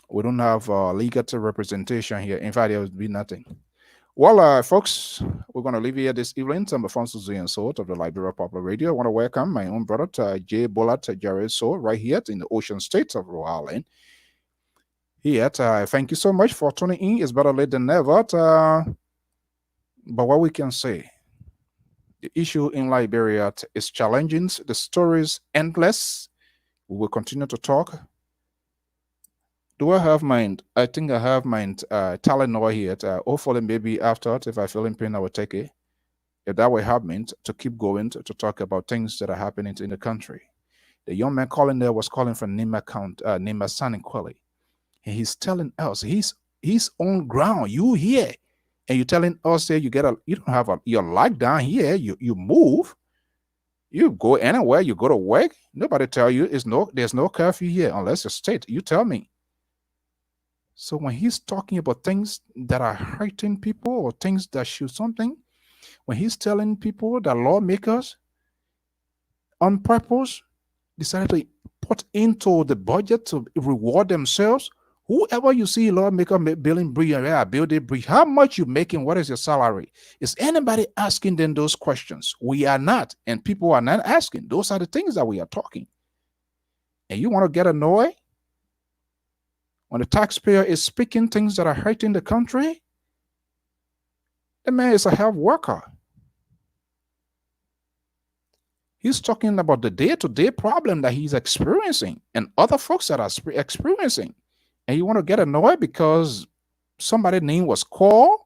A: We don't have legal representation here. In fact, there will be nothing. Well, folks, we're going to leave here this evening. I'm Alfonso Zuyan Sort of the Liberia Popular Radio. I want to welcome my own brother, Jay Bolat Jared So, right here in the Ocean State of Rhode Island. Here, thank you so much for tuning in. It's better late than never. But what we can say, the issue in Liberia is challenging. The story is endless. We will continue to talk. Do I have mine? I think I have mine Tylenol here. Hopefully, maybe after, if I feel in pain, I will take it. If that will help me to keep going to talk about things that are happening in the country. The young man calling there was calling from Nima San Quelly. And he's telling us he's on ground. You here, and you're telling us that you don't have your lockdown here. You move, you go anywhere, you go to work. Nobody tell you there's no curfew here unless your state. You tell me. So when he's talking about things that are hurting people or things that should something, when he's telling people that lawmakers on purpose decided to put into the budget to reward themselves, whoever you see lawmaker building bridge, build a bridge, how much you making, what is your salary? Is anybody asking them those questions? We are not, and people are not asking. Those are the things that we are talking. And you want to get annoyed? When the taxpayer is speaking things that are hurting the country, the man is a health worker. He's talking about the day-to-day problem that he's experiencing and other folks that are experiencing. And you want to get annoyed because somebody's name was called?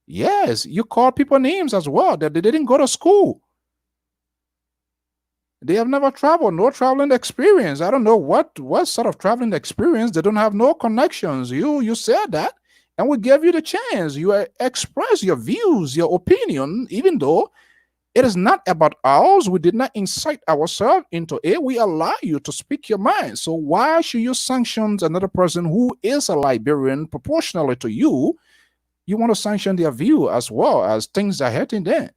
A: Yes, you call people names as well, that they didn't go to school. They have never traveled, no traveling experience. I don't know what sort of traveling experience. They don't have no connections. You said that, and we gave you the chance. You express your views, your opinion, even though it is not about ours. We did not incite ourselves into it. We allow you to speak your mind. So why should you sanction another person who is a Liberian proportionally to you? You want to sanction their view as well as things that are hurting them.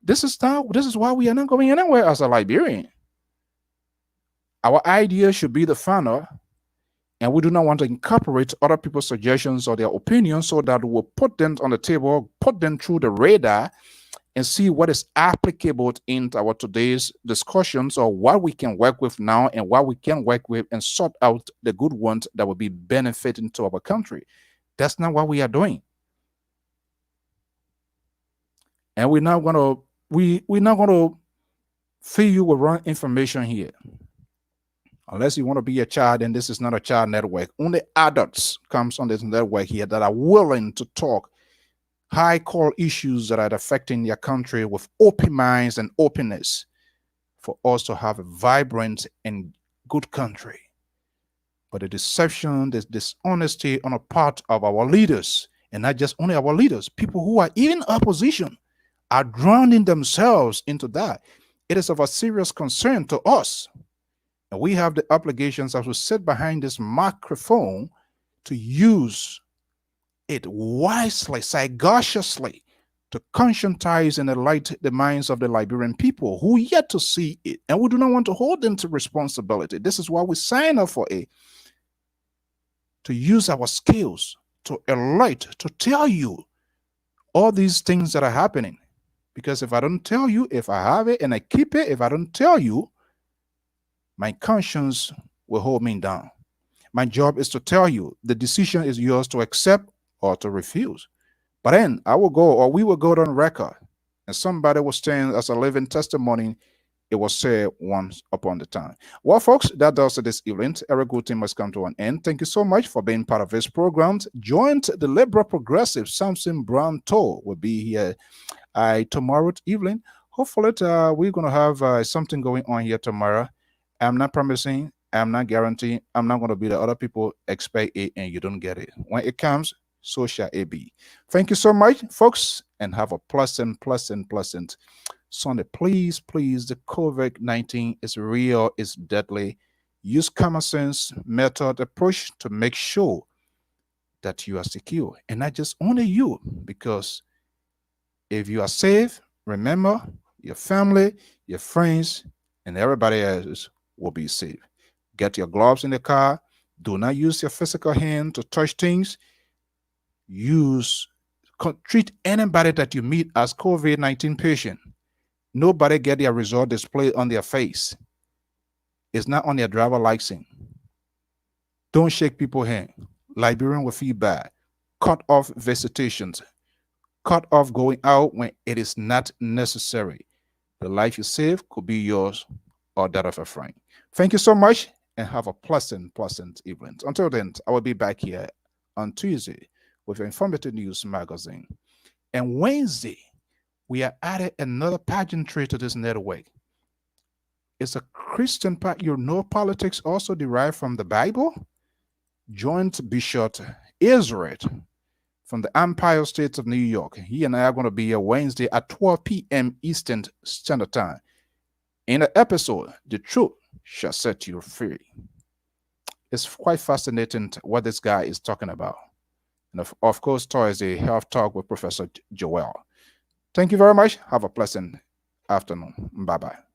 A: This is why we are not going anywhere as a Liberian. Our idea should be the final, and we do not want to incorporate other people's suggestions or their opinions so that we'll put them on the table, put them through the radar, and see what is applicable in our today's discussions, or what we can work with now and what we can work with, and sort out the good ones that will be benefiting to our country. That's not what we are doing. And we're not gonna feed you with wrong information here. Unless you want to be a child, and this is not a child network. Only adults comes on this network here that are willing to talk high core issues that are affecting your country with open minds and openness, for us to have a vibrant and good country. But the deception, the dishonesty on a part of our leaders, and not just only our leaders, people who are in opposition, are drowning themselves into that. It is of a serious concern to us. And we have the obligations as we sit behind this microphone to use it wisely, sagaciously, to conscientize and enlighten the minds of the Liberian people who yet to see it. And we do not want to hold them to responsibility. This is why we sign up for it, to use our skills to enlighten, to tell you all these things that are happening. Because if I don't tell you, if I have it and I keep it, if I don't tell you, my conscience will hold me down. My job is to tell you. The decision is yours to accept or to refuse. But then I will go, or we will go on record, and somebody will stand as a living testimony. It was said once upon the time. Well, folks, that does it this evening. Every good thing must come to an end. Thank you so much for being part of this program. Join the liberal progressive Samson Brown Toll will be here tomorrow evening. Hopefully, we're going to have something going on here tomorrow. I'm not promising, I'm not guaranteeing, I'm not going to be the other people expect it and you don't get it. When it comes, so shall it be. Thank you so much, folks, and have a pleasant Sunday. Please, the COVID-19 is real, it's deadly. Use common sense method approach to make sure that you are secure, and not just only you, because if you are safe, remember your family, your friends, and everybody else will be safe. Get your gloves in the car. Do not use your physical hand to touch things. Treat anybody that you meet as COVID-19 patient. Nobody get their result displayed on their face. It's not on their driver license. Don't shake people's hand. Liberian will feel bad. Cut off visitations. Cut off going out when it is not necessary. The life you save could be yours or that of a friend. Thank you so much and have a pleasant evening. Until then, I will be back here on Tuesday with your informative news magazine. And Wednesday, we are adding another pageantry to this network. It's a Christian part. You know, politics also derived from the Bible. Joint Bishop Israel from the Empire State of New York. He and I are going to be here Wednesday at 12 p.m. Eastern Standard Time. In the episode, The Truth Shall Set You Free. It's quite fascinating what this guy is talking about. And of course, Thursday, Health Talk with Professor Joel. Thank you very much. Have a pleasant afternoon. Bye-bye.